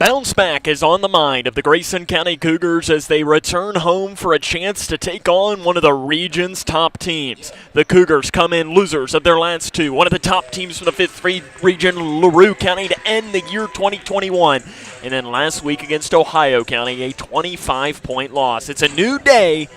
Bounce back is on the mind of the Grayson County Cougars as they return home for a chance to take on one of the region's top teams. The Cougars come in losers of their last two. One of the top teams from the 5th region, LaRue County, to end the year 2021. And then last week against Ohio County, a 25-point loss. It's a new day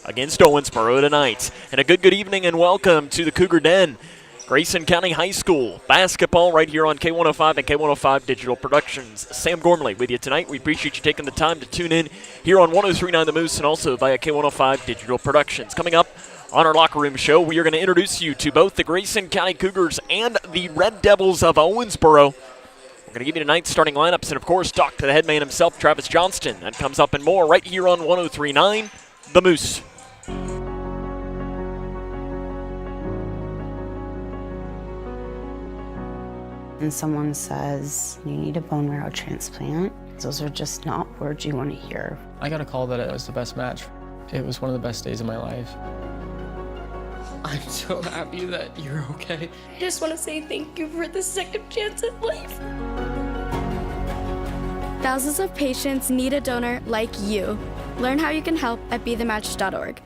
against Owensboro tonight. And a good evening and welcome to the Cougar Den. Grayson County High School basketball right here on K105 and K105 Digital Productions. Sam Gormley with you tonight. We appreciate you taking the time to tune in here on 103.9 The Moose and also via K105 Digital Productions. Coming up on our locker room show, we are going to introduce you to both the Grayson County Cougars and the Red Devils of Owensboro. We're going to give you tonight's starting lineups and, of course, talk to the head man himself, Travis Johnston. That comes up and more right here on 103.9 The Moose. And someone says, you need a bone marrow transplant, those are just not words you want to hear. I got a call that it was the best match. It was one of the best days of my life. I'm so happy that you're okay. I just want to say thank you for the second chance at life. Thousands of patients need a donor like you. Learn how you can help at BeTheMatch.org.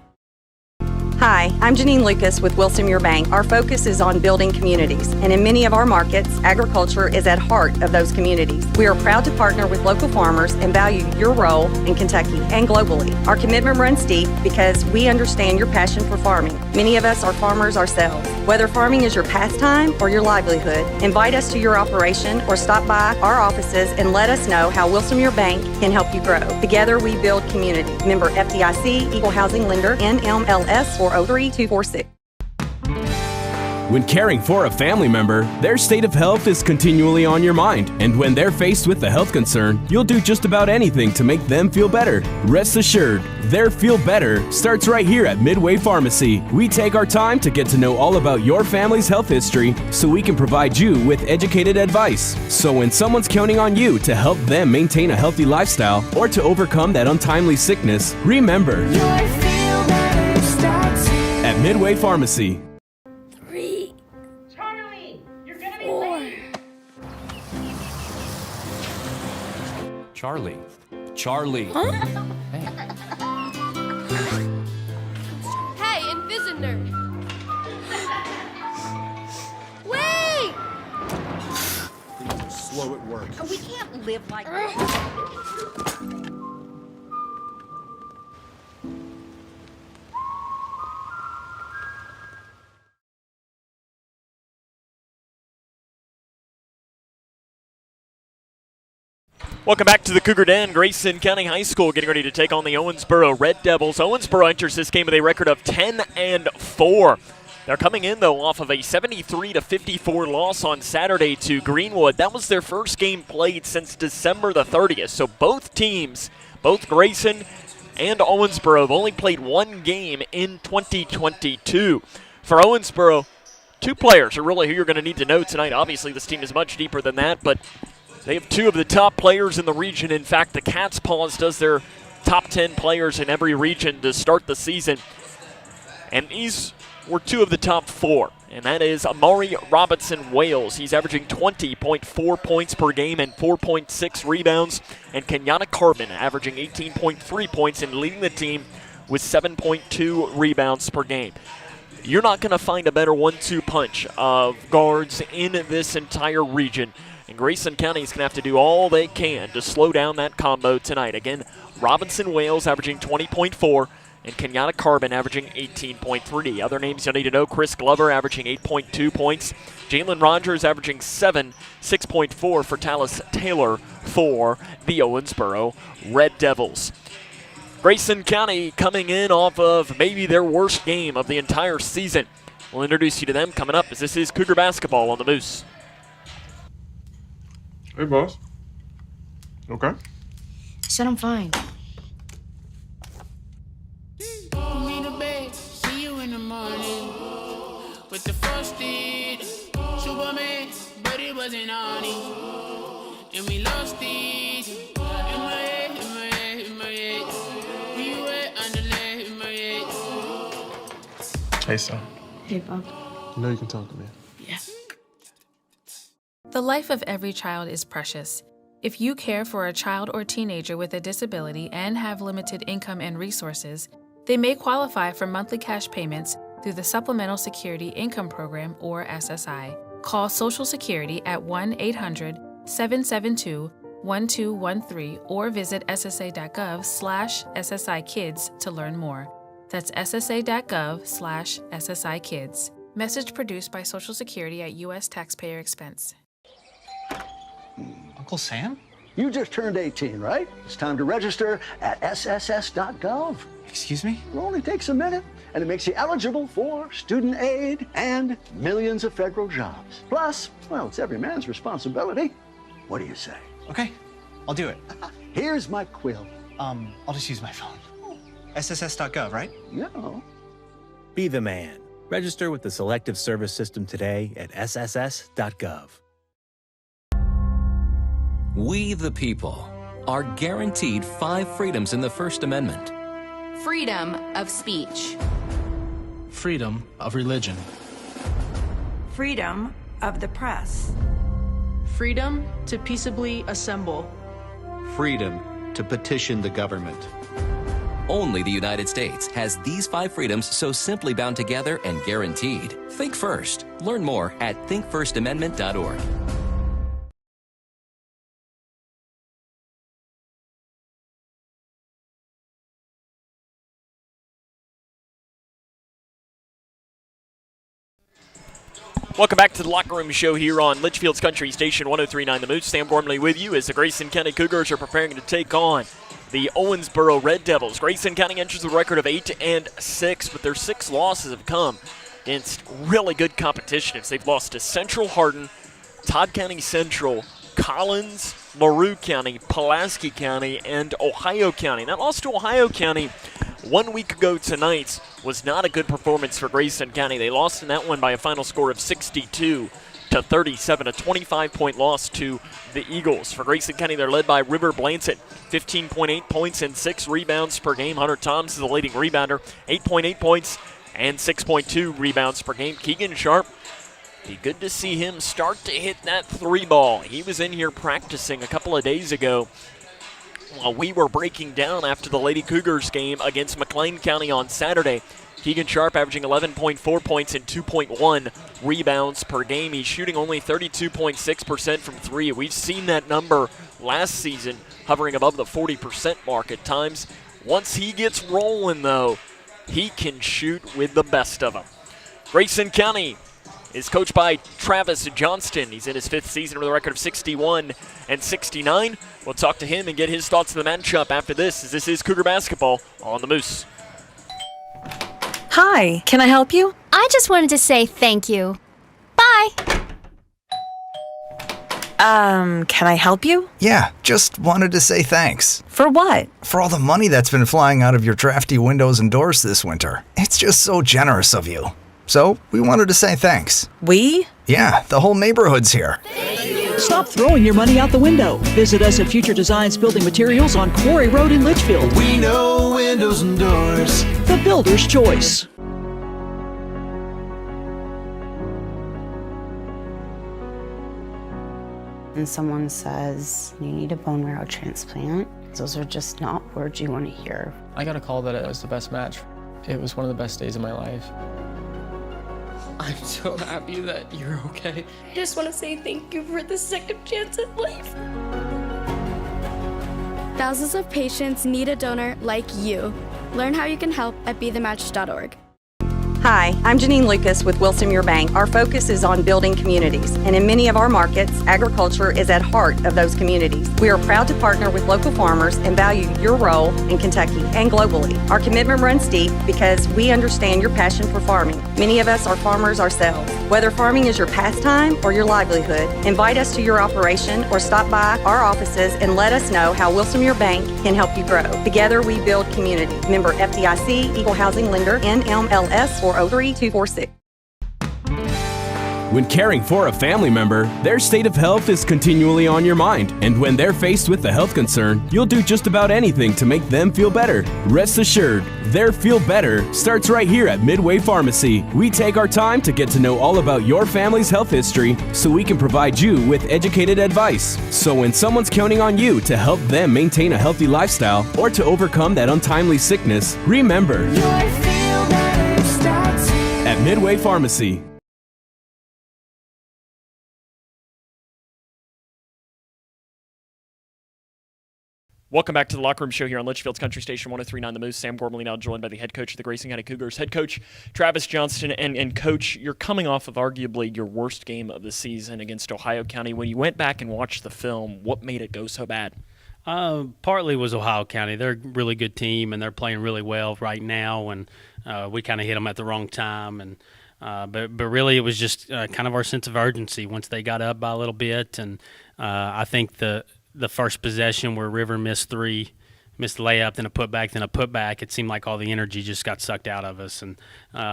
Hi, I'm Janine Lucas with Wilson Muir Bank. Our focus is on building communities, and in many of our markets, agriculture is at heart of those communities. We are proud to partner with local farmers and value your role in Kentucky and globally. Our commitment runs deep because we understand your passion for farming. Many of us are farmers ourselves. Whether farming is your pastime or your livelihood, invite us to your operation or stop by our offices and let us know how Wilson Muir Bank can help you grow. Together we build community. Member FDIC, Equal Housing Lender, NMLS 403246. When caring for a family member, their state of health is continually on your mind. And when they're faced with a health concern, you'll do just about anything to make them feel better. Rest assured, their feel better starts right here at Midway Pharmacy. We take our time to get to know all about your family's health history so we can provide you with educated advice. So when someone's counting on you to help them maintain a healthy lifestyle or to overcome that untimely sickness, remember, your feel better starts here at Midway Pharmacy. Charlie. Huh? Hey. Hey, Invisitor! Wait! Slow at work. We can't live like this. Welcome back to the Cougar Den. Grayson County High School getting ready to take on the Owensboro Red Devils. Owensboro enters this game with a record of 10-4. They're coming in, though, off of a 73-54 loss on Saturday to Greenwood. That was their first game played since December the 30th. So both teams, both Grayson and Owensboro, have only played one game in 2022. For Owensboro, two players are really who you're going to need to know tonight. Obviously, this team is much deeper than that, but they have two of the top players in the region. In fact, the Cat's Paws does their top 10 players in every region to start the season. And these were two of the top four. And that is Amari Robinson-Wales. He's averaging 20.4 points per game and 4.6 rebounds. And Kenyatta Carbon averaging 18.3 points and leading the team with 7.2 rebounds per game. You're not going to find a better 1-2 punch of guards in this entire region. And Grayson County is going to have to do all they can to slow down that combo tonight. Again, Robinson-Wales averaging 20.4 and Kenyatta Carbon averaging 18.3. Other names you'll need to know, Chris Glover averaging 8.2 points. Jalen Rogers averaging 6.4 for Tallis Taylor for the Owensboro Red Devils. Grayson County coming in off of maybe their worst game of the entire season. We'll introduce you to them coming up as this is Cougar basketball on the Moose. Hey, boss. Okay. I said I'm fine. See you in the morning with the frosted Superman, but it wasn't on it. And we lost it in my head, in my head, in my head. We were underlay in my head. Hey, son. Hey, Bob. You know you can talk to me. Yeah. The life of every child is precious. If you care for a child or teenager with a disability and have limited income and resources, they may qualify for monthly cash payments through the Supplemental Security Income Program, or SSI. Call Social Security at 1-800-772-1213 or visit ssa.gov/SSIkids to learn more. That's ssa.gov/SSIkids. Message produced by Social Security at U.S. taxpayer expense. Uncle Sam? You just turned 18, right? It's time to register at sss.gov. Excuse me? It only takes a minute, and it makes you eligible for student aid and millions of federal jobs. Plus, well, it's every man's responsibility. What do you say? Okay, I'll do it. Here's my quill. I'll just use my phone. sss.gov, right? Yeah. Be the man. Register with the Selective Service System today at sss.gov. We the people are guaranteed 5 freedoms in the First Amendment. Freedom of speech. Freedom of religion. Freedom of the press. Freedom to peaceably assemble. Freedom to petition the government. Only the United States has these 5 freedoms so simply bound together and guaranteed. Think first. Learn more at thinkfirstamendment.org. Welcome back to the Locker Room Show here on Litchfield's Country Station 103.9 The Moose. Sam Gormley with you as the Grayson County Cougars are preparing to take on the Owensboro Red Devils. Grayson County enters with a record of 8-6, but their 6 losses have come against really good competition. They've lost to Central Hardin, Todd County Central, Collins, LaRue County, Pulaski County, and Ohio County. That loss to Ohio County 1 week ago tonight was not a good performance for Grayson County. They lost in that one by a final score of 62-37, a 25-point loss to the Eagles. For Grayson County, they're led by River Blanchett, 15.8 points and 6 rebounds per game. Hunter Thomas is the leading rebounder, 8.8 points and 6.2 rebounds per game. Keegan Sharp, be good to see him start to hit that 3 ball. He was in here practicing a couple of days ago while we were breaking down after the Lady Cougars game against McLean County on Saturday. Keegan Sharp averaging 11.4 points and 2.1 rebounds per game. He's shooting only 32.6% from 3. We've seen that number last season hovering above the 40% mark at times. Once he gets rolling, though, he can shoot with the best of them. Grayson County is coached by Travis Johnston. He's in his 5th season with a record of 61-69. We'll talk to him and get his thoughts on the matchup after this, as this is Cougar basketball on the Moose. Hi, can I help you? I just wanted to say thank you. Bye. Can I help you? Yeah, just wanted to say thanks. For what? For all the money that's been flying out of your drafty windows and doors this winter. It's just so generous of you. So, we wanted to say thanks. We? Yeah, the whole neighborhood's here. Stop throwing your money out the window. Visit us at Future Designs Building Materials on Quarry Road in Litchfield. We know windows and doors. The builder's choice. And someone says, you need a bone marrow transplant, those are just not words you want to hear. I got a call that it was the best match. It was one of the best days of my life. I'm so happy that you're okay. I just want to say thank you for the second chance at life. Thousands of patients need a donor like you. Learn how you can help at BeTheMatch.org. Hi, I'm Janine Lucas with Wilson Muir Bank. Our focus is on building communities, and in many of our markets, agriculture is at heart of those communities. We are proud to partner with local farmers and value your role in Kentucky and globally. Our commitment runs deep because we understand your passion for farming. Many of us are farmers ourselves. Whether farming is your pastime or your livelihood, invite us to your operation or stop by our offices and let us know how Wilson Muir Bank can help you grow. Together we build community. Member FDIC, Equal Housing Lender, NMLS 403246. When caring for a family member, their state of health is continually on your mind. And when they're faced with a health concern, you'll do just about anything to make them feel better. Rest assured, their feel better starts right here at Midway Pharmacy. We take our time to get to know all about your family's health history so we can provide you with educated advice. So when someone's counting on you to help them maintain a healthy lifestyle or to overcome that untimely sickness, remember, at Midway Pharmacy. Welcome back to the Locker Room Show here on Litchfield's Country Station 103.9 The Moose. Sam Gormley now joined by the head coach of the Grayson County Cougars, head coach Travis Johnston. And Coach, you're coming off of arguably your worst game of the season against Ohio County. When you went back and watched the film, what made it go so bad? Partly was Ohio County. They're a really good team, and they're playing really well right now, and we kind of hit them at the wrong time. And but really it was just kind of our sense of urgency once they got up by a little bit. And I think the first possession where River missed the layup, then a putback, it seemed like all the energy just got sucked out of us. And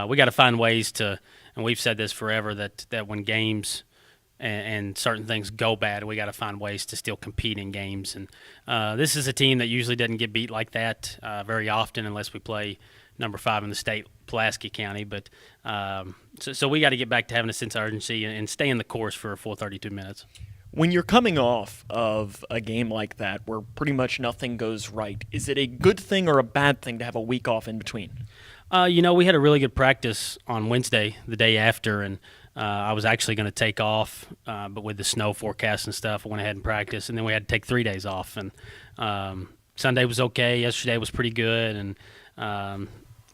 we got to find ways to, and we've said this forever, that when games and certain things go bad, we got to find ways to still compete in games. And this is a team that usually doesn't get beat like that very often unless we play number 5 in the state, Pulaski County. But so we got to get back to having a sense of urgency and stay in the course for a full 32 minutes. When you're coming off of a game like that where pretty much nothing goes right, is it a good thing or a bad thing to have a week off in between? We had a really good practice on Wednesday, the day after, and I was actually going to take off, but with the snow forecast and stuff, I went ahead and practiced, and then we had to take 3 days off. And Sunday was okay. Yesterday was pretty good, and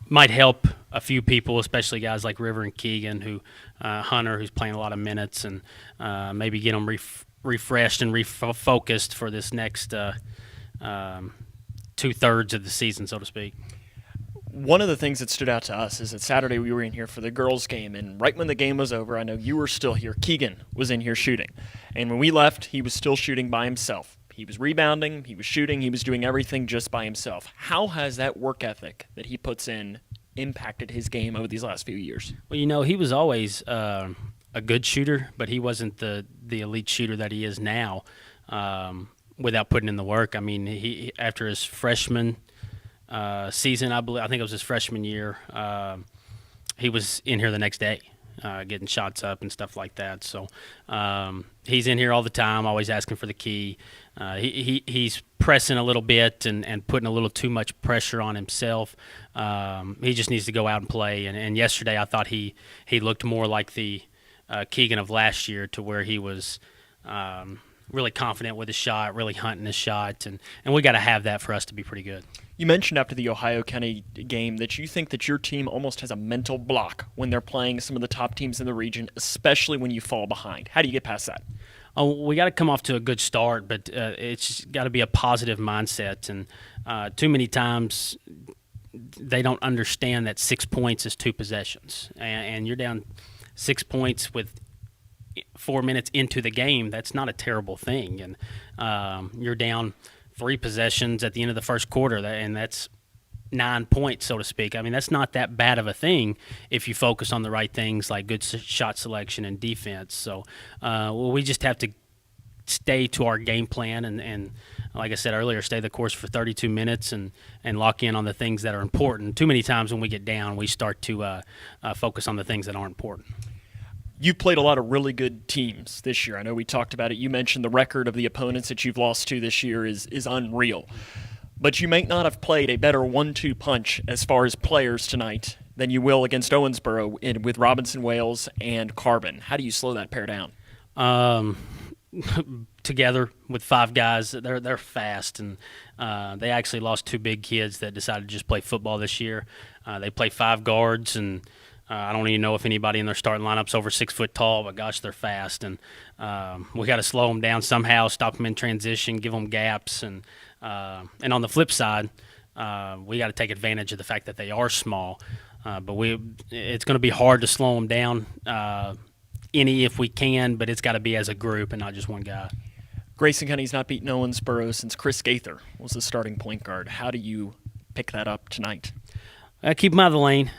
might help a few people, especially guys like River and Keegan, Hunter, who's playing a lot of minutes, and maybe get them refreshed and refocused for this next 2/3 of the season, so to speak. One of the things that stood out to us is that Saturday we were in here for the girls' game, and right when the game was over, I know you were still here, Keegan was in here shooting. And when we left, he was still shooting by himself. He was rebounding, he was shooting, he was doing everything just by himself. How has that work ethic that he puts in impacted his game over these last few years? Well, he was always a good shooter, but he wasn't the elite shooter that he is now without putting in the work. I mean, he after his freshman season, I think it was his freshman year, he was in here the next day. Getting shots up and stuff like that. So he's in here all the time, always asking for the key. He's pressing a little bit and putting a little too much pressure on himself. He just needs to go out and play. And yesterday I thought he looked more like the Keegan of last year, to where he was really confident with his shot, really hunting his shot. And we got to have that for us to be pretty good. You mentioned after the Ohio County game that you think that your team almost has a mental block when they're playing some of the top teams in the region, especially when you fall behind. How do you get past that? We got to come off to a good start, but it's got to be a positive mindset. And too many times they don't understand that 6 points is 2 possessions. And you're down 6 points with 4 minutes into the game. That's not a terrible thing. And you're down 3 possessions at the end of the first quarter, and that's 9 points, so to speak. I mean, that's not that bad of a thing if you focus on the right things like good shot selection and defense. So we just have to stay to our game plan and like I said earlier, stay the course for 32 minutes and lock in on the things that are important. Too many times when we get down, we start to focus on the things that aren't important. You've played a lot of really good teams this year. I know we talked about it. You mentioned the record of the opponents that you've lost to this year is unreal. But you may not have played a better 1-2 punch as far as players tonight than you will against Owensboro with Robinson Wales and Carbon. How do you slow that pair down? Together with 5 guys, they're fast, and they actually lost 2 big kids that decided to just play football this year. They play 5 guards, and I don't even know if anybody in their starting lineup's over 6 foot tall, but gosh, they're fast. And we got to slow them down somehow, stop them in transition, give them gaps. And on the flip side, we got to take advantage of the fact that they are small. But it's going to be hard to slow them down if we can, but it's got to be as a group and not just one guy. Grayson County's not beaten Owensboro since Chris Gaither was the starting point guard. How do you pick that up tonight? Keep them out of the lane.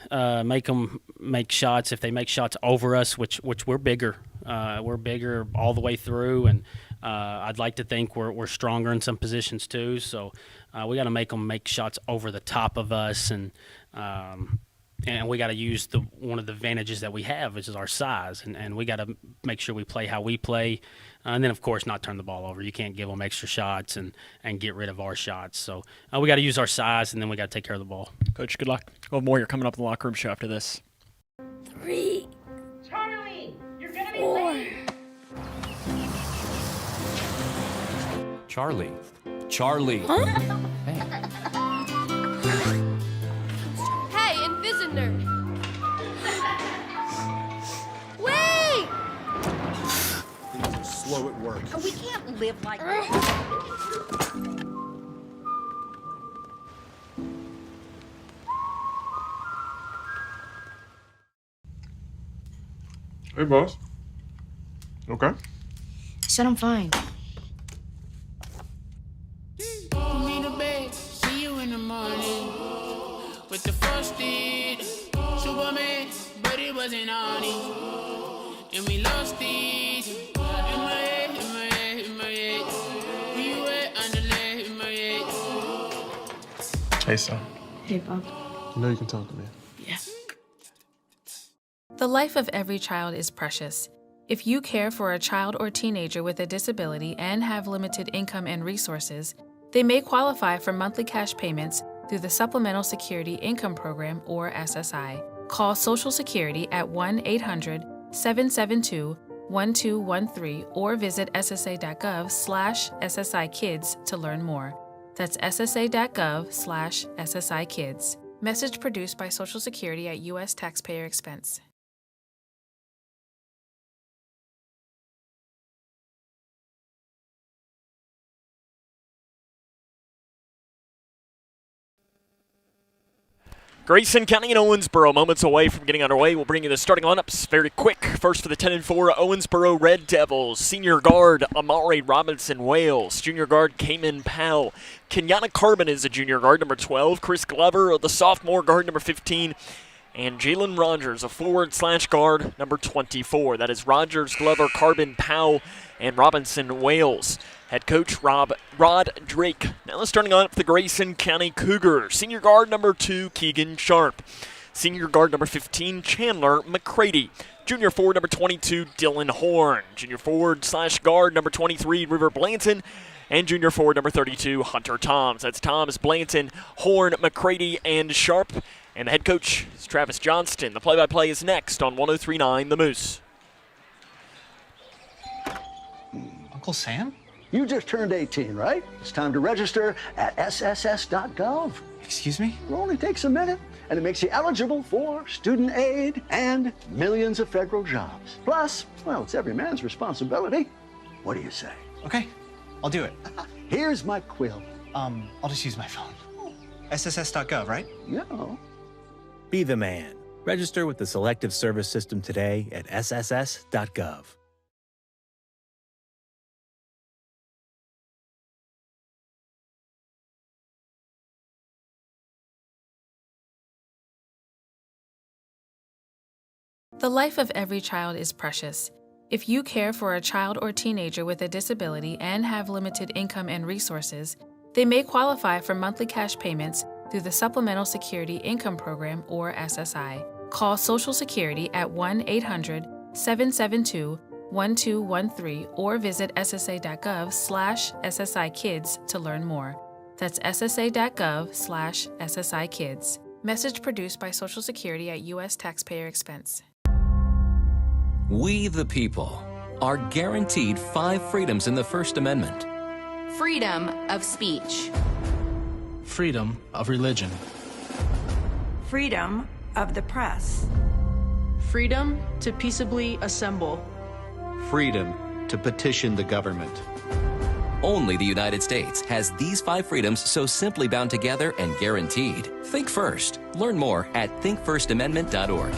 Make them make shots. If they make shots over us, which we're bigger all the way through, and I'd like to think we're stronger in some positions too. So we got to make them make shots over the top of us, and we got to use one of the advantages that we have, which is our size, and we got to make sure we play how we play, and then of course not turn the ball over. You can't give them extra shots and get rid of our shots. So we got to use our size, and then we got to take care of the ball. Coach, good luck. Well, more, you're coming up in the locker room show after this. 3. Charlie, you're gonna be 4. late. Charlie. Huh? Hey, Invisitor. Wait! Slow at work. We can't live like this. Hey, boss. Okay. Said I'm fine. Me to bed, see you in the morning. With the frosted Superman, but it wasn't on it. And we lost it. In my head, in my head, in my head. Where you at underlay in my head. Hey, son. Hey, Bob. You know you can talk to me. The life of every child is precious. If you care for a child or teenager with a disability and have limited income and resources, they may qualify for monthly cash payments through the Supplemental Security Income Program, or SSI. Call Social Security at 1-800-772-1213 or visit ssa.gov/SSI-Kids to learn more. That's ssa.gov/SSI-Kids. Message produced by Social Security at U.S. taxpayer expense. Grayson County and Owensboro moments away from getting underway. We'll bring you the starting lineups very quick. First for the 10-4 Owensboro Red Devils. Senior guard Amari Robinson Wales. Junior guard Cayman Powell. Kenyatta Carbon is a junior guard, number 12. Chris Glover, the sophomore guard, number 15. And Jalen Rogers, a forward/guard, number 24. That is Rogers, Glover, Carbon, Powell, and Robinson Wales. Head coach Rod Drake. Now the starting lineup for the Grayson County Cougars. Senior guard number 2, Keegan Sharp. Senior guard number 15, Chandler McCready. Junior forward number 22, Dylan Horn. Junior forward/guard number 23, River Blanton. And junior forward number 32, Hunter Toms. That's Toms, Blanton, Horn, McCready, and Sharp. And the head coach is Travis Johnston. The play-by-play is next on 103.9 The Moose. Uncle Sam? You just turned 18, right? It's time to register at sss.gov. Excuse me? It only takes a minute, and it makes you eligible for student aid and millions of federal jobs. Plus, well, it's every man's responsibility. What do you say? Okay, I'll do it. Here's my quill. I'll just use my phone. sss.gov, right? Yeah. Be the man. Register with the Selective Service System today at sss.gov. The life of every child is precious. If you care for a child or teenager with a disability and have limited income and resources, they may qualify for monthly cash payments through the Supplemental Security Income Program, or SSI. Call Social Security at 1-800-772-1213 or visit ssa.gov/SSI-Kids to learn more. That's ssa.gov/SSI-Kids. Message produced by Social Security at U.S. taxpayer expense. We the people are guaranteed 5 freedoms in the First Amendment. Freedom of speech. Freedom of religion. Freedom of the press. Freedom to peaceably assemble. Freedom to petition the government. Only the United States has these 5 freedoms so simply bound together and guaranteed. Think first. Learn more at thinkfirstamendment.org.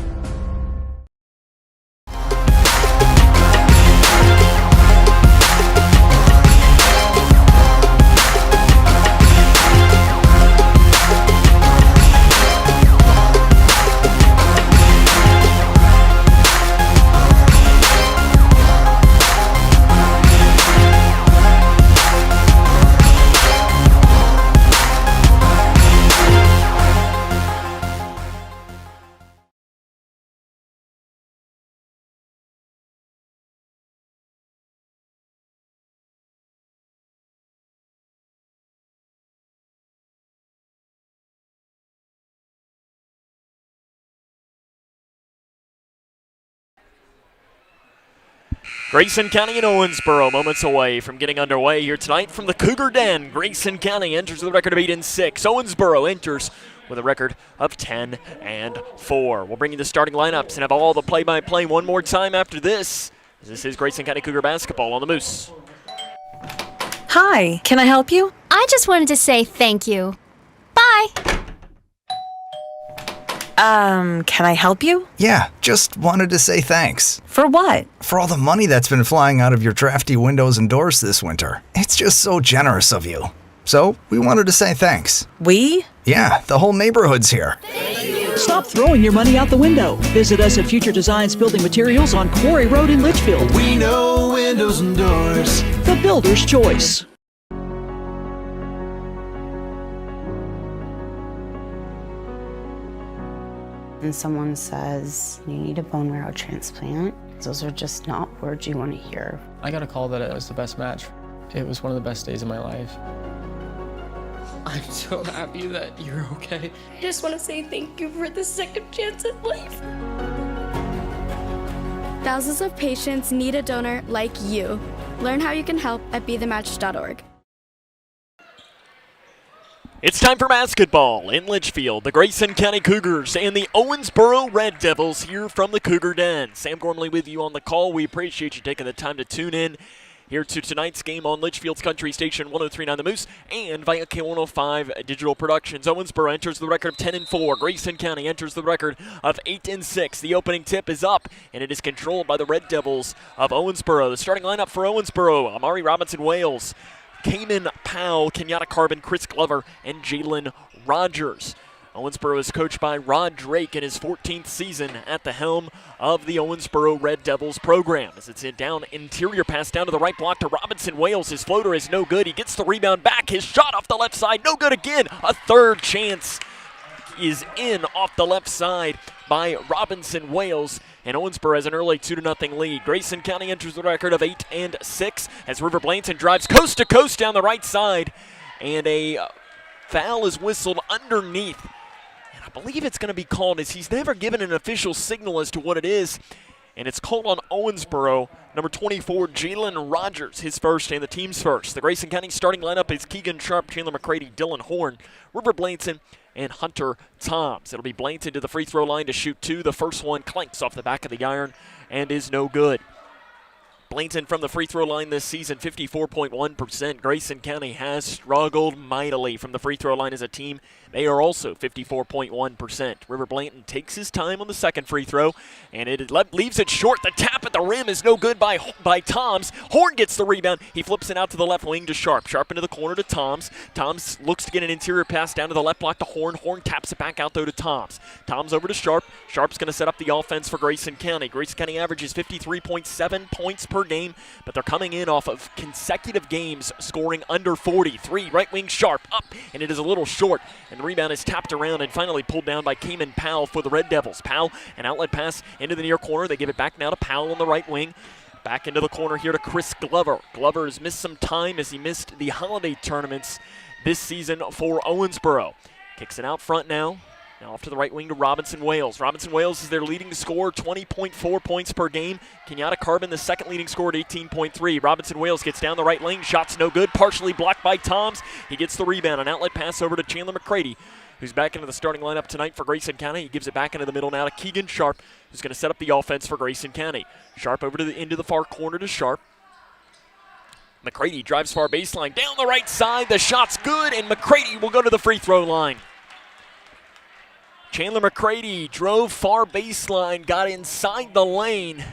Grayson County and Owensboro moments away from getting underway here tonight from the Cougar Den. Grayson County enters with a record of 8-6. Owensboro enters with a record of 10-4. We'll bring you the starting lineups and have all the play-by-play one more time after this. This is Grayson County Cougar basketball on the Moose. Hi, can I help you? I just wanted to say thank you. Bye. Can I help you? Yeah, just wanted to say thanks. For what? For all the money that's been flying out of your drafty windows and doors this winter. It's just so generous of you. So, we wanted to say thanks. We? Yeah, the whole neighborhood's here. Stop throwing your money out the window. Visit us at Future Designs Building Materials on Quarry Road in Litchfield. We know windows and doors. The builder's choice. And someone says, you need a bone marrow transplant, those are just not words you want to hear. I got a call that it was the best match. It was one of the best days of my life. I'm so happy that you're okay. I just want to say thank you for the second chance at life. Thousands of patients need a donor like you. Learn how you can help at BeTheMatch.org. It's time for basketball in Litchfield. The Grayson County Cougars and the Owensboro Red Devils here from the Cougar Den. Sam Gormley with you on the call. We appreciate you taking the time to tune in here to tonight's game on Litchfield's Country Station 103.9 The Moose and via K105 Digital Productions. Owensboro enters the record of 10-4. Grayson County enters the record of 8-6. The opening tip is up, and it is controlled by the Red Devils of Owensboro. The starting lineup for Owensboro: Amari Robinson-Wales, Cayman Powell, Kenyatta Carbon, Chris Glover, and Jalen Rogers. Owensboro is coached by Rod Drake in his 14th season at the helm of the Owensboro Red Devils program. As it's a down interior pass down to the right block to Robinson-Wales. His floater is no good. He gets the rebound back. His shot off the left side, no good again. A third chance is in off the left side by Robinson-Wales, and Owensboro has an early 2-0 lead. Grayson County enters the record of 8-6 as River Blanton drives coast to coast down the right side, and a foul is whistled underneath. And I believe it's going to be called, as he's never given an official signal as to what it is, and it's called on Owensboro. Number 24, Jalen Rogers, his first and the team's first. The Grayson County starting lineup is Keegan Sharp, Chandler McCready, Dylan Horn, River Blanton, and Hunter Toms. It'll be Blanton to the free throw line to shoot two. The first one clanks off the back of the iron and is no good. Blanton from the free throw line this season, 54.1%. Grayson County has struggled mightily from the free throw line as a team. They are also 54.1%. River Blanton takes his time on the second free throw, and it leaves it short. The tap at the rim is no good by Toms. Horn gets the rebound. He flips it out to the left wing to Sharp. Sharp into the corner to Toms. Toms looks to get an interior pass down to the left block to Horn. Horn taps it back out, though, to Toms. Toms over to Sharp. Sharp's going to set up the offense for Grayson County. Grayson County averages 53.7 points per game, but they're coming in off of consecutive games scoring under 40. Right wing Sharp up, and it is a little short, and the rebound is tapped around and finally pulled down by Cayman Powell for the Red Devils. Powell, an outlet pass into the near corner. They give it back now to Powell on the right wing. Back into the corner here to Chris Glover. Glover has missed some time as he missed the holiday tournaments this season for Owensboro. Kicks it out front now. Now off to the right wing to Robinson-Wales. Robinson-Wales is their leading scorer, 20.4 points per game. Kenyatta Carbon, the second leading scorer, at 18.3. Robinson-Wales gets down the right lane. Shot's no good. Partially blocked by Toms. He gets the rebound. An outlet pass over to Chandler McCready, who's back into the starting lineup tonight for Grayson County. He gives it back into the middle now to Keegan Sharp, who's going to set up the offense for Grayson County. Sharp over to into the far corner to Sharp. McCready drives far baseline. Down the right side. The shot's good, and McCready will go to the free throw line. Chandler McCready drove far baseline, got inside the lane,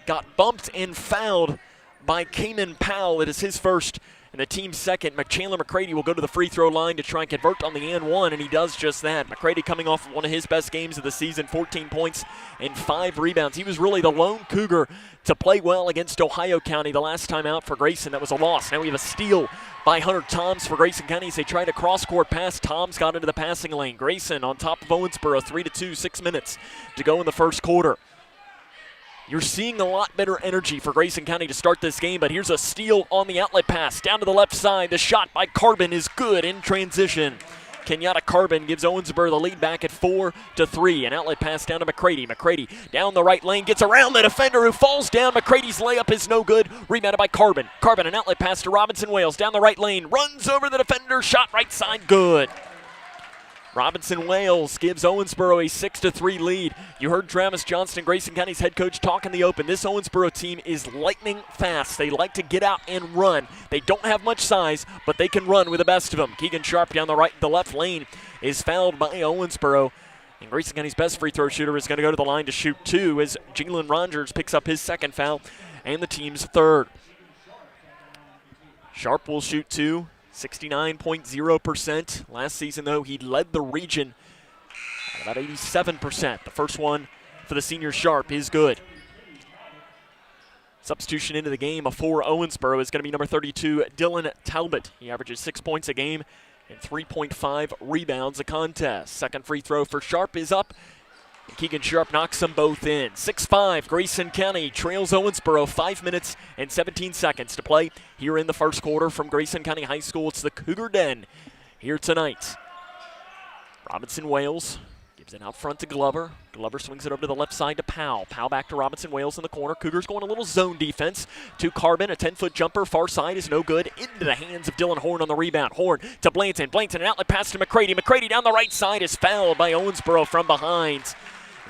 got bumped and fouled by Cayman Powell. It is his first and the team's second. Chandler McCready will go to the free throw line to try and convert on the and one, and he does just that. McCready coming off of one of his best games of the season, 14 points and 5 rebounds. He was really the lone Cougar to play well against Ohio County the last time out for Grayson. That was a loss. Now we have a steal by Hunter Toms for Grayson County as they tried a cross-court pass. Toms got into the passing lane. Grayson on top of Owensboro, 3-2, 6 minutes to go in the first quarter. You're seeing a lot better energy for Grayson County to start this game, but here's a steal on the outlet pass. Down to the left side, the shot by Carbon is good in transition. Kenyatta Carbon gives Owensboro the lead back at 4-3. An outlet pass down to McCready. McCready down the right lane, gets around the defender who falls down. McCready's layup is no good. Rebounded by Carbon. Carbon, an outlet pass to Robinson Wales down the right lane, runs over the defender, shot right side, good. Robinson Wales gives Owensboro a 6-3 lead. You heard Travis Johnston, Grayson County's head coach, talk in the open. This Owensboro team is lightning fast. They like to get out and run. They don't have much size, but they can run with the best of them. Keegan Sharp down the left lane is fouled by Owensboro. And Grayson County's best free throw shooter is going to go to the line to shoot 2 as Jalen Rogers picks up his second foul and the team's third. Sharp will shoot 2. 69.0%. Last season, though, he led the region at about 87%. The first one for the senior Sharp is good. Substitution into the game for Owensboro is going to be number 32, Dylan Talbot. He averages 6 points a game and 3.5 rebounds a contest. Second free throw for Sharp is up. And Keegan Sharp knocks them both in. 6-5, Grayson County trails Owensboro. 5 minutes and 17 seconds to play here in the first quarter from Grayson County High School. It's the Cougar Den here tonight. Robinson Wales gives it out front to Glover. Glover swings it over to the left side to Powell. Powell back to Robinson Wales in the corner. Cougars going a little zone defense to Carbon. A 10-foot jumper, far side is no good. Into the hands of Dylan Horn on the rebound. Horn to Blanton. Blanton, an outlet pass to McCready. McCready down the right side is fouled by Owensboro from behind.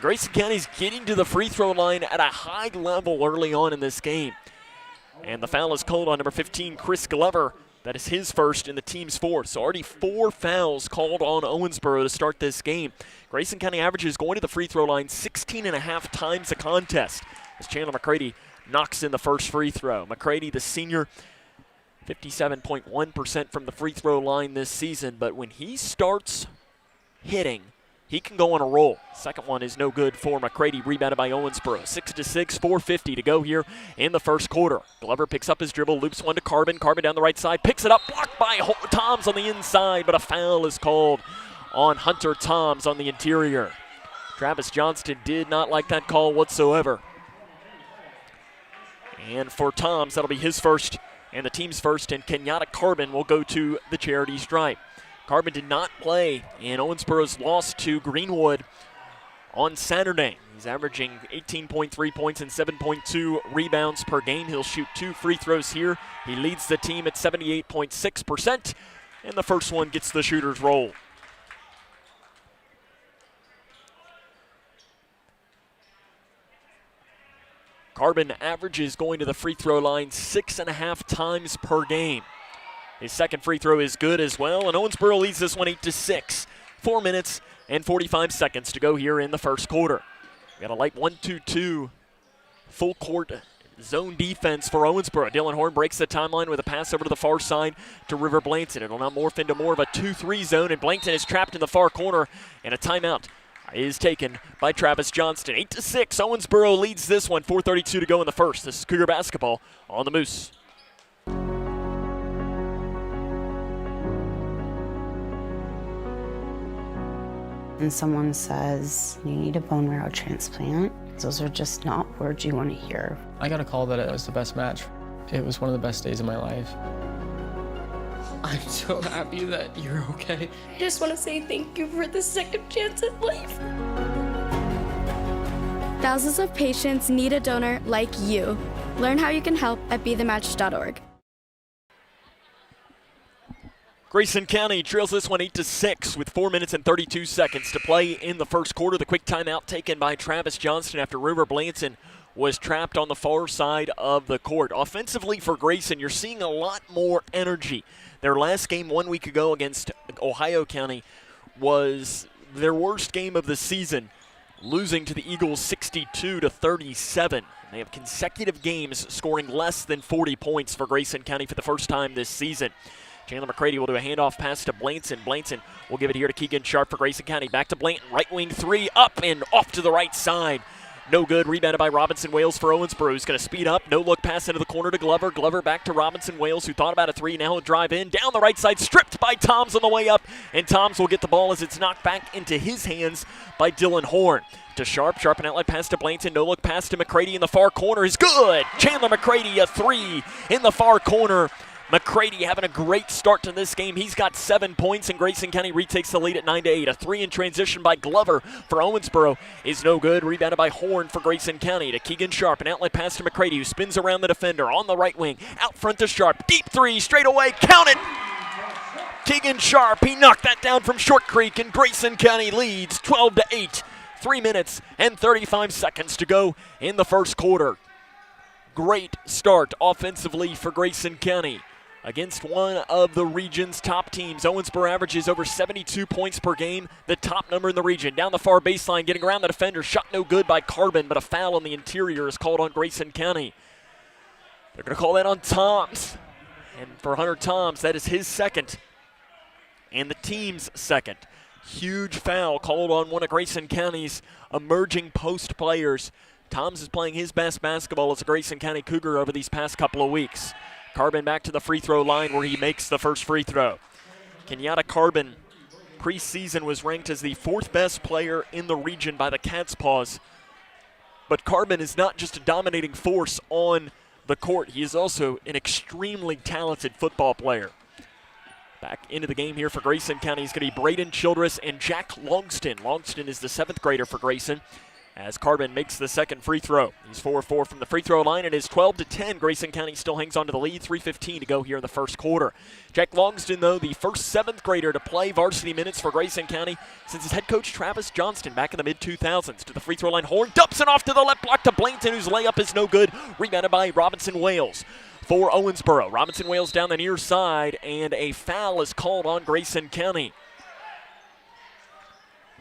Grayson County's getting to the free throw line at a high level early on in this game. And the foul is called on number 15, Chris Glover. That is his first and the team's fourth. So already 4 fouls called on Owensboro to start this game. Grayson County averages going to the free throw line 16.5 times a contest as Chandler McCready knocks in the first free throw. McCready, the senior, 57.1% from the free throw line this season. But when he starts hitting, he can go on a roll. Second one is no good for McCready, rebounded by Owensboro. 6-6, 4:50 to go here in the first quarter. Glover picks up his dribble, loops one to Carbon. Carbon down the right side, picks it up, blocked by Toms on the inside, but a foul is called on Hunter Toms on the interior. Travis Johnston did not like that call whatsoever. And for Toms, that'll be his first and the team's first, and Kenyatta Carbon will go to the charity stripe. Carbon did not play in Owensboro's loss to Greenwood on Saturday. He's averaging 18.3 points and 7.2 rebounds per game. He'll shoot 2 free throws here. He leads the team at 78.6%, and the first one gets the shooter's roll. Carbon averages going to the free throw line 6.5 times per game. His second free throw is good as well, and Owensboro leads this one 8-6. 4 minutes and 45 seconds to go here in the first quarter. We got a light 1-2-2 full court zone defense for Owensboro. Dylan Horn breaks the timeline with a pass over to the far side to River Blanton. It'll now morph into more of a 2-3 zone, and Blanton is trapped in the far corner, and a timeout is taken by Travis Johnston. 8-6, Owensboro leads this one. 4:32 to go in the first. This is Cougar basketball on the Moose. And someone says, you need a bone marrow transplant, those are just not words you want to hear. I got a call that it was the best match. It was one of the best days of my life. I'm so happy that you're okay. I just want to say thank you for the second chance at life. Thousands of patients need a donor like you. Learn how you can help at BeTheMatch.org. Grayson County trails this one 8-6 with 4 minutes and 32 seconds to play in the first quarter. The quick timeout taken by Travis Johnston after River Blanton was trapped on the far side of the court. Offensively for Grayson, you're seeing a lot more energy. Their last game 1 week ago against Ohio County was their worst game of the season, losing to the Eagles 62-37. They have consecutive games scoring less than 40 points for Grayson County for the first time this season. Chandler McCready will do a handoff pass to Blanton. Blanton will give it here to Keegan Sharp for Grayson County. Back to Blanton, right wing 3, up and off to the right side. No good, rebounded by Robinson Wales for Owensboro, who's going to speed up. No look pass into the corner to Glover. Glover back to Robinson Wales, who thought about a 3. Now he'll drive in. Down the right side, stripped by Toms on the way up. And Toms will get the ball as it's knocked back into his hands by Dylan Horn. To Sharp, Sharp an outlet pass to Blanton. No look pass to McCready in the far corner is good. Chandler McCready, a 3 in the far corner. McCready having a great start to this game. He's got 7 points, and Grayson County retakes the lead at 9-8. A 3 in transition by Glover for Owensboro is no good. Rebounded by Horn for Grayson County to Keegan Sharp. An outlet pass to McCready, who spins around the defender on the right wing. Out front to Sharp. Deep 3, straight away. Count it! Keegan Sharp, he knocked that down from Short Creek, and Grayson County leads 12-8. 3 minutes and 35 seconds to go in the first quarter. Great start offensively for Grayson County against one of the region's top teams. Owensboro averages over 72 points per game, the top number in the region. Down the far baseline, getting around the defender. Shot no good by Carbon, but a foul on the interior is called on Grayson County. They're going to call that on Toms. And for Hunter Toms, that is his second and the team's second. Huge foul called on one of Grayson County's emerging post players. Toms is playing his best basketball as a Grayson County Cougar over these past couple of weeks. Carbon back to the free throw line where he makes the first free throw. Kenyatta Carbon preseason was ranked as the 4th best player in the region by the Cat's Paws. But Carbon is not just a dominating force on the court. He is also an extremely talented football player. Back into the game here for Grayson County is going to be Braden Childress and Jack Longston. Longston is the 7th grader for Grayson, as Carbon makes the second free throw. He's 4-4 from the free throw line. It is 12-10. Grayson County still hangs on to the lead. 3:15 to go here in the first quarter. Jack Longston, though, the first 7th grader to play varsity minutes for Grayson County since his head coach Travis Johnston back in the mid-2000s. To the free throw line, Horn dumps it off to the left block to Blankton, whose layup is no good. Rebounded by Robinson Wales for Owensboro. Robinson Wales down the near side, and a foul is called on Grayson County.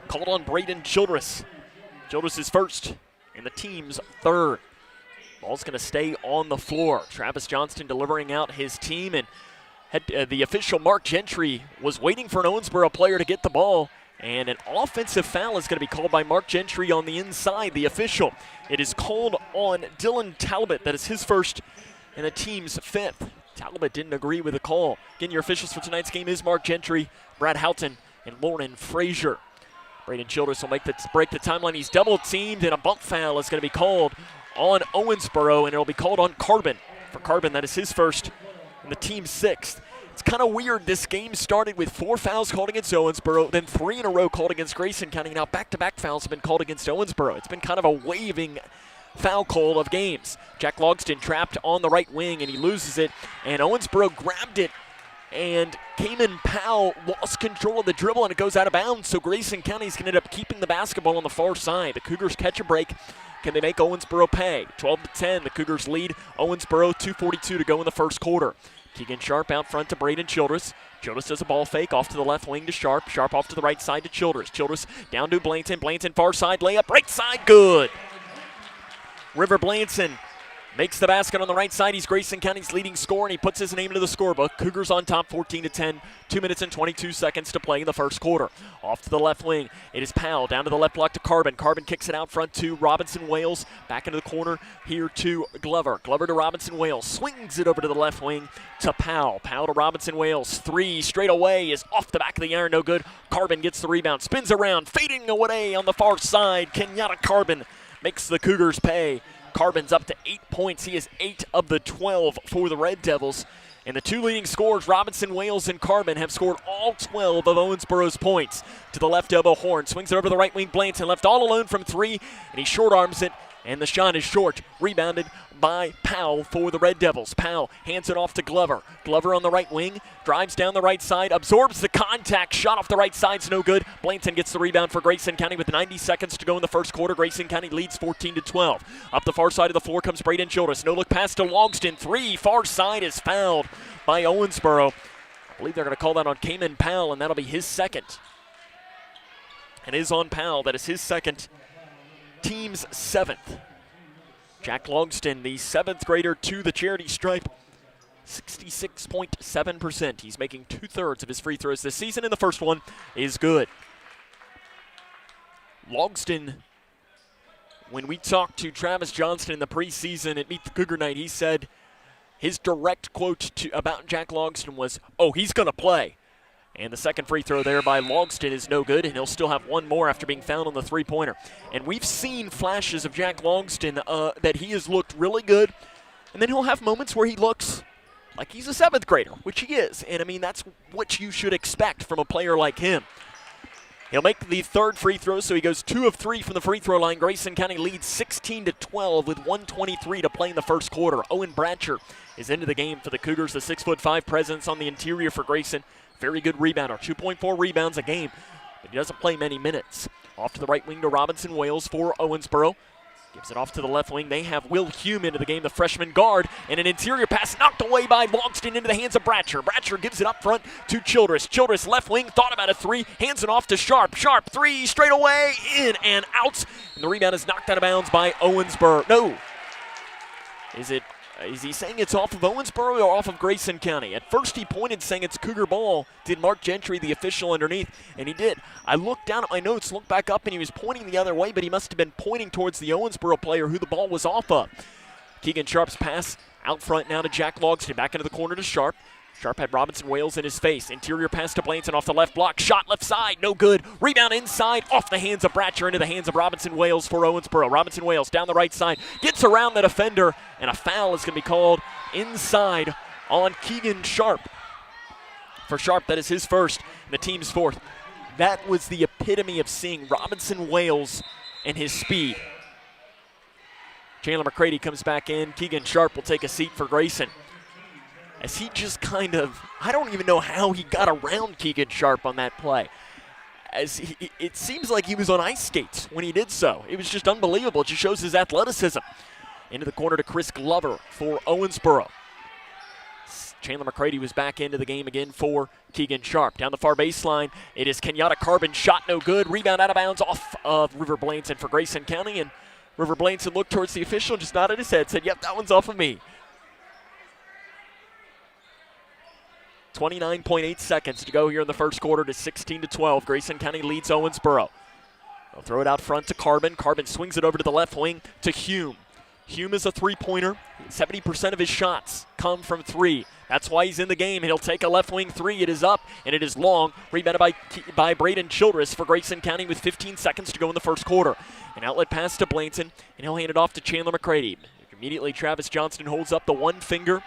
Called on Braden Childress. Childress is first, and the team's third. Ball's going to stay on the floor. Travis Johnston delivering out his team, and the official Mark Gentry was waiting for an Owensboro player to get the ball, and an offensive foul is going to be called by Mark Gentry on the inside. The official, it is called on Dylan Talbot. That is his first and the team's 5th. Talbot didn't agree with the call. Again, your officials for tonight's game is Mark Gentry, Brad Houghton, and Lauren Frazier. Braden Childress will break the timeline. He's double-teamed, and a bump foul is going to be called on Owensboro, and it will be called on Carbon. For Carbon, that is his first and the team's 6th. It's kind of weird. This game started with 4 fouls called against Owensboro, then 3 in a row called against Grayson County. Now back-to-back fouls have been called against Owensboro. It's been kind of a waving foul call of games. Jack Logston trapped on the right wing, and he loses it, and Owensboro grabbed it, and Cayman Powell lost control of the dribble, and it goes out of bounds, so Grayson County's going to end up keeping the basketball on the far side. The Cougars catch a break. Can they make Owensboro pay? 12-10, the Cougars lead Owensboro, 2:42 to go in the first quarter. Keegan Sharp out front to Braden Childress. Childress does a ball fake off to the left wing to Sharp. Sharp off to the right side to Childress. Childress down to Blanton. Blanton far side layup, right side, good. River Blanton makes the basket on the right side. He's Grayson County's leading scorer, and he puts his name into the scorebook. Cougars on top, 14-10. 2 minutes and 22 seconds to play in the first quarter. Off to the left wing. It is Powell down to the left block to Carbon. Carbon kicks it out front to Robinson Wales. Back into the corner here to Glover. Glover to Robinson Wales. Swings it over to the left wing to Powell. Powell to Robinson Wales. 3 straight away is off the back of the iron. No good. Carbon gets the rebound. Spins around. Fading away on the far side. Kenyatta Carbon makes the Cougars pay. Carbon's up to 8 points. He is 8 of the 12 for the Red Devils. And the 2 leading scorers, Robinson Wales and Carbon, have scored all 12 of Owensboro's points. To the left elbow, Horn swings it over the right wing. Blanton left all alone from 3, and he short arms it, and the shot is short. Rebounded by Powell for the Red Devils. Powell hands it off to Glover. Glover on the right wing, drives down the right side, absorbs the contact, shot off the right side's no good. Blanton gets the rebound for Grayson County with 90 seconds to go in the first quarter. Grayson County leads 14-12. Up the far side of the floor comes Braden Childress. No look pass to Longston. 3, far side is fouled by Owensboro. I believe they're going to call that on Cayman Powell, and that'll be his second. It is on Powell. That is his second, team's 7th. Jack Longston, the 7th grader to the charity stripe, 66.7%. He's making 2/3 of his free throws this season, and the first one is good. Longston, when we talked to Travis Johnston in the preseason at Meet the Cougar Night, he said his direct quote about Jack Longston was, "Oh, he's going to play." And the second free throw there by Longston is no good, and he'll still have one more after being fouled on the three-pointer. And we've seen flashes of Jack Longston that he has looked really good, and then he'll have moments where he looks like he's a 7th grader, which he is. And, I mean, that's what you should expect from a player like him. He'll make the 3rd free throw, so he goes 2 of 3 from the free throw line. Grayson County leads 16-12 with 1:23 to play in the first quarter. Owen Bratcher is into the game for the Cougars, the 6'5" presence on the interior for Grayson. Very good rebounder, 2.4 rebounds a game, but he doesn't play many minutes. Off to the right wing to Robinson Wales for Owensboro. Gives it off to the left wing. They have Will Hume into the game, the freshman guard, and an interior pass knocked away by Longston into the hands of Bratcher. Bratcher gives it up front to Childress. Childress left wing, thought about a 3, hands it off to Sharp. Sharp, 3, straight away, in and out. And the rebound is knocked out of bounds by Owensboro. No. Is he saying it's off of Owensboro or off of Grayson County? At first he pointed saying it's Cougar ball. Did Mark Gentry, the official underneath, and he did. I looked down at my notes, looked back up, and he was pointing the other way, but he must have been pointing towards the Owensboro player who the ball was off of. Keegan Sharp's pass out front now to Jack Logston. Back into the corner to Sharp. Sharp had Robinson Wales in his face. Interior pass to Blanton off the left block. Shot left side, no good. Rebound inside, off the hands of Bratcher, into the hands of Robinson Wales for Owensboro. Robinson Wales down the right side, gets around the defender, and a foul is going to be called inside on Keegan Sharp. For Sharp, that is his first, and the team's 4th. That was the epitome of seeing Robinson Wales and his speed. Chandler McCready comes back in. Keegan Sharp will take a seat for Grayson, as he just kind of, I don't even know how he got around Keegan Sharp on that play. As it seems like he was on ice skates when he did so. It was just unbelievable. It just shows his athleticism. Into the corner to Chris Glover for Owensboro. Chandler McCready was back into the game again for Keegan Sharp. Down the far baseline, it is Kenyatta Carbon, shot no good. Rebound out of bounds off of River Blanton for Grayson County. And River Blanton looked towards the official, just nodded his head, said, yep, that one's off of me. 29.8 seconds to go here in the first quarter to 16-12. Grayson County leads Owensboro. They'll throw it out front to Carbon. Carbon swings it over to the left wing to Hume. Hume is a three-pointer. 70% of his shots come from 3. That's why he's in the game. He'll take a left wing 3. It is up, and it is long. Rebounded by Braden Childress for Grayson County with 15 seconds to go in the first quarter. An outlet pass to Blanton, and he'll hand it off to Chandler McCready. Immediately, Travis Johnston holds up the one finger.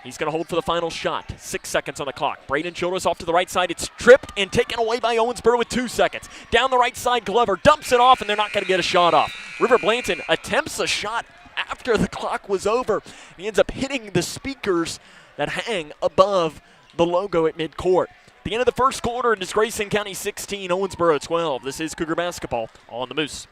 He's going to hold for the final shot. 6 seconds on the clock. Braden Childress off to the right side. It's tripped and taken away by Owensboro with 2 seconds. Down the right side, Glover dumps it off, and they're not going to get a shot off. River Blanton attempts a shot after the clock was over. He ends up hitting the speakers that hang above the logo at midcourt. At the end of the first quarter, it is Grayson County 16, Owensboro 12. This is Cougar basketball on the Moose.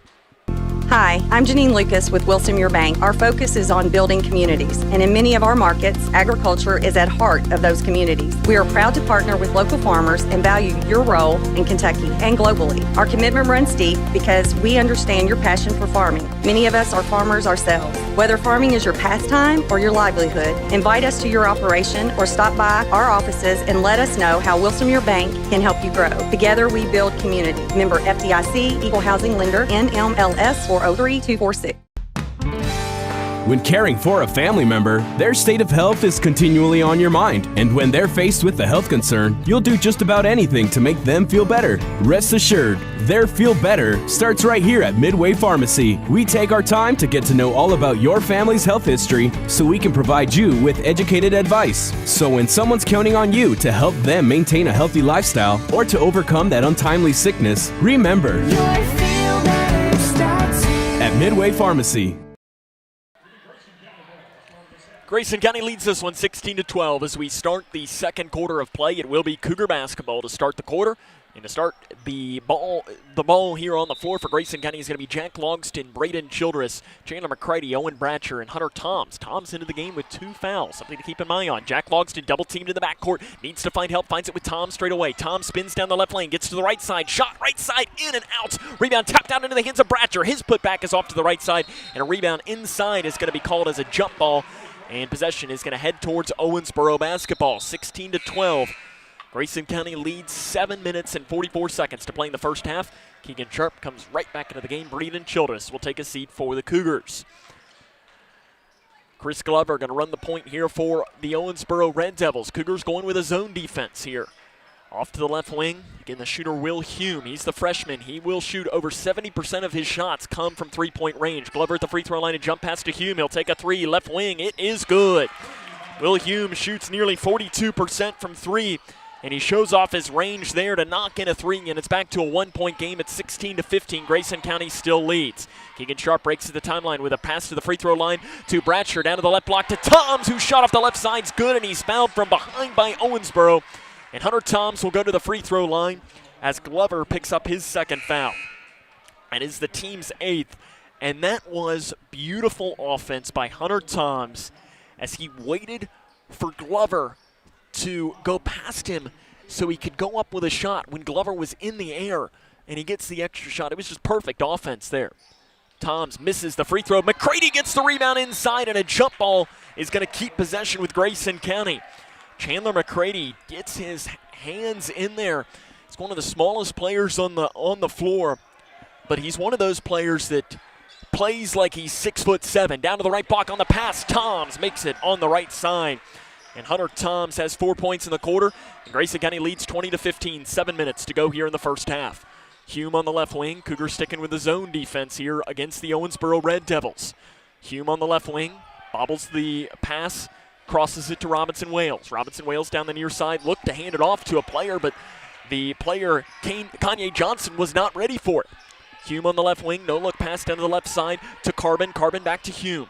Hi, I'm Janine Lucas with Wilson Muir Bank. Our focus is on building communities, and in many of our markets, agriculture is at heart of those communities. We are proud to partner with local farmers and value your role in Kentucky and globally. Our commitment runs deep because we understand your passion for farming. Many of us are farmers ourselves. Whether farming is your pastime or your livelihood, invite us to your operation or stop by our offices and let us know how Wilson Muir Bank can help you grow. Together we build community. Member FDIC, Equal Housing Lender, NMLS 403246. When caring for a family member, their state of health is continually on your mind. And when they're faced with a health concern, you'll do just about anything to make them feel better. Rest assured, their feel better starts right here at Midway Pharmacy. We take our time to get to know all about your family's health history so we can provide you with educated advice. So when someone's counting on you to help them maintain a healthy lifestyle or to overcome that untimely sickness, remember, at Midway Pharmacy. Grayson County leads this one 16-12 as we start the second quarter of play. It will be Cougar basketball to start the quarter. And to start the ball here on the floor for Grayson County is going to be Jack Logston, Braden Childress, Chandler McCready, Owen Bratcher, and Hunter Toms. Toms into the game with 2 fouls, something to keep in mind on. Jack Logston double-teamed in the backcourt, needs to find help, finds it with Tom straight away. Tom spins down the left lane, gets to the right side, shot right side, in and out. Rebound tapped out into the hands of Bratcher. His putback is off to the right side, and a rebound inside is going to be called as a jump ball. And possession is going to head towards Owensboro basketball, 16-12. Grayson County leads 7 minutes and 44 seconds to play in the first half. Keegan Sharp comes right back into the game. Braden Childress will take a seat for the Cougars. Chris Glover going to run the point here for the Owensboro Red Devils. Cougars going with a zone defense here. Off to the left wing, again the shooter Will Hume. He's the freshman. He will shoot over 70% of his shots come from three-point range. Glover at the free throw line, a jump pass to Hume. He'll take a 3, left wing. It is good. Will Hume shoots nearly 42% from three, and he shows off his range there to knock in a three, and it's back to a 1-point game at 16-15. Grayson County still leads. Keegan Sharp breaks to the timeline with a pass to the free throw line to Bratcher, down to the left block to Toms, who shot off the left side's good, and he's fouled from behind by Owensboro. And Hunter Toms will go to the free throw line as Glover picks up his second foul. And is the team's 8th. And that was beautiful offense by Hunter Toms as he waited for Glover to go past him so he could go up with a shot when Glover was in the air, and he gets the extra shot. It was just perfect offense there. Toms misses the free throw. McCready gets the rebound inside, and a jump ball is going to keep possession with Grayson County. Chandler McCready gets his hands in there. He's one of the smallest players on the floor, but he's one of those players that plays like he's 6'7". Down to the right block on the pass. Toms makes it on the right side. And Hunter Toms has 4 points in the quarter. And Grayson County leads 20-15. 7 minutes to go here in the first half. Hume on the left wing. Cougars sticking with the zone defense here against the Owensboro Red Devils. Hume on the left wing. Bobbles the pass. Crosses it to Robinson Wales. Robinson Wales down the near side. Looked to hand it off to a player, but the player, Kanye Johnson, was not ready for it. Hume on the left wing, no look pass down to the left side to Carbon. Carbon back to Hume.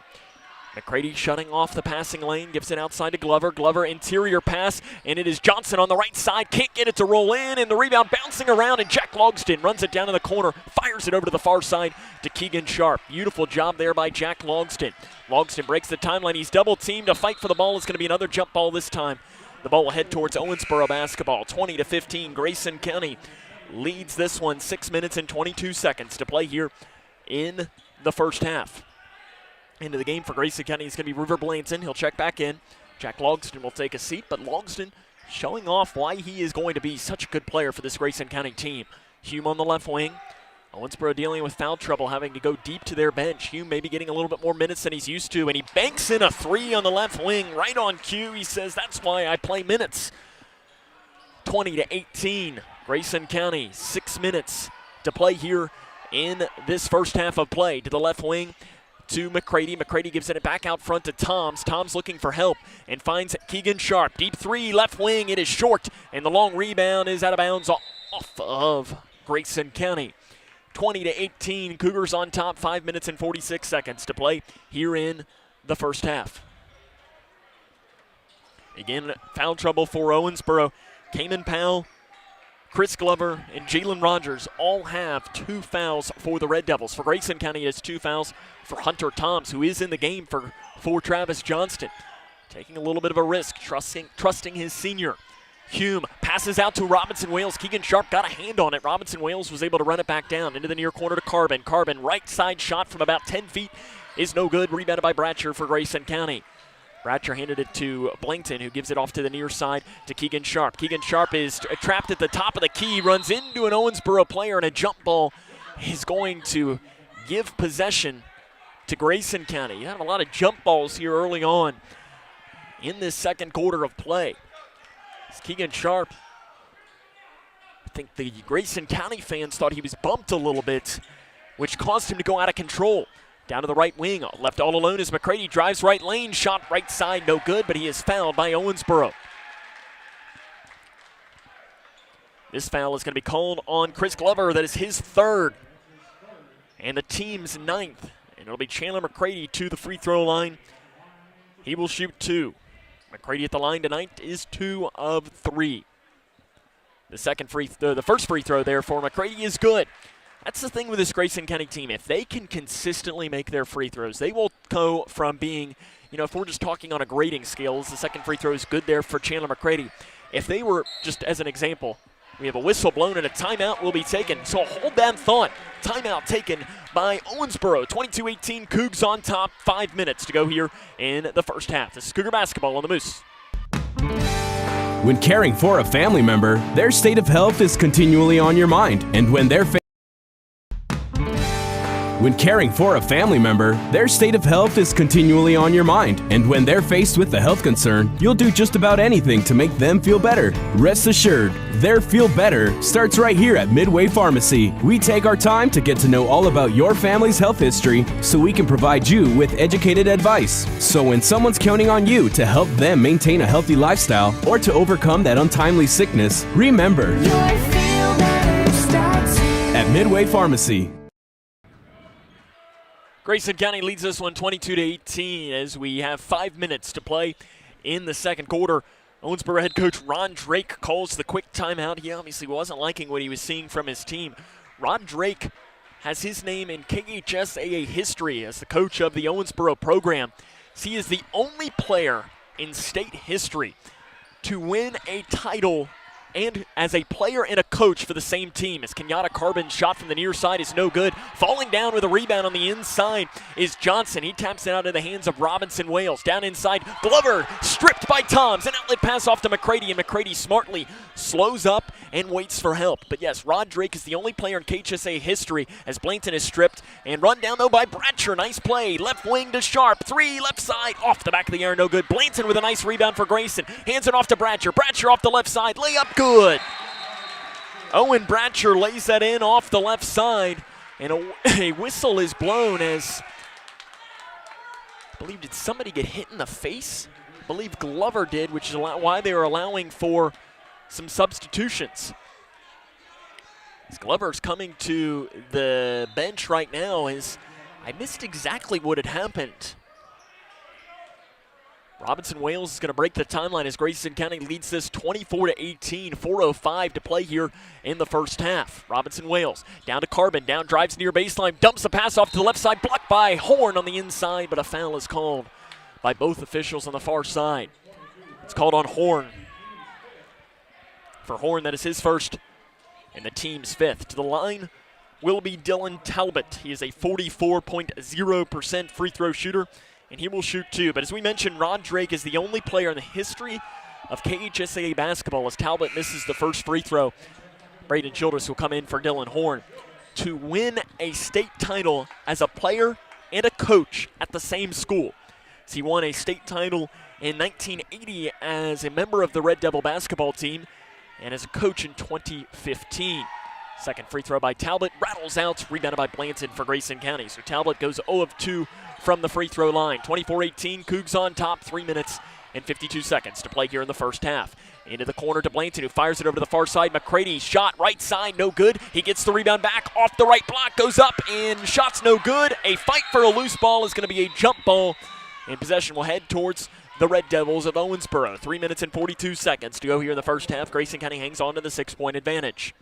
McCready shutting off the passing lane, gives it outside to Glover. Glover interior pass, and it is Johnson on the right side. Can't get it to roll in, and the rebound bouncing around, and Jack Logston runs it down in the corner, fires it over to the far side to Keegan Sharp. Beautiful job there by Jack Logston. Logston breaks the timeline. He's double teamed. A fight for the ball is going to be another jump ball this time. The ball will head towards Owensboro basketball. 20-15. Grayson County leads this one. 6 minutes and 22 seconds to play here in the first half. Into the game for Grayson County is going to be River Blanton. He'll check back in. Jack Logston will take a seat, but Logston showing off why he is going to be such a good player for this Grayson County team. Hume on the left wing. Owensboro dealing with foul trouble, having to go deep to their bench. Hume maybe getting a little bit more minutes than he's used to, and he banks in a three on the left wing, right on cue. He says, that's why I play minutes. 20-18. Grayson County, 6 minutes to play here in this first half of play. To the left wing to McCready. McCready gives it back out front to Toms. Toms looking for help and finds Keegan Sharp. Deep three, left wing. It is short, and the long rebound is out of bounds off of Grayson County. 20-18. Cougars on top. 5 minutes and 46 seconds to play here in the first half. Again, foul trouble for Owensboro. Cayman Powell, Chris Glover, and Jalen Rogers all have 2 fouls for the Red Devils. For Grayson County, it's 2 fouls for Hunter Toms, who is in the game for Travis Johnston. Taking a little bit of a risk, trusting his senior. Hume passes out to Robinson Wales. Keegan Sharp got a hand on it. Robinson Wales was able to run it back down into the near corner to Carbon. Carbon, right side shot from about 10 feet is no good. Rebounded by Bratcher for Grayson County. Bratcher handed it to Blankton, who gives it off to the near side to Keegan Sharp. Keegan Sharp is trapped at the top of the key, runs into an Owensboro player, and a jump ball is going to give possession to Grayson County. You have a lot of jump balls here early on in this second quarter of play. It's Keegan Sharp. I think the Grayson County fans thought he was bumped a little bit, which caused him to go out of control. Down to the right wing, left all alone as McCready drives right lane, shot right side, no good, but he is fouled by Owensboro. This foul is going to be called on Chris Glover. That is his 3rd and the team's 9th. And it'll be Chandler McCready to the free throw line. He will shoot 2. McCready at the line tonight is 2 of 3. The first free throw there for McCready is good. That's the thing with this Grayson County team. If they can consistently make their free throws, they will go from being, if we're just talking on a grading scale, the second free throw is good there for Chandler McCready. If they were, just as an example, we have a whistle blown and a timeout will be taken. So hold that thought. Timeout taken by Owensboro. 22-18, Cougs on top. 5 minutes to go here in the first half. This is Cougar basketball on the Moose. When caring for a family member, their state of health is continually on your mind. And when When caring for a family member, their state of health is continually on your mind. And when they're faced with a health concern, you'll do just about anything to make them feel better. Rest assured, their feel better starts right here at Midway Pharmacy. We take our time to get to know all about your family's health history so we can provide you with educated advice. So when someone's counting on you to help them maintain a healthy lifestyle or to overcome that untimely sickness, remember, at Midway Pharmacy. Grayson County leads this one 22-18 as we have 5 minutes to play in the second quarter. Owensboro head coach Ron Drake calls the quick timeout. He obviously wasn't liking what he was seeing from his team. Ron Drake has his name in KHSAA history as the coach of the Owensboro program. He is the only player in state history to win a title and as a player and a coach for the same team. As Kenyatta Carbon's shot from the near side is no good. Falling down with a rebound on the inside is Johnson. He taps it out of the hands of Robinson Wales. Down inside, Glover stripped by Toms. An outlet pass off to McCready, and McCready smartly slows up and waits for help. But yes, Rod Drake is the only player in KHSA history as Blanton is stripped and run down though by Bratcher. Nice play. Left wing to Sharp. Three left side. Off the back of the air, no good. Blanton with a nice rebound for Grayson. Hands it off to Bratcher. Bratcher off the left side. Layup good. Owen Bratcher lays that in off the left side, and a whistle is blown as, I believe, did somebody get hit in the face? I believe Glover did, which is why they are allowing for some substitutions. As Glover's coming to the bench right now, as I missed exactly what had happened. Robinson Wales is going to break the timeline as Grayson County leads this 24-18, 4:05 to play here in the first half. Robinson Wales down to Carbon, down drives near baseline, dumps the pass off to the left side, blocked by Horn on the inside, but a foul is called by both officials on the far side. It's called on Horn. For Horn, that is his first and the team's fifth. To the line will be Dylan Talbot. He is a 44.0% free throw shooter, and he will shoot two. But as we mentioned, Ron Drake is the only player in the history of KHSAA basketball as Talbot misses the first free throw. Braden Childress will come in for Dylan Horn to win a state title as a player and a coach at the same school. So he won a state title in 1980 as a member of the Red Devil basketball team and as a coach in 2015. Second free throw by Talbot, rattles out, rebounded by Blanton for Grayson County. So Talbot goes 0 of 2 from the free throw line. 24-18, Cougs on top, 3 minutes and 52 seconds to play here in the first half. Into the corner to Blanton, who fires it over to the far side. McCready, shot right side, no good. He gets the rebound back, off the right block, goes up, and shot's no good. A fight for a loose ball is going to be a jump ball, and possession will head towards the Red Devils of Owensboro. 3 minutes and 42 seconds to go here in the first half. Grayson County hangs on to the 6-point advantage.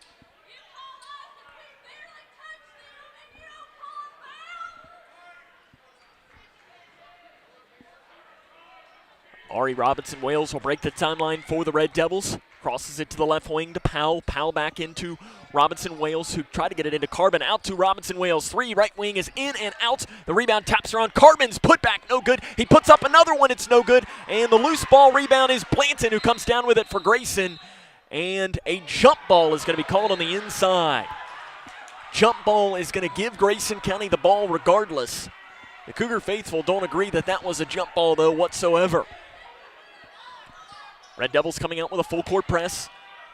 Ari Robinson Wales will break the timeline for the Red Devils. Crosses it to the left wing to Powell. Powell back into Robinson Wales, who tried to get it into Carbon. Out to Robinson Wales. Three, right wing is in and out. The rebound taps around. Carbon's put back, no good. He puts up another one, it's no good. And the loose ball rebound is Blanton, who comes down with it for Grayson. And a jump ball is going to be called on the inside. Jump ball is going to give Grayson County the ball regardless. The Cougar faithful don't agree that that was a jump ball, though, whatsoever. Red Devils coming out with a full court press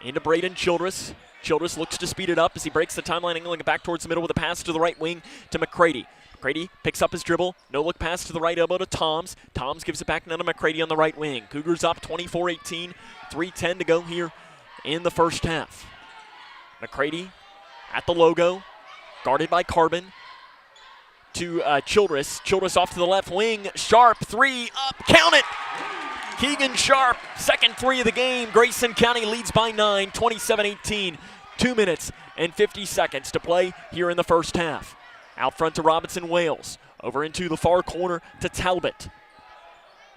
into Braden Childress. Childress looks to speed it up as he breaks the timeline, angling it back towards the middle with a pass to the right wing to McCready. McCready picks up his dribble. No look pass to the right elbow to Toms. Toms gives it back now to McCready on the right wing. Cougars up 24-18, 3:10 to go here in the first half. McCready at the logo, guarded by Carbon. To Childress. Childress off to the left wing. Sharp, three, up, count it! Keegan Sharp, second three of the game. Grayson County leads by 9, 27-18. 2 minutes and 50 seconds to play here in the first half. Out front to Robinson Wales. Over into the far corner to Talbot.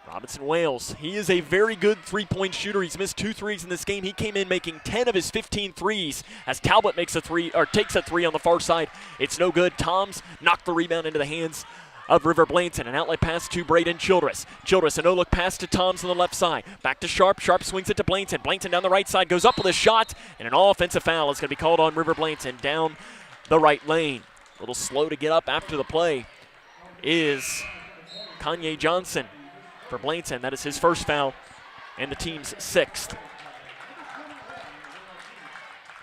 Robinson Wales, he is a very good three-point shooter. He's missed 2 threes in this game. He came in making 10 of his 15 threes as Talbot makes a three, or takes a three on the far side. It's no good. Toms knocked the rebound into the hands of River Blanton. An outlet pass to Braden Childress. Childress, a no-look pass to Toms on the left side. Back to Sharp. Sharp swings it to Blanton. Blanton down the right side, goes up with a shot, and an all-offensive foul is going to be called on River Blanton down the right lane. A little slow to get up after the play is Kanye Johnson for Blanton. That is his first foul and the team's 6th.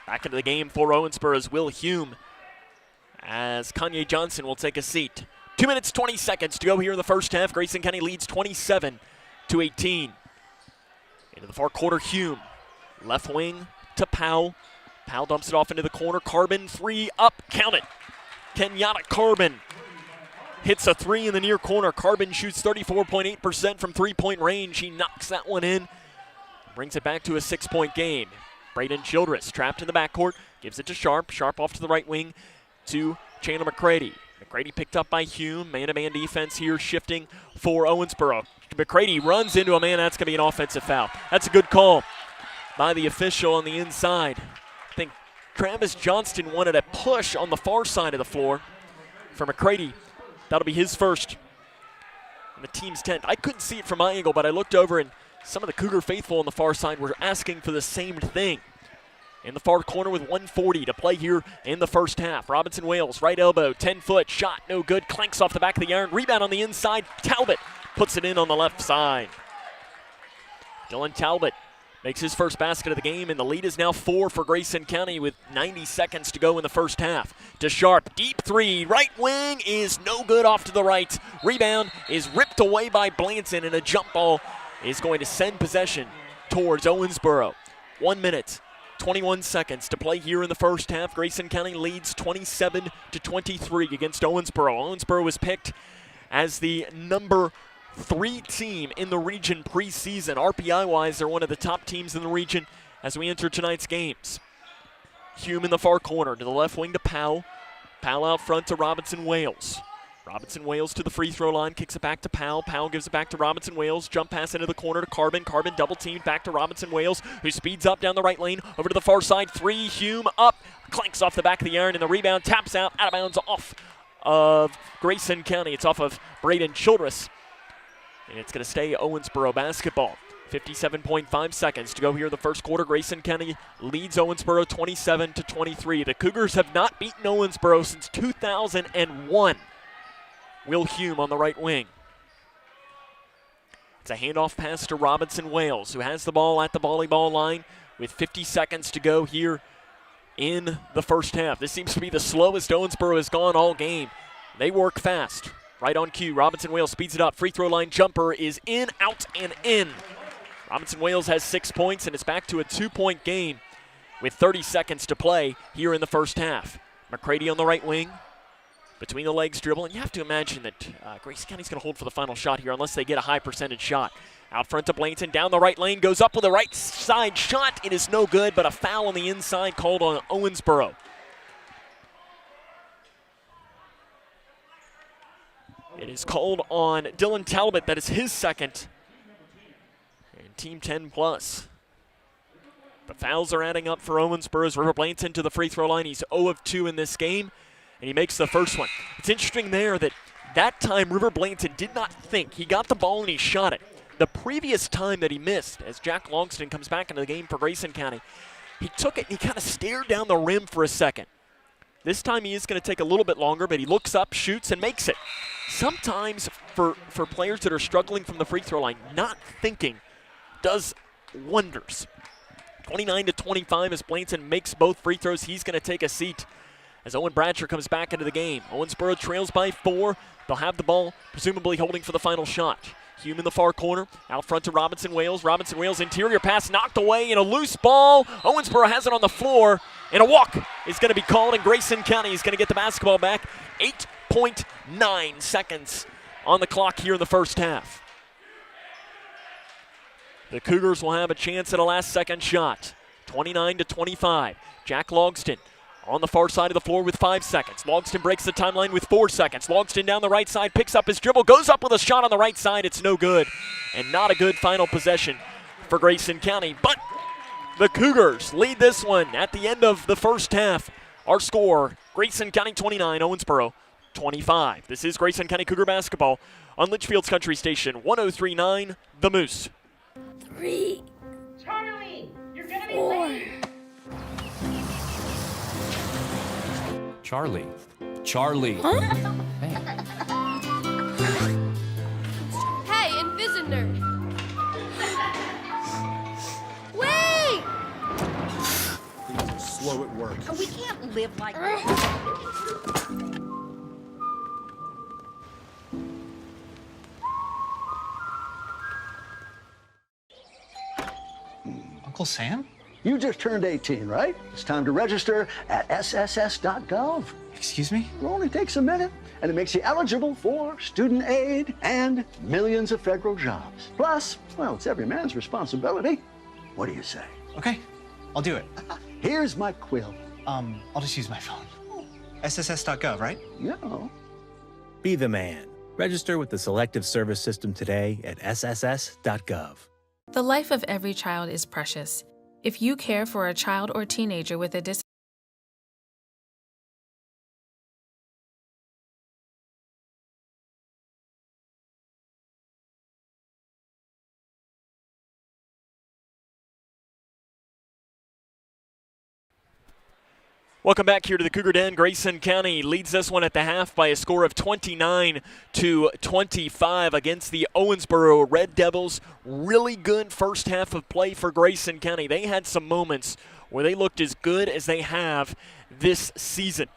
Back into the game for Owensboro's Will Hume as Kanye Johnson will take a seat. 2 minutes, 20 seconds to go here in the first half. Grayson County leads 27-18. Into the far quarter, Hume. Left wing to Powell. Powell dumps it off into the corner. Carbon, 3 up, count it. Kenyatta Carbon hits a 3 in the near corner. Carbon shoots 34.8% from three-point range. He knocks that one in. Brings it back to a 6-point game. Braden Childress trapped in the backcourt. Gives it to Sharp. Sharp off to the right wing to Chandler McCready. McCready picked up by Hume. Man-to-man defense here shifting for Owensboro. McCready runs into a man. That's going to be an offensive foul. That's a good call by the official on the inside. I think Travis Johnston wanted a push on the far side of the floor for McCready. That'll be his first and the team's 10th. I couldn't see it from my angle, but I looked over and some of the Cougar faithful on the far side were asking for the same thing. In the far corner with 1:40 to play here in the first half. Robinson Wales, right elbow, 10-foot shot, no good. Clanks off the back of the iron. Rebound on the inside. Talbot puts it in on the left side. Dylan Talbot makes his first basket of the game, and the lead is now 4 for Grayson County with 90 seconds to go in the first half. To Sharp, deep 3, right wing is no good off to the right. Rebound is ripped away by Blanton, and a jump ball is going to send possession towards Owensboro. 1 minute, 21 seconds to play here in the first half. Grayson County leads 27-23 against Owensboro. Owensboro was picked as the number 3 team in the region preseason. RPI-wise, they're one of the top teams in the region as we enter tonight's games. Hume in the far corner to the left wing to Powell. Powell out front to Robinson Wales. Robinson Wales to the free throw line, kicks it back to Powell. Powell gives it back to Robinson Wales. Jump pass into the corner to Carbon. Carbon double teamed back to Robinson Wales, who speeds up down the right lane over to the far side. 3, Hume up, clanks off the back of the iron, and the rebound taps out of bounds off of Grayson County. It's off of Braden Childress, and it's going to stay Owensboro basketball. 57.5 seconds to go here in the first quarter. Grayson County leads Owensboro 27-23. The Cougars have not beaten Owensboro since 2001. Will Hume on the right wing. It's a handoff pass to Robinson Wales, who has the ball at the volleyball line with 50 seconds to go here in the first half. This seems to be the slowest Owensboro has gone all game. They work fast. Right on cue, Robinson Wales speeds it up. Free throw line jumper is in, out, and in. Robinson Wales has 6 points, and it's back to a 2-point game with 30 seconds to play here in the first half. McCready on the right wing. Between the legs dribble, and you have to imagine that Grayson County's going to hold for the final shot here unless they get a high percentage shot. Out front to Blanton, down the right lane, goes up with a right side shot. It is no good, but a foul on the inside called on Owensboro. It is called on Dylan Talbot. That is his second. And team 10 plus. The fouls are adding up for Owensboro's River Blanton to the free throw line. He's 0 of 2 in this game, and he makes the first one. It's interesting there that time River Blanton did not think. He got the ball and he shot it. The previous time that he missed, as Jack Longston comes back into the game for Grayson County, he took it and he kind of stared down the rim for a second. This time he is going to take a little bit longer, but he looks up, shoots, and makes it. Sometimes for players that are struggling from the free throw line, not thinking does wonders. 29-25 as Blanton makes both free throws. He's going to take a seat as Owen Bradsher comes back into the game. Owensboro trails by 4. They'll have the ball, presumably holding for the final shot. Hume in the far corner, out front to Robinson Wales. Robinson Wales interior pass knocked away in a loose ball. Owensboro has it on the floor, and a walk is going to be called, and Grayson County is going to get the basketball back. 8.9 seconds on the clock here in the first half. The Cougars will have a chance at a last-second shot. 29-25. Jack Logston on the far side of the floor with 5 seconds. Logston breaks the timeline with 4 seconds. Logston down the right side, picks up his dribble, goes up with a shot on the right side. It's no good, and not a good final possession for Grayson County. But the Cougars lead this one at the end of the first half. Our score, Grayson County 29, Owensboro 25. This is Grayson County Cougar basketball on Litchfield's Country Station, 103.9 The Moose. 3. Charlie, you're gonna be 4. late. Charlie, Charlie. Hey, Invisitor! Wait! Slow at work. We can't live like this. Uncle Sam? You just turned 18, right? It's time to register at sss.gov. Excuse me? It only takes a minute, and it makes you eligible for student aid and millions of federal jobs. Plus, well, it's every man's responsibility. What do you say? Okay, I'll do it. Here's my quill. I'll just use my phone. sss.gov, right? Yeah. Be the man. Register with the Selective Service System today at sss.gov. The life of every child is precious. If you care for a child or teenager with a disability, Welcome back here to the Cougar Den. Grayson County leads this one at the half by a score of 29-25 against the Owensboro Red Devils. Really good first half of play for Grayson County. They had some moments where they looked as good as they have this season.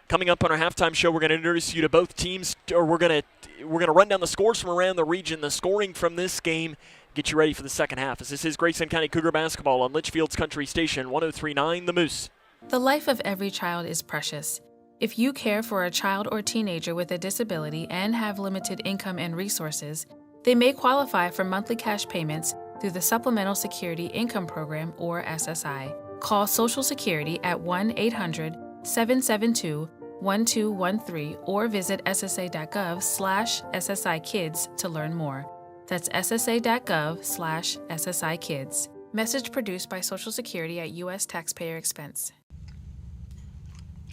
Coming up on our halftime show, we're going to introduce you to both teams, or we're going to run down the scores from around the region, the scoring from this game, get you ready for the second half. As this is Grayson County Cougar basketball on Litchfield's Country Station 103.9 The Moose. the life of every child is precious. If you care for a child or teenager with a disability and have limited income and resources, they may qualify for monthly cash payments through the Supplemental Security Income Program, or SSI. Call Social Security at 1-800-772-1213 or visit ssa.gov/SSI-Kids to learn more. That's ssa.gov/SSI-Kids. Message produced by Social Security at U.S. taxpayer expense.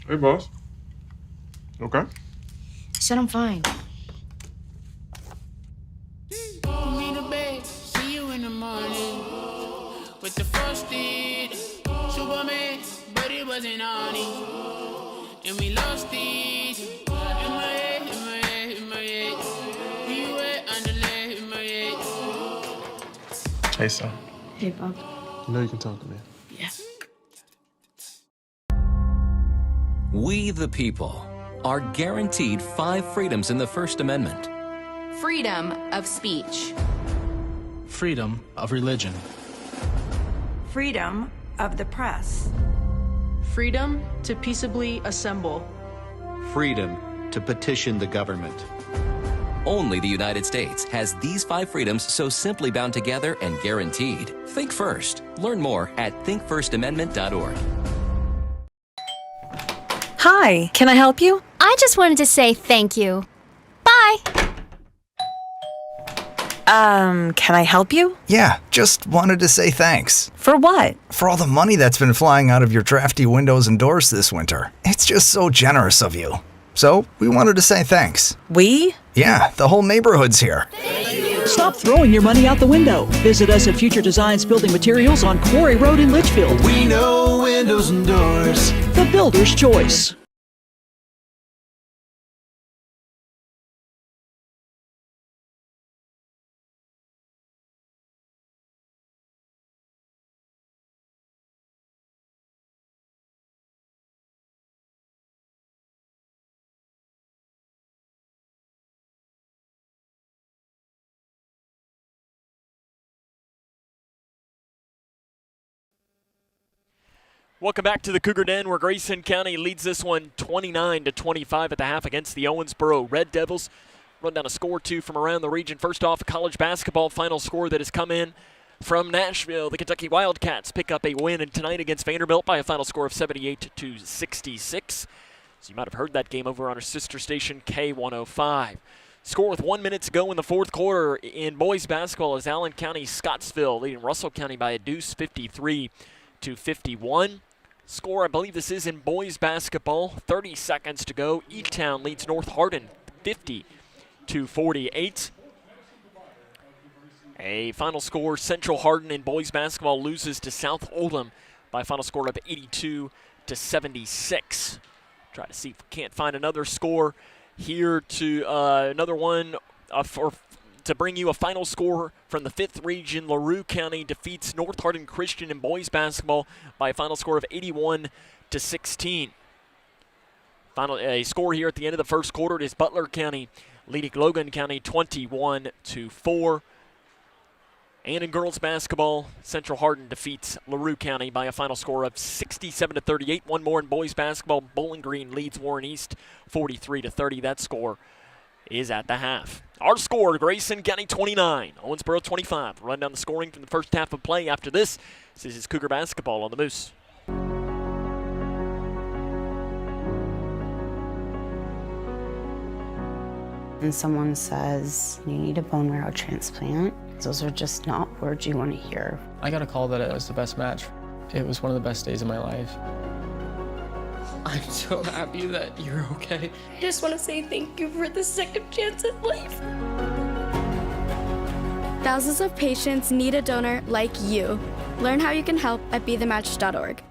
Hey, boss. Okay. I said I'm fine. See you in the morning with the frosted Superman, but it wasn't on it, and we lost it. In my head, in my head, in my head. We were underlay in my head. Hey, son. Hey, Bob. You know you can talk to me. Yeah. We, the people, are guaranteed 5 freedoms in the First Amendment. Freedom of speech. Freedom of religion. Freedom of the press. Freedom to peaceably assemble. Freedom to petition the government. Only the United States has these 5 freedoms so simply bound together and guaranteed. Think first. Learn more at thinkfirstamendment.org. Hi, can I help you? I just wanted to say thank you. Bye. Can I help you? Yeah, just wanted to say thanks. For what? For all the money that's been flying out of your drafty windows and doors this winter. It's just so generous of you. So, we wanted to say thanks. We? Yeah, the whole neighborhood's here. Stop throwing your money out the window. Visit us at Future Designs Building Materials on Quarry Road in Litchfield. We know windows and doors. The builder's choice. Welcome back to the Cougar Den, where Grayson County leads this one 29-25 at the half against the Owensboro Red Devils. Run down a score or two from around the region. First off, a college basketball final score that has come in from Nashville. The Kentucky Wildcats pick up a win tonight against Vanderbilt by a final score of 78-66. So you might have heard that game over on our sister station, K105. Score with 1 minute to go in the fourth quarter in boys basketball is Allen County Scottsville leading Russell County by a deuce, 53-51. Score, I believe this is in boys basketball. 30 seconds to go. E-Town leads North Hardin 50-48. A final score, Central Hardin in boys basketball loses to South Oldham by a final score of 82-76. Try to see if we can't find another score here to another one to bring you a final score from the 5th region. LaRue County defeats North Hardin Christian in boys basketball by a final score of 81-16. A score here at the end of the first quarter is Butler County leading Logan County 21-4. And in girls basketball, Central Hardin defeats LaRue County by a final score of 67-38. One more in boys basketball. Bowling Green leads Warren East 43-30. That score is at the half. Our score, Grayson County 29, Owensboro 25. Run down the scoring from the first half of play after this. This is Cougar basketball on the Moose. When someone says you need a bone marrow transplant, those are just not words you want to hear. I got a call that it was the best match. It was one of the best days of my life. I'm so happy that you're okay. I just want to say thank you for the second chance at life. Thousands of patients need a donor like you. Learn how you can help at BeTheMatch.org.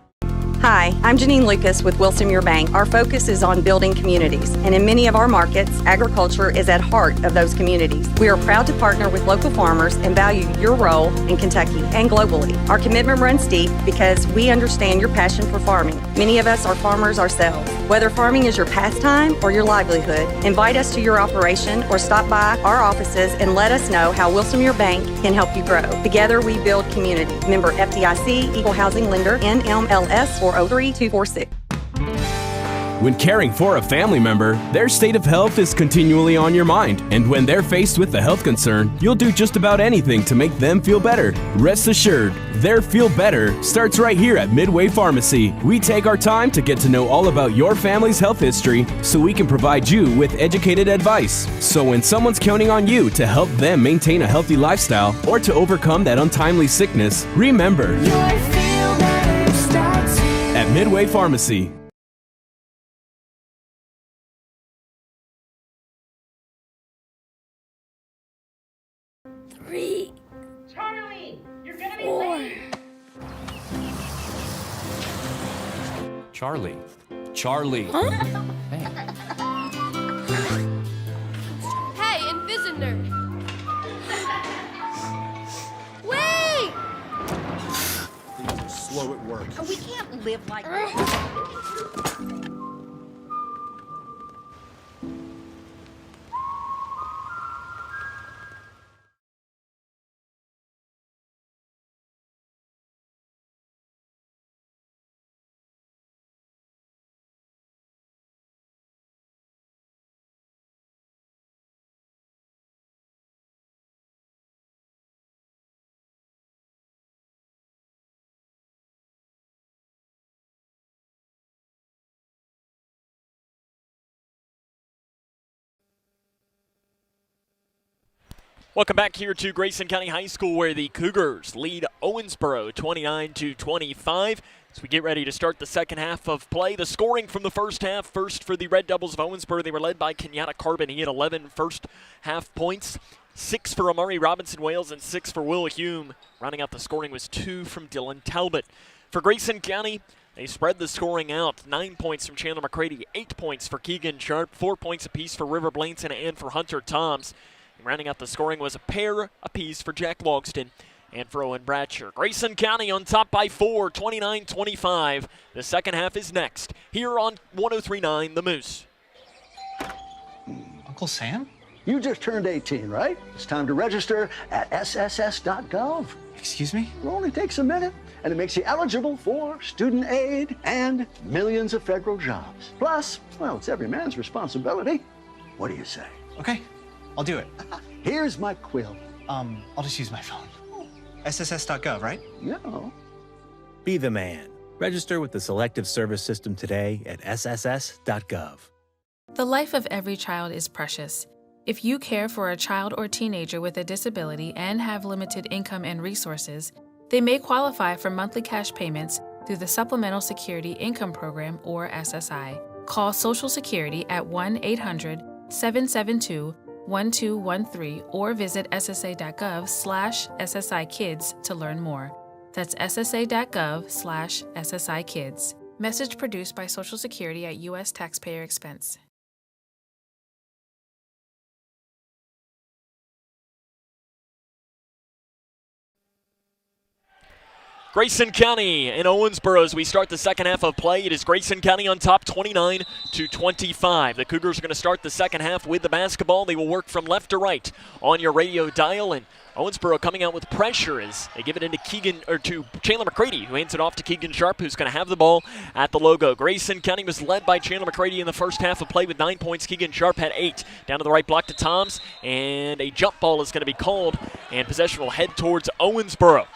Hi, I'm Janine Lucas with Wilson Muir Bank. Our focus is on building communities, and in many of our markets, agriculture is at heart of those communities. We are proud to partner with local farmers and value your role in Kentucky and globally. Our commitment runs deep because we understand your passion for farming. Many of us are farmers ourselves. Whether farming is your pastime or your livelihood, invite us to your operation or stop by our offices and let us know how Wilson Muir Bank can help you grow. Together we build community. Member FDIC, Equal Housing Lender, NMLS 403246. When caring for a family member, their state of health is continually on your mind. And when they're faced with a health concern, you'll do just about anything to make them feel better. Rest assured, their feel better starts right here at Midway Pharmacy. We take our time to get to know all about your family's health history so we can provide you with educated advice. So when someone's counting on you to help them maintain a healthy lifestyle or to overcome that untimely sickness, remember, your feel better starts here at Midway Pharmacy. Charlie, you're gonna be late. Charlie. Huh? Hey, Invisitor! Wait! Slow at work. We can't live like this. Welcome back here to Grayson County High School, where the Cougars lead Owensboro 29-25. As we get ready to start the second half of play, the scoring from the first half. First for the Red Devils of Owensboro, they were led by Kenyatta Carbon. He had 11 first half points, 6 for Amari Robinson Wales and 6 for Will Hume. Rounding out the scoring was 2 from Dylan Talbot. For Grayson County, they spread the scoring out. 9 points from Chandler McCready, 8 points for Keegan Sharp, 4 points apiece for River Blainson and for Hunter Toms. Rounding out the scoring was a pair apiece for Jack Logston and for Owen Bratcher. Grayson County on top by 4, 29-25. The second half is next, here on 103.9 The Moose. Uncle Sam? You just turned 18, right? It's time to register at sss.gov. Excuse me? It only takes a minute, and it makes you eligible for student aid and millions of federal jobs. Plus, well, it's every man's responsibility. What do you say? Okay, I'll do it. Here's my quill. I'll just use my phone. sss.gov, right? Yeah. Be the man. Register with the Selective Service System today at sss.gov. The life of every child is precious. If you care for a child or teenager with a disability and have limited income and resources, they may qualify for monthly cash payments through the Supplemental Security Income Program, or SSI. Call Social Security at 1-800-772-1213 or visit ssa.gov/SSI Kids to learn more. That's ssa.gov/SSI Kids. Message produced by Social Security at U.S. taxpayer expense. Grayson County and Owensboro as we start the second half of play. It is Grayson County on top 29-25. The Cougars are going to start the second half with the basketball. They will work from left to right on your radio dial, and Owensboro coming out with pressure as they give it into to Chandler McCready, who hands it off to Keegan Sharp, who's going to have the ball at the logo. Grayson County was led by Chandler McCready in the first half of play with 9 points. Keegan Sharp had 8. Down to the right block to Toms, and a jump ball is going to be called, and possession will head towards Owensboro.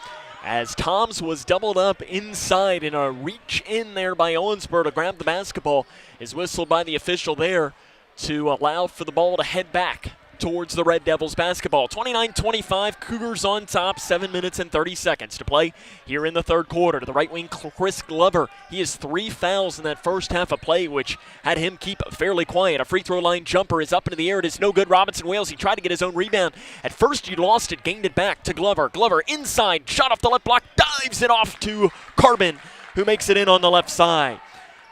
As Toms was doubled up inside, and a reach in there by Owensboro to grab the basketball is whistled by the official there to allow for the ball to head back towards the Red Devils basketball. 29-25, Cougars on top, 7 minutes and 30 seconds to play here in the third quarter. To the right wing, Chris Glover. He has 3 fouls in that first half of play, which had him keep fairly quiet. A free throw line jumper is up into the air. It is no good. Robinson Wales, he tried to get his own rebound. At first he lost it, gained it back to Glover. Glover inside, shot off the left block, dives it off to Carbon, who makes it in on the left side.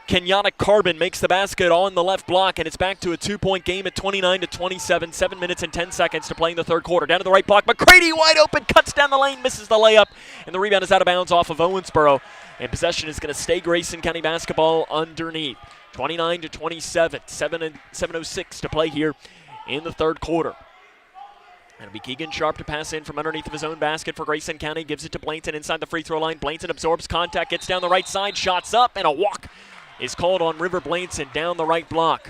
Kenyatta Carbon makes the basket on the left block, and it's back to a 2-point game at 29-27. 7 minutes and 10 seconds to play in the third quarter. Down to the right block, McCready wide open, cuts down the lane, misses the layup, and the rebound is out of bounds off of Owensboro. And possession is going to stay Grayson County basketball underneath. 29-27, 7:06 to play here in the third quarter. It'll be Keegan Sharp to pass in from underneath of his own basket for Grayson County. Gives it to Blainton inside the free throw line. Blainton absorbs contact, gets down the right side, shots up, and a walk is called on River Blainton down the right block.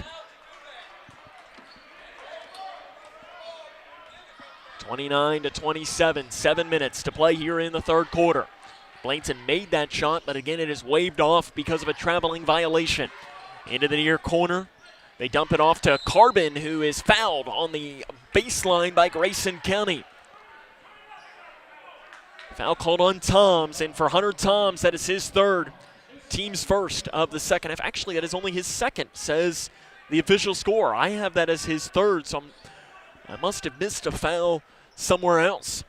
29-27, 7 minutes to play here in the third quarter. Blainton made that shot, but again it is waved off because of a traveling violation. Into the near corner. They dump it off to Carbon, who is fouled on the baseline by Grayson County. Foul called on Toms, and for Hunter Toms, that is his third. Team's first of the second half. Actually, that is only his second, says the official score. I have that as his third, so I must have missed a foul somewhere else.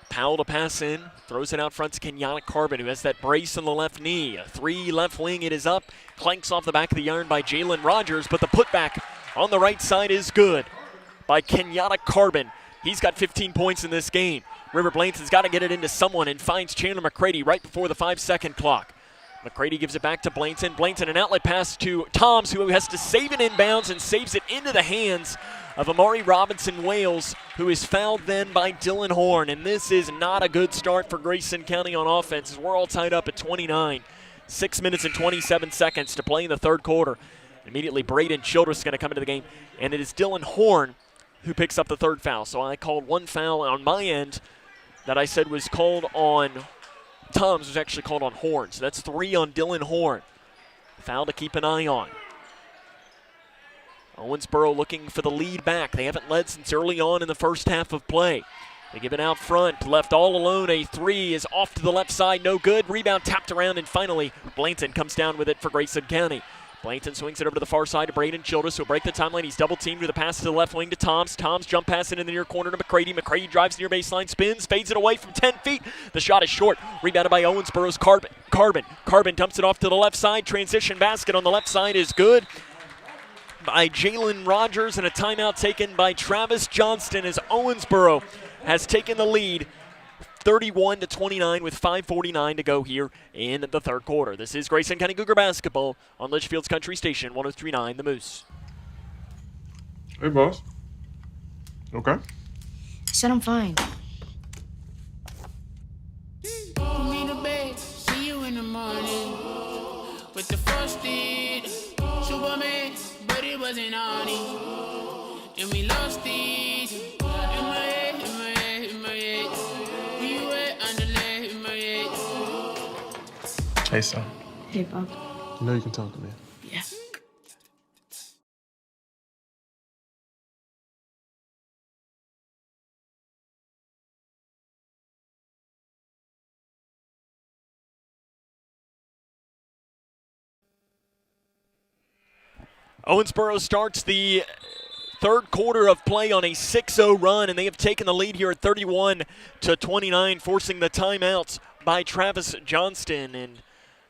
Powell to pass in, throws it out front to Kenyatta Carbon, who has that brace on the left knee. A 3 left wing, it is up, clanks off the back of the iron by Jalen Rogers, but the putback on the right side is good by Kenyatta Carbon. He's got 15 points in this game. River Blainton's got to get it into someone and finds Chandler McCready right before the 5-second clock. McCready gives it back to Blainton. Blainton, an outlet pass to Toms, who has to save it inbounds and saves it into the hands of Amari Robinson Wales, who is fouled then by Dylan Horn. And this is not a good start for Grayson County on offense, as we're all tied up at 29. 6 minutes and 27 seconds to play in the third quarter. Immediately, Braden Childress is going to come into the game, and it is Dylan Horn who picks up the third foul. So I called one foul on my end that I said was called on Toms, was actually called on Horn. So that's 3 on Dylan Horn. Foul to keep an eye on. Owensboro looking for the lead back. They haven't led since early on in the first half of play. They give it out front, left all alone. A 3 is off to the left side, no good. Rebound tapped around, and finally Blainton comes down with it for Grayson County. Blainton swings it over to the far side to Braden Childress, who'll break the timeline. He's double-teamed with a pass to the left wing to Toms. Toms jump pass it in the near corner to McCready. McCready drives near baseline, spins, fades it away from 10 feet. The shot is short. Rebounded by Owensboro's Carbon. Carbon dumps it off to the left side. Transition basket on the left side is good by Jalen Rogers, and a timeout taken by Travis Johnston as Owensboro has taken the lead 31-29 with 5:49 to go here in the third quarter. This is Grayson County Cougar basketball on Litchfield's Country Station, 103.9 The Moose. Hey, boss. Okay. I said I'm fine. Me to bed, see you in the morning with the frosted Superman, but it wasn't on it, and we lost it. In my head, in my head, in my head. We were underlay in my head. Hey, son. Hey, Bob. You know you can talk to me. Yeah. Owensboro starts the third quarter of play on a 6-0 run, and they have taken the lead here at 31-29, forcing the timeouts by Travis Johnston, and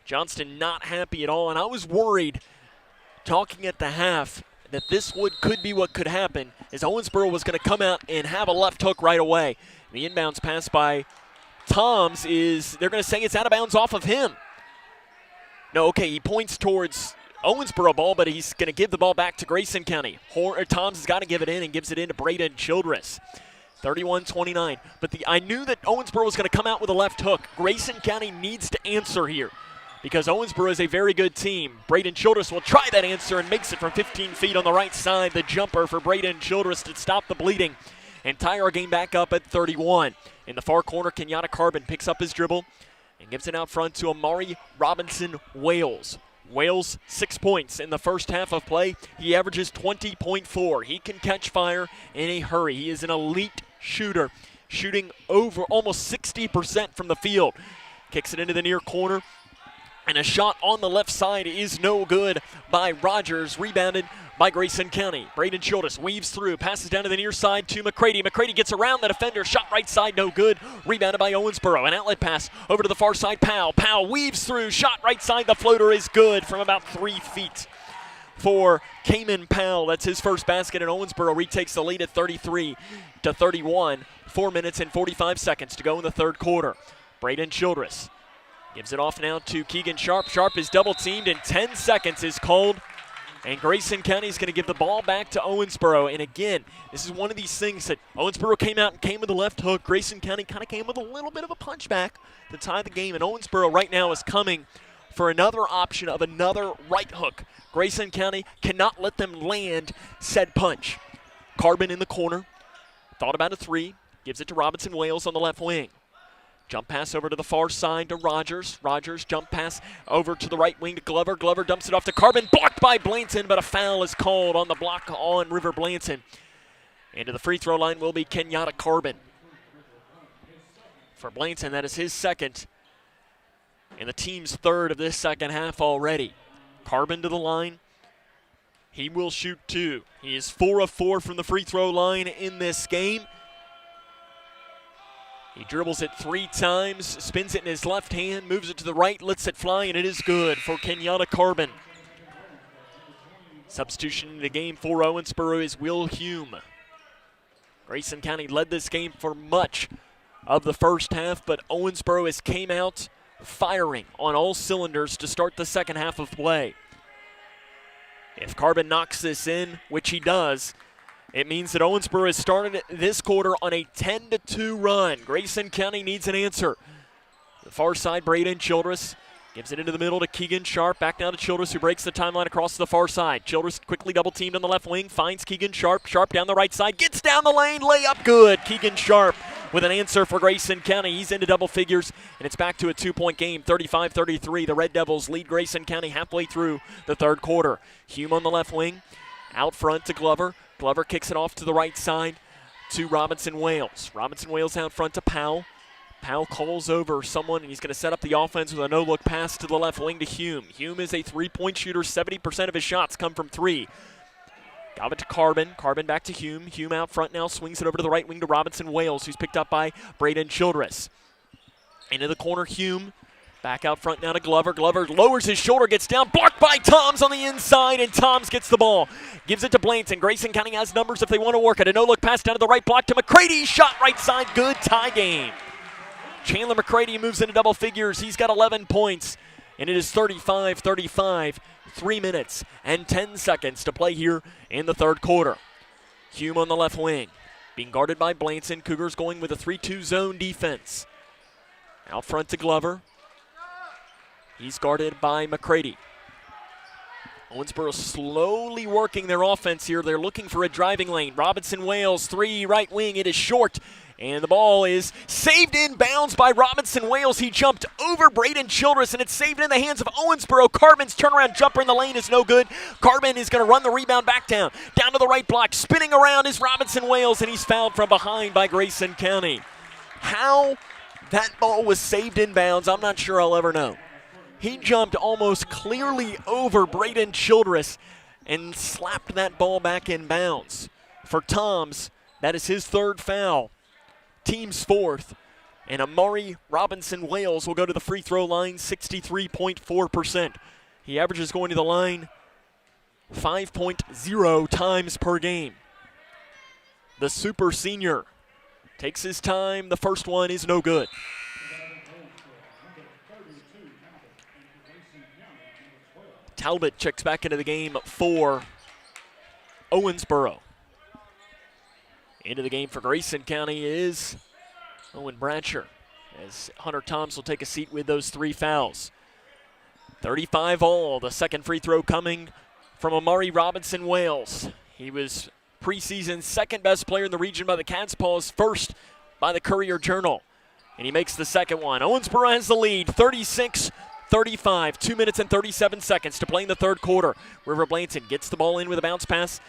Johnston not happy at all. And I was worried, talking at the half, that this could be what could happen, as Owensboro was going to come out and have a left hook right away. The inbounds pass by Toms they're going to say it's out of bounds off of him. No, okay, he points towards Owensboro ball, but he's going to give the ball back to Grayson County. Toms has got to give it in and gives it in to Braden Childress. 31-29. But I knew that Owensboro was going to come out with a left hook. Grayson County needs to answer here, because Owensboro is a very good team. Braden Childress will try that answer and makes it from 15 feet on the right side. The jumper for Braden Childress to stop the bleeding and tie our game back up at 31. In the far corner, Kenyatta Carbon picks up his dribble and gives it out front to Amari Robinson Wales. Wales 6 points in the first half of play. He averages 20.4. He can catch fire in a hurry. He is an elite shooter, shooting over almost 60% from the field. Kicks it into the near corner. And a shot on the left side is no good by Rogers, rebounded by Grayson County. Braden Childress weaves through, passes down to the near side to McCready. McCready gets around the defender, shot right side, no good. Rebounded by Owensboro. An outlet pass over to the far side, Powell. Powell weaves through, shot right side, the floater is good from about 3 feet for Cayman Powell. That's his first basket, and Owensboro retakes the lead at 33-31. 4 minutes and 45 seconds to go in the third quarter. Braden Childress gives it off now to Keegan Sharp. Sharp is double teamed, and 10 seconds is called. And Grayson County is going to give the ball back to Owensboro. And again, this is one of these things that Owensboro came out and came with a left hook. Grayson County kind of came with a little bit of a punchback to tie the game. And Owensboro right now is coming for another option of another right hook. Grayson County cannot let them land said punch. Carbon in the corner. Thought about a three. Gives it to Robinson Wales on the left wing. Jump pass over to the far side to Rogers. Rogers jump pass over to the right wing to Glover. Glover dumps it off to Carbon. Blocked by Blanton, but a foul is called on the block on River Blanton. Into the free throw line will be Kenyatta Carbon. For Blanton, that is his second and the team's third of this second half already. Carbon to the line. He will shoot two. He is 4 of 4 from the free throw line in this game. He dribbles it 3 times, spins it in his left hand, moves it to the right, lets it fly, and it is good for Kenyatta Carbon. Substitution in the game for Owensboro is Will Hume. Grayson County led this game for much of the first half, but Owensboro has came out firing on all cylinders to start the second half of play. If Carbon knocks this in, which he does, it means that Owensboro has started this quarter on a 10-2 run. Grayson County needs an answer. The far side, Braden Childress gives it into the middle to Keegan Sharp. Back down to Childress, who breaks the timeline across to the far side. Childress quickly double-teamed on the left wing, finds Keegan Sharp. Sharp down the right side, gets down the lane, layup good. Keegan Sharp with an answer for Grayson County. He's into double figures, and it's back to a 2-point game, 35-33. The Red Devils lead Grayson County halfway through the third quarter. Hume on the left wing, out front to Glover. Glover kicks it off to the right side to Robinson Wales. Robinson Wales out front to Powell. Powell calls over someone, and he's going to set up the offense with a no-look pass to the left wing to Hume. Hume is a three-point shooter. 70% of his shots come from three. Got it to Carbon. Carbon back to Hume. Hume out front now, swings it over to the right wing to Robinson Wales, who's picked up by Braden Childress. Into the corner, Hume. Back out front now to Glover. Glover lowers his shoulder, gets down, blocked by Toms on the inside, and Toms gets the ball. Gives it to Blanton. Grayson County has numbers if they want to work it. A no-look pass down to the right block to McCready. Shot right side, good, tie game. Chandler McCready moves into double figures. He's got 11 points, and it is 35-35. 3 minutes and 10 seconds to play here in the third quarter. Hume on the left wing, being guarded by Blanton. Cougars going with a 3-2 zone defense. Out front to Glover. He's guarded by McCready. Owensboro slowly working their offense here. They're looking for a driving lane. Robinson Wales, three, right wing. It is short, and the ball is saved in bounds by Robinson Wales. He jumped over Braden Childress, and it's saved in the hands of Owensboro. Carbon's turnaround jumper in the lane is no good. Carbon is going to run the rebound back down to the right block. Spinning around is Robinson Wales, and he's fouled from behind by Grayson County. How that ball was saved in bounds, I'm not sure I'll ever know. He jumped almost clearly over Braden Childress and slapped that ball back in bounds. For Toms, that is his third foul. Team's fourth. And Amari Robinson Wales will go to the free throw line 63.4%. He averages going to the line 5.0 times per game. The super senior takes his time. The first one is no good. Talbot checks back into the game for Owensboro. Into the game for Grayson County is Owen Bratcher, as Hunter Toms will take a seat with those 3 fouls. 35 all. The second free throw coming from Amari Robinson Wales. He was preseason's second best player in the region by the Cats Paws, first by the Courier Journal. And he makes the second one. Owensboro has the lead, 36-35. 2 minutes and 37 seconds to play in the third quarter. River Blanton gets the ball in with a bounce pass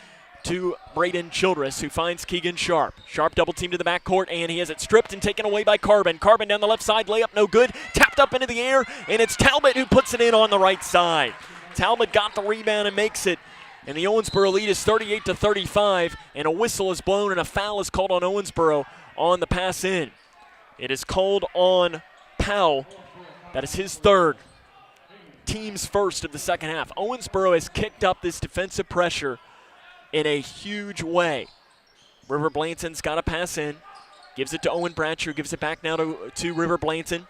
to Braden Childress, who finds Keegan Sharp. Sharp double team to the backcourt, and he has it stripped and taken away by Carbon. Carbon down the left side, layup no good. Tapped up into the air, and it's Talbot who puts it in on the right side. Talbot got the rebound and makes it. And the Owensboro lead is 38-35, and a whistle is blown and a foul is called on Owensboro on the pass in. It is called on Powell. That is his third. Team's first of the second half. Owensboro has kicked up this defensive pressure in a huge way. River Blanton's got a pass in. Gives it to Owen Bratcher, gives it back now to River Blanton.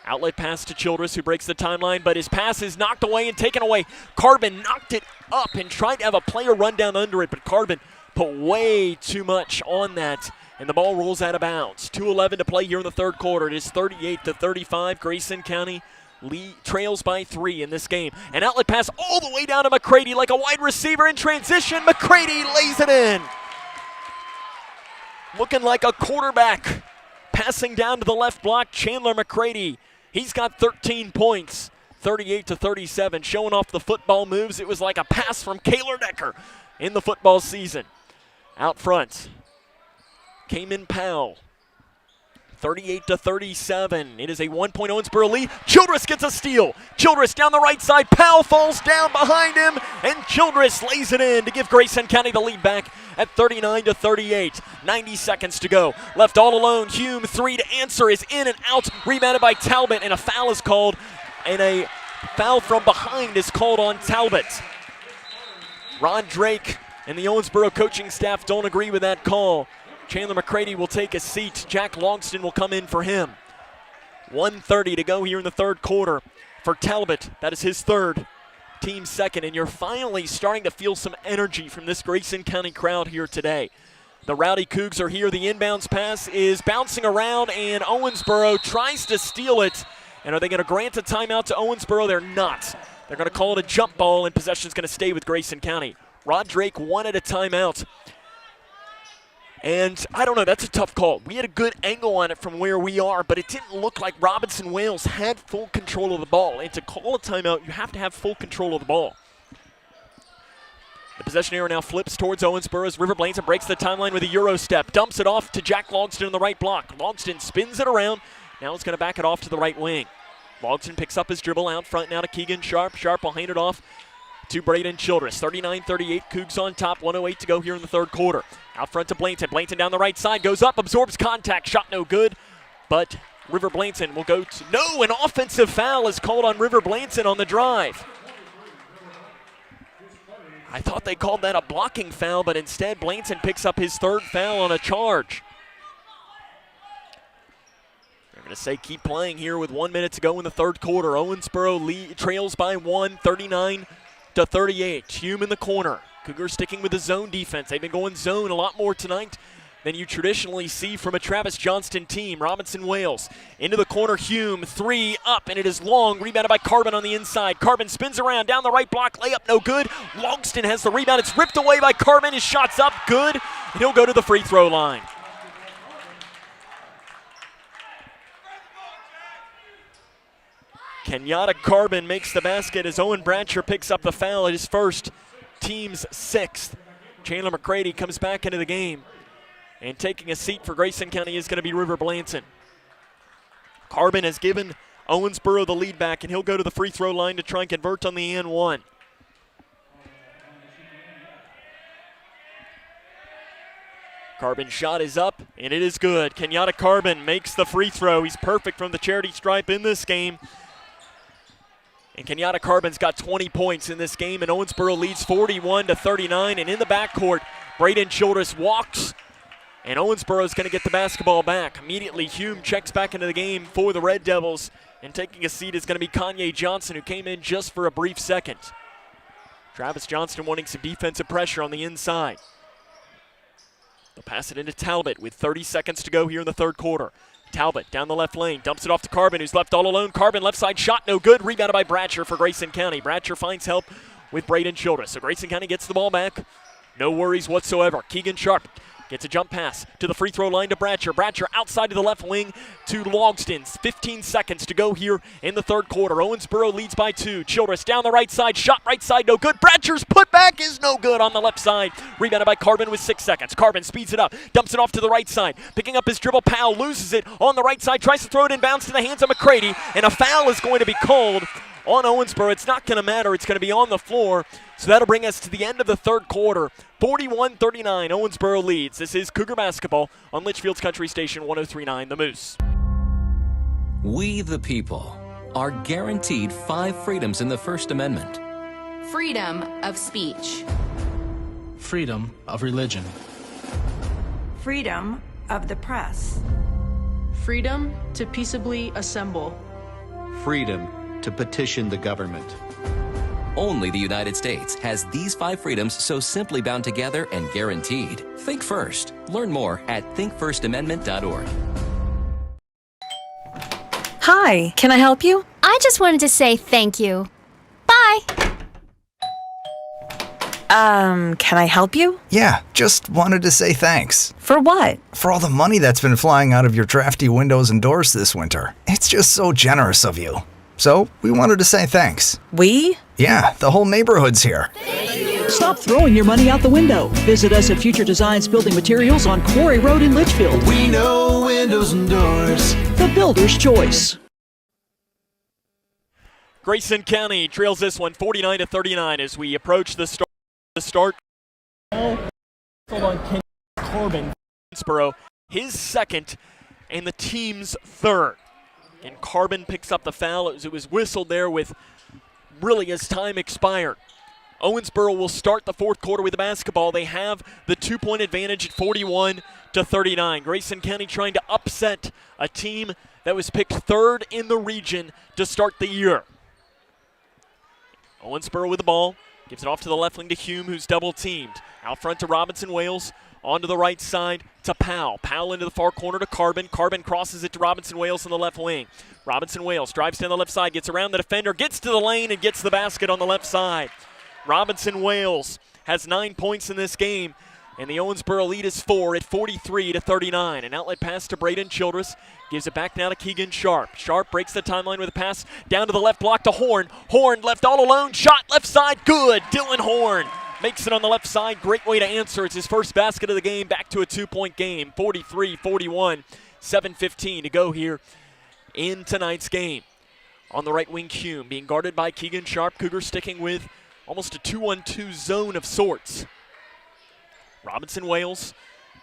Outlet pass to Childress, who breaks the timeline, but his pass is knocked away and taken away. Carbon knocked it up and tried to have a player run down under it, but Carbon put way too much on that, and the ball rolls out of bounds. 2:11 to play here in the third quarter. It is 38-35. Grayson County trails by 3 in this game. An outlet pass all the way down to McCready like a wide receiver in transition. McCready lays it in. Looking like a quarterback. Passing down to the left block, Chandler McCready. He's got 13 points, 38-37. Showing off the football moves. It was like a pass from Kaylor Decker in the football season. Out front, Kamen Powell. 38-37. It is a 1-point Owensboro lead. Childress gets a steal. Childress down the right side. Powell falls down behind him, and Childress lays it in to give Grayson County the lead back at 39-38. 90 seconds to go. Left all alone. Hume, 3 to answer, is in and out. Rebounded by Talbot, and a foul is called, and a foul from behind is called on Talbot. Ron Drake and the Owensboro coaching staff don't agree with that call. Chandler McCready will take a seat. Jack Longston will come in for him. 1:30 to go here in the third quarter for Talbot. That is his third, team second, and you're finally starting to feel some energy from this Grayson County crowd here today. The Rowdy Cougs are here. The inbounds pass is bouncing around, and Owensboro tries to steal it. And are they going to grant a timeout to Owensboro? They're not. They're going to call it a jump ball, and possession is going to stay with Grayson County. Rod Drake wanted a timeout. And I don't know, that's a tough call. We had a good angle on it from where we are, but it didn't look like Robinson Wales had full control of the ball. And to call a timeout, you have to have full control of the ball. The possession arrow now flips towards Owensboro as River Blanton breaks the timeline with a Euro step. Dumps it off to Jack Longston in the right block. Longston spins it around. Now it's going to back it off to the right wing. Longston picks up his dribble out front now to Keegan Sharp. Sharp will hand it off to Braden Childress. 39-38, Cougs on top, 1:08 to go here in the third quarter. Out front to Blanton. Blanton down the right side, goes up, absorbs contact, shot no good, but River Blanton will go to, no, an offensive foul is called on River Blanton on the drive. I thought they called that a blocking foul, but instead Blanton picks up his third foul on a charge. They're going to say keep playing here with 1 minute to go in the third quarter. Owensboro trails by 1, 39-38. Hume in the corner. Cougars sticking with the zone defense. They've been going zone a lot more tonight than you traditionally see from a Travis Johnston team. Robinson Wales into the corner. Hume, 3 up, and it is long. Rebounded by Carbon on the inside. Carbon spins around down the right block. Layup no good. Longston has the rebound. It's ripped away by Carbon. His shot's up good, and he'll go to the free throw line. Kenyatta Carbon makes the basket as Owen Bratcher picks up the foul at his first, team's 6th. Chandler McCready comes back into the game, and taking a seat for Grayson County is going to be River Blanton. Carbon has given Owensboro the lead back, and he'll go to the free throw line to try and convert on the and one. Carbon's shot is up, and it is good. Kenyatta Carbon makes the free throw. He's perfect from the charity stripe in this game. And Kenyatta Carbon's got 20 points in this game, and Owensboro leads 41-39. And in the backcourt, Braden Childress walks, and Owensboro's going to get the basketball back. Immediately, Hume checks back into the game for the Red Devils, and taking a seat is going to be Kanye Johnson, who came in just for a brief second. Travis Johnston wanting some defensive pressure on the inside. They'll pass it into Talbot with 30 seconds to go here in the third quarter. Talbot down the left lane, dumps it off to Carbon, who's left all alone. Carbon left side shot, no good. Rebounded by Bratcher for Grayson County. Bratcher finds help with Braden Childress. So Grayson County gets the ball back. No worries whatsoever. Keegan Sharp gets a jump pass to the free throw line to Bratcher. Bratcher outside to the left wing to Logston. 15 seconds to go here in the third quarter. Owensboro leads by 2. Childress down the right side. Shot right side, no good. Bratcher's putback is no good on the left side. Rebounded by Carbon with 6 seconds. Carbon speeds it up, dumps it off to the right side. Picking up his dribble, Powell loses it on the right side. Tries to throw it in bounds to the hands of McCready. And a foul is going to be called on Owensboro. It's not going to matter. It's going to be on the floor. So that'll bring us to the end of the third quarter. 41-39, Owensboro leads. This is Cougar basketball on Litchfield's Country Station 103.9 The Moose. We the people are guaranteed 5 freedoms in the First Amendment. Freedom of speech. Freedom of religion. Freedom of the press. Freedom to peaceably assemble. Freedom to petition the government. Only the United States has these 5 freedoms so simply bound together and guaranteed. Think first. Learn more at thinkfirstamendment.org. Hi, can I help you? I just wanted to say thank you. Bye. Can I help you? Yeah, just wanted to say thanks. For what? For all the money that's been flying out of your drafty windows and doors this winter. It's just so generous of you. So, we wanted to say thanks. We? Yeah, the whole neighborhood's here. Stop throwing your money out the window. Visit us at Future Designs Building Materials on Quarry Road in Litchfield. We know windows and doors. The builder's choice. Grayson County trails this one 49-39 as we approach the start. Hold on, Ken Corbin. Owensboro, his second and the team's third. And Carbon picks up the foul as it was whistled there with really as time expired. Owensboro will start the fourth quarter with the basketball. They have the 2-point advantage at 41-39. Grayson County trying to upset a team that was picked third in the region to start the year. Owensboro with the ball. Gives it off to the left wing to Hume, who's double teamed. Out front to Robinson Wales. Onto the right side to Powell. Powell into the far corner to Carbon. Carbon crosses it to Robinson Wales on the left wing. Robinson Wales drives down the left side, gets around the defender, gets to the lane, and gets the basket on the left side. Robinson Wales has 9 points in this game, and the Owensboro lead is 4 at 43-39. An outlet pass to Braden Childress. Gives it back now to Keegan Sharp. Sharp breaks the timeline with a pass down to the left block to Horn. Horn left all alone. Shot left side. Good. Dylan Horn makes it on the left side. Great way to answer. It's his first basket of the game. Back to a 2-point game. 43-41. 7:15 to go here in tonight's game. On the right wing, Hume being guarded by Keegan Sharp. Cougar sticking with almost a 2-1-2 zone of sorts. Robinson Wales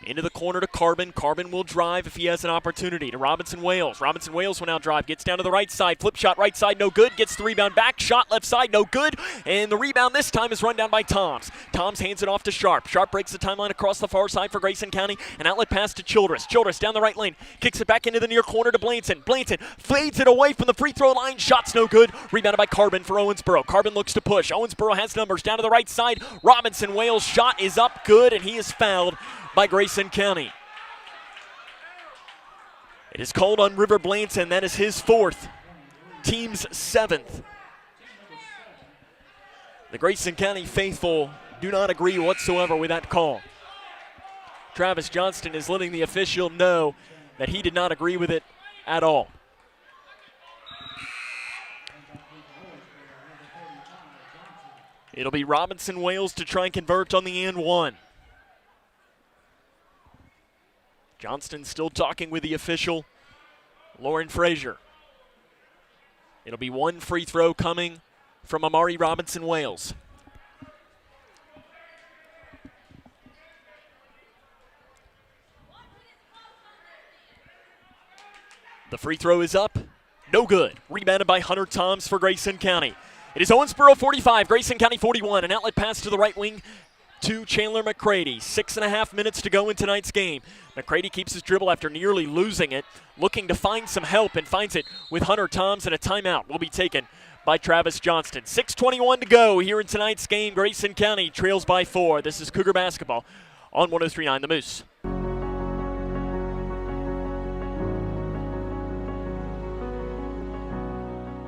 into the corner to Carbon. Carbon will drive if he has an opportunity to Robinson Wales. Robinson Wales will now drive. Gets down to the right side. Flip shot right side, no good. Gets the rebound back. Shot left side, no good. And the rebound this time is run down by Toms. Toms hands it off to Sharp. Sharp breaks the timeline across the far side for Grayson County. An outlet pass to Childress. Childress down the right lane. Kicks it back into the near corner to Blanton. Blanton fades it away from the free throw line. Shot's no good. Rebounded by Carbon for Owensboro. Carbon looks to push. Owensboro has numbers down to the right side. Robinson Wales' shot is up good, and he is fouled by Grayson County. It is called on River Blanton. That is his 4th, team's 7th. The Grayson County faithful do not agree whatsoever with that call. Travis Johnston is letting the official know that he did not agree with it at all. It'll be Robinson Wales to try and convert on the and one. Johnston still talking with the official, Lauren Frazier. It'll be one free throw coming from Amari Robinson Wales. The free throw is up. No good. Rebounded by Hunter Toms for Grayson County. It is Owensboro 45, Grayson County 41. An outlet pass to the right wing to Chandler McCready. 6.5 minutes to go in tonight's game. McCready keeps his dribble after nearly losing it, looking to find some help and finds it with Hunter Toms, and a timeout will be taken by Travis Johnston. 6:21 to go here in tonight's game. Grayson County trails by 4. This is Cougar basketball on 103.9 The Moose.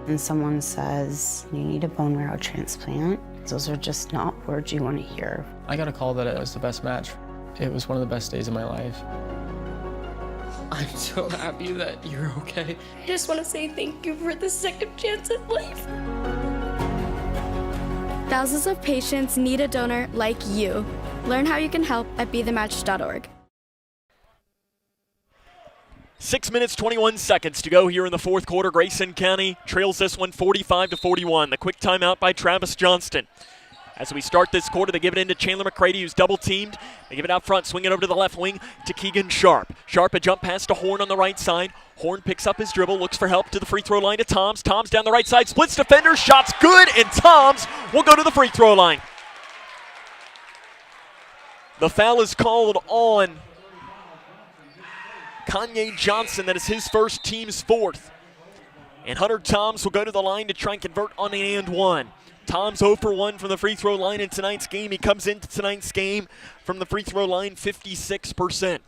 And someone says, you need a bone marrow transplant, those are just not words you want to hear. I got a call that it was the best match. It was one of the best days of my life. I'm so happy that you're okay. I just want to say thank you for the second chance at life. Thousands of patients need a donor like you. Learn how you can help at bethematch.org. 6 minutes, 21 seconds to go here in the fourth quarter. Grayson County trails this one 45-41. The quick timeout by Travis Johnston. As we start this quarter, they give it into Chandler McCready, who's double-teamed. They give it out front, swing it over to the left wing to Keegan Sharp. Sharp, a jump pass to Horn on the right side. Horn picks up his dribble, looks for help to the free throw line to Toms. Toms down the right side, splits defenders, shots good, and Toms will go to the free throw line. The foul is called on Kanye Johnson. That is his first, team's fourth. And Hunter Toms will go to the line to try and convert on an and one. Toms 0 for 1 from the free throw line in tonight's game. He comes into tonight's game from the free throw line 56%.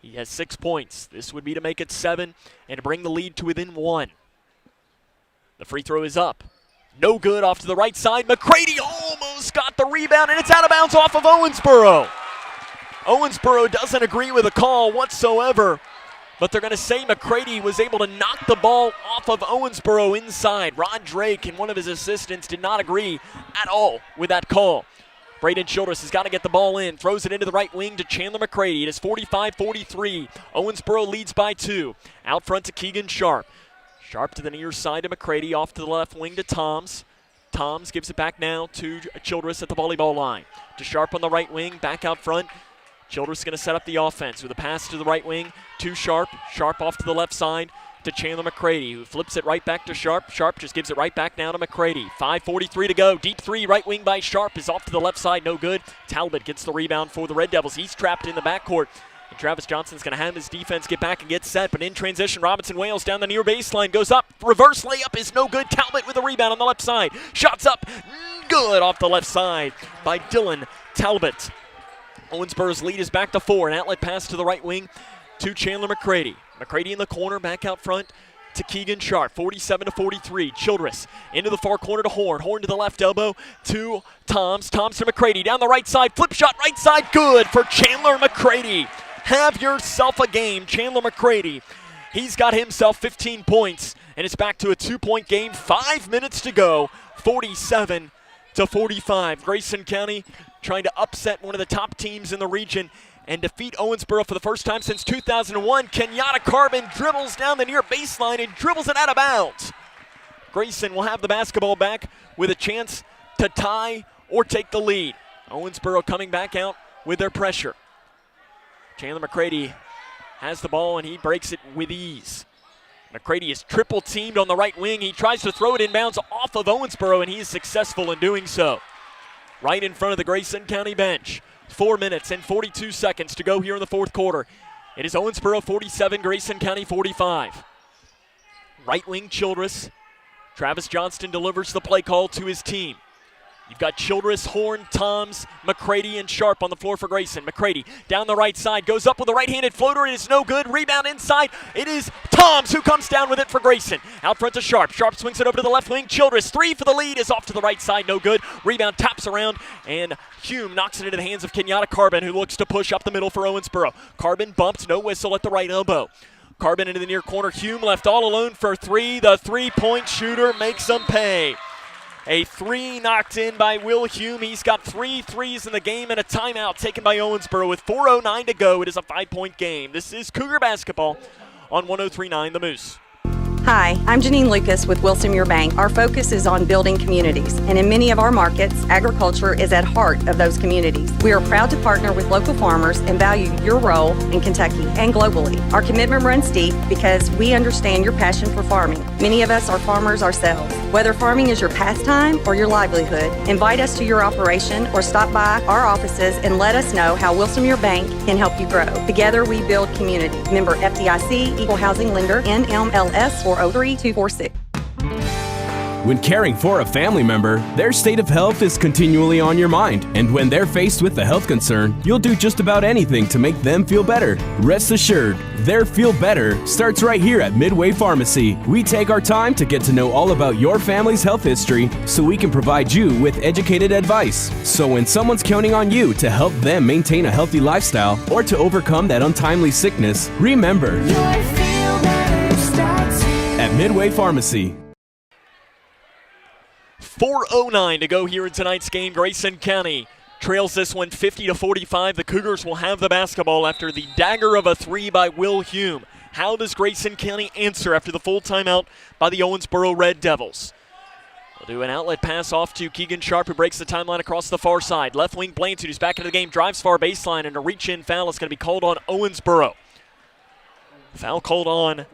He has 6 points. This would be to make it 7 and to bring the lead to within 1. The free throw is up. No good, off to the right side. McCready almost got the rebound, and it's out of bounds off of Owensboro. Owensboro doesn't agree with the call whatsoever, but they're going to say McCready was able to knock the ball off of Owensboro inside. Rod Drake and one of his assistants did not agree at all with that call. Braden Childress has got to get the ball in, throws it into the right wing to Chandler McCready. It is 45-43. Owensboro leads by 2. Out front to Keegan Sharp. Sharp to the near side to McCready, off to the left wing to Toms. Toms gives it back now to Childress at the volleyball line. To Sharp on the right wing, back out front. Childress going to set up the offense with a pass to the right wing to Sharp. Sharp off to the left side to Chandler McCready, who flips it right back to Sharp. Sharp just gives it right back now to McCready. 5:43 to go. Deep three, right wing by Sharp is off to the left side, no good. Talbot gets the rebound for the Red Devils. He's trapped in the backcourt. And Travis Johnson's going to have his defense get back and get set, but in transition, Robinson Wales down the near baseline, goes up, reverse layup is no good. Talbot with a rebound on the left side. Shots up, good off the left side by Dylan Talbot. Owensboro's lead is back to 4. An outlet pass to the right wing to Chandler McCready. McCready in the corner, back out front to Keegan Sharp. 47-43. Childress into the far corner to Horn. Horn to the left elbow to Toms. Toms to McCready. Down the right side. Flip shot right side. Good for Chandler McCready. Have yourself a game, Chandler McCready. He's got himself 15 points, and it's back to a 2-point game. 5 minutes to go. 47-45. Grayson County trying to upset one of the top teams in the region and defeat Owensboro for the first time since 2001. Kenyatta Carbon dribbles down the near baseline and dribbles it out of bounds. Grayson will have the basketball back with a chance to tie or take the lead. Owensboro coming back out with their pressure. Chandler McCready has the ball and he breaks it with ease. McCready is triple teamed on the right wing. He tries to throw it inbounds off of Owensboro, and he is successful in doing so. Right in front of the Grayson County bench. 4 minutes and 42 seconds to go here in the fourth quarter. It is Owensboro 47, Grayson County 45. Right wing Childress. Travis Johnston delivers the play call to his team. You've got Childress, Horn, Toms, McCready, and Sharp on the floor for Grayson. McCready down the right side, goes up with a right-handed floater. It is no good. Rebound inside. It is Toms who comes down with it for Grayson. Out front to Sharp. Sharp swings it over to the left wing. Childress, 3 for the lead, is off to the right side. No good. Rebound taps around, and Hume knocks it into the hands of Kenyatta Carbon, who looks to push up the middle for Owensboro. Carbon bumps, no whistle at the right elbow. Carbon into the near corner. Hume left all alone for 3. The three-point shooter makes them pay. A 3 knocked in by Will Hume. He's got 3 threes in the game and a timeout taken by Owensboro with 4:09 to go. It is a 5-point game. This is Cougar basketball on 103.9 The Moose. Hi, I'm Janine Lucas with Wilson Muir Bank. Our focus is on building communities, and in many of our markets, agriculture is at heart of those communities. We are proud to partner with local farmers and value your role in Kentucky and globally. Our commitment runs deep because we understand your passion for farming. Many of us are farmers ourselves. Whether farming is your pastime or your livelihood, invite us to your operation or stop by our offices and let us know how Wilson Muir Bank can help you grow. Together we build community. Member FDIC, Equal Housing Lender, NMLS 403246. When caring for a family member, their state of health is continually on your mind. And when they're faced with a health concern, you'll do just about anything to make them feel better. Rest assured, their feel better starts right here at Midway Pharmacy. We take our time to get to know all about your family's health history so we can provide you with educated advice. So when someone's counting on you to help them maintain a healthy lifestyle or to overcome that untimely sickness, remember, your feel better starts here at Midway Pharmacy. 4:09 to go here in tonight's game. Grayson County trails this one 50-45. The Cougars will have the basketball after the dagger of a three by Will Hume. How does Grayson County answer after the full timeout by the Owensboro Red Devils? We'll do an outlet pass off to Keegan Sharp, who breaks the timeline across the far side. Left wing Blanchard, who's back into the game, drives far baseline, and a reach-in foul is going to be called on Owensboro. Foul called on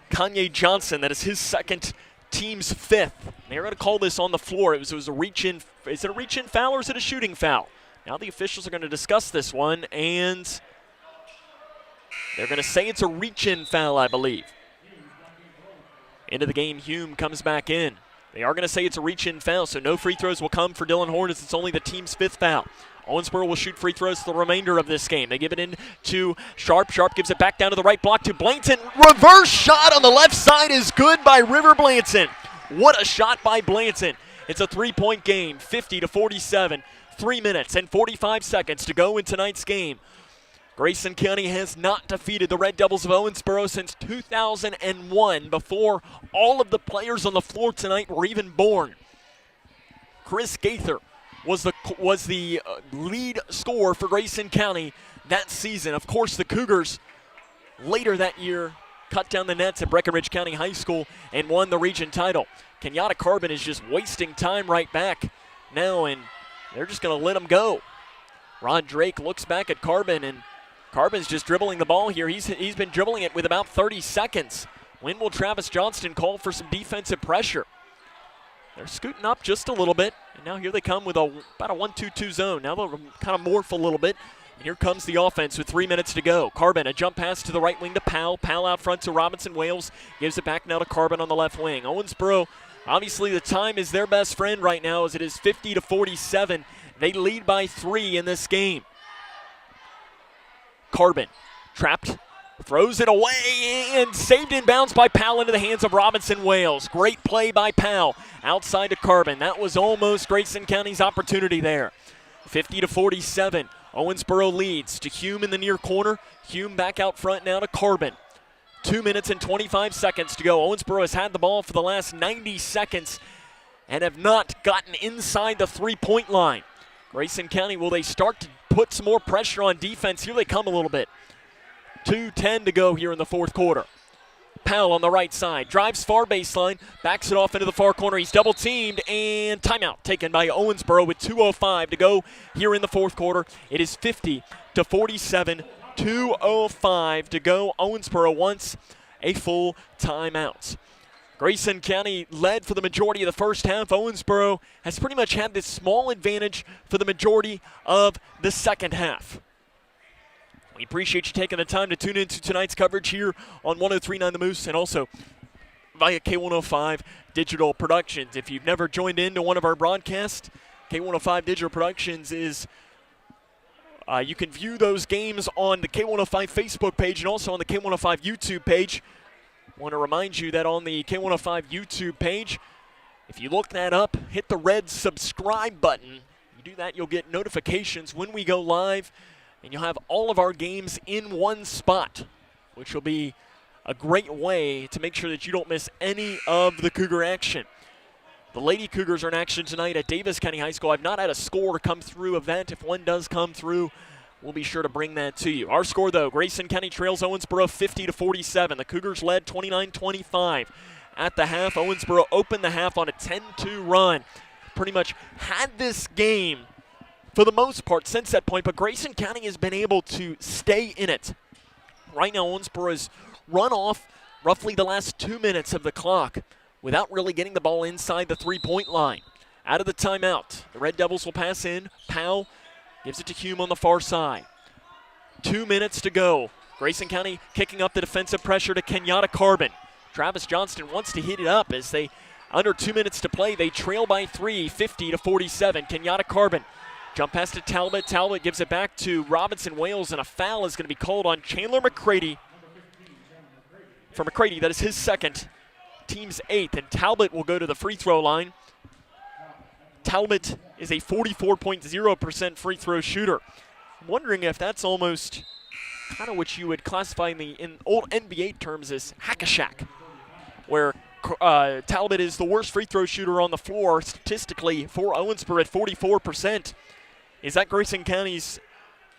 Kanye Johnson. That is his second, team's fifth. They're going to call this on the floor. It was a reach-in. Is it a reach-in foul or is it a shooting foul? Now the officials are going to discuss this one, and they're going to say it's a reach-in foul, I believe. Into the game, Hume comes back in. They are going to say it's a reach-in foul, so no free throws will come for Dylan Horn as it's only the team's fifth foul. Owensboro will shoot free throws for the remainder of this game. They give it in to Sharp. Sharp gives it back down to the right block to Blanton. Reverse shot on the left side is good by River Blanton. What a shot by Blanton. It's a three-point game, 50-47. 3 minutes and 45 seconds to go in tonight's game. Grayson County has not defeated the Red Devils of Owensboro since 2001, before all of the players on the floor tonight were even born. Chris Gaither was the lead scorer for Grayson County that season. Of course, the Cougars later that year cut down the nets at Breckenridge County High School and won the region title. Kenyatta Carbon is just wasting time right back now, and they're just going to let him go. Rod Drake looks back at Carbon, and Carbon's just dribbling the ball here. He's been dribbling it with about 30 seconds. When will Travis Johnston call for some defensive pressure? They're scooting up just a little bit, and now here they come with about a 1-2-2 zone. Now they'll kind of morph a little bit, and here comes the offense with 3 minutes to go. Carbon, a jump pass to the right wing to Powell. Powell out front to Robinson Wales. Gives it back now to Carbon on the left wing. Owensboro, obviously the time is their best friend right now as it is 50-47. They lead by 3 in this game. Carbon, trapped, throws it away and saved in bounds by Powell into the hands of Robinson Wales. Great play by Powell outside to Carbon. That was almost Grayson County's opportunity there. 50-47. Owensboro leads to Hume in the near corner. Hume back out front now to Carbon. 2 minutes and 25 seconds to go. Owensboro has had the ball for the last 90 seconds and have not gotten inside the three-point line. Grayson County, will they start to put some more pressure on defense? Here they come a little bit. 2:10 to go here in the fourth quarter. Powell on the right side, drives far baseline, backs it off into the far corner. He's double teamed, and timeout taken by Owensboro with 2:05 to go here in the fourth quarter. It is 50-47, 2:05 to go. Owensboro wants a full timeout. Grayson County led for the majority of the first half. Owensboro has pretty much had this small advantage for the majority of the second half. We appreciate you taking the time to tune into tonight's coverage here on 103.9 The Moose and also via K105 Digital Productions. If you've never joined into one of our broadcasts, K105 Digital Productions is you can view those games on the K105 Facebook page and also on the K105 YouTube page. I want to remind you that on the K105 YouTube page, if you look that up, hit the red subscribe button. You do that, you'll get notifications when we go live, and you'll have all of our games in one spot, which will be a great way to make sure that you don't miss any of the Cougar action. The Lady Cougars are in action tonight at Davis County High School. I've not had a score come through of that. If one does come through, we'll be sure to bring that to you. Our score, though, Grayson County trails Owensboro 50-47. The Cougars led 29-25 at the half. Owensboro opened the half on a 10-2 run. Pretty much had this game for the most part since that point, but Grayson County has been able to stay in it. Right now, Owensboro has run off roughly the last 2 minutes of the clock without really getting the ball inside the three-point line. Out of the timeout, the Red Devils will pass in. Powell gives it to Hume on the far side. 2 minutes to go. Grayson County kicking up the defensive pressure to Kenyatta Carbon. Travis Johnston wants to heat it up as they, under 2 minutes to play, they trail by 3, 50-47. Kenyatta Carbon. Jump pass to Talbot. Talbot gives it back to Robinson Wales, and a foul is going to be called on Chandler McCready. For McCready, that is his second, team's 8th, and Talbot will go to the free throw line. Talbot is a 44.0% free throw shooter. I'm wondering if that's almost kind of what you would classify in old NBA terms as hack-a-shack, where Talbot is the worst free throw shooter on the floor statistically for Owensboro at 44%. Is that Grayson County's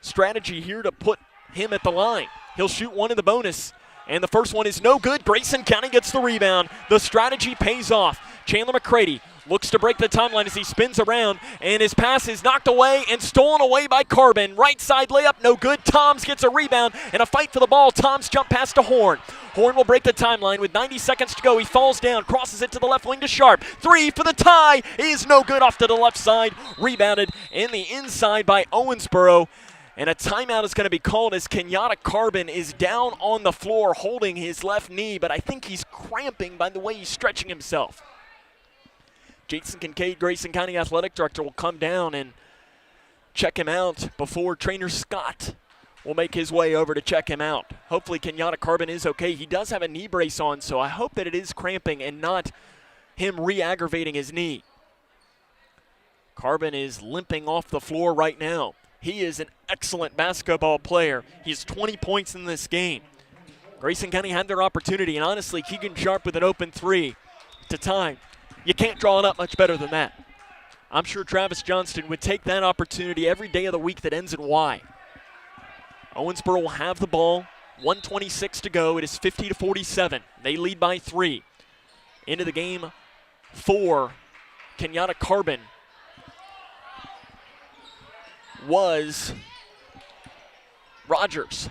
strategy here to put him at the line? He'll shoot one in the bonus, and the first one is no good. Grayson County gets the rebound. The strategy pays off. Chandler McCready looks to break the timeline as he spins around, and his pass is knocked away and stolen away by Carbon. Right side layup, no good. Toms gets a rebound and a fight for the ball. Toms jump pass to Horn. Horn will break the timeline with 90 seconds to go. He falls down, crosses it to the left wing to Sharp. 3 for the tie is no good, off to the left side. Rebounded in the inside by Owensboro. And a timeout is going to be called as Kenyatta Carbon is down on the floor holding his left knee, but I think he's cramping by the way he's stretching himself. Jason Kincaid, Grayson County Athletic Director, will come down and check him out before trainer Scott will make his way over to check him out. Hopefully Kenyatta Carbon is okay. He does have a knee brace on, so I hope that it is cramping and not him re-aggravating his knee. Carbon is limping off the floor right now. He is an excellent basketball player. He has 20 points in this game. Grayson County had their opportunity, and honestly, Keegan Sharp with an open 3 to tie. You can't draw it up much better than that. I'm sure Travis Johnston would take that opportunity every day of the week that ends in Y. Owensboro will have the ball. 1:26 to go. It is 50-47. They lead by 3. Into the game for Kenyatta Carbon was Rogers.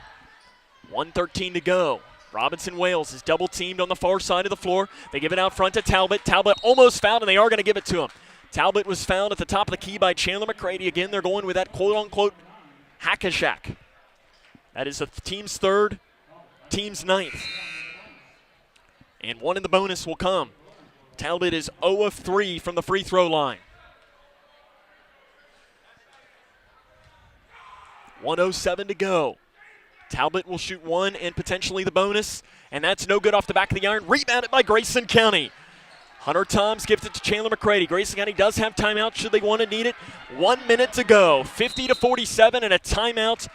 1:13 to go. Robinson Wales is double teamed on the far side of the floor. They give it out front to Talbot. Talbot almost fouled, and they are going to give it to him. Talbot was fouled at the top of the key by Chandler McCready. Again, they're going with that quote-unquote hack-a-shack. That is the team's 3rd, team's 9th. And one in the bonus will come. Talbot is 0 of 3 from the free throw line. 1:07 to go. Talbot will shoot 1 and potentially the bonus, and that's no good off the back of the iron. Rebounded by Grayson County. Hunter Toms gives it to Chandler McCready. Grayson County does have timeout should they want to need it. 1 minute to go. 50-47, and a timeout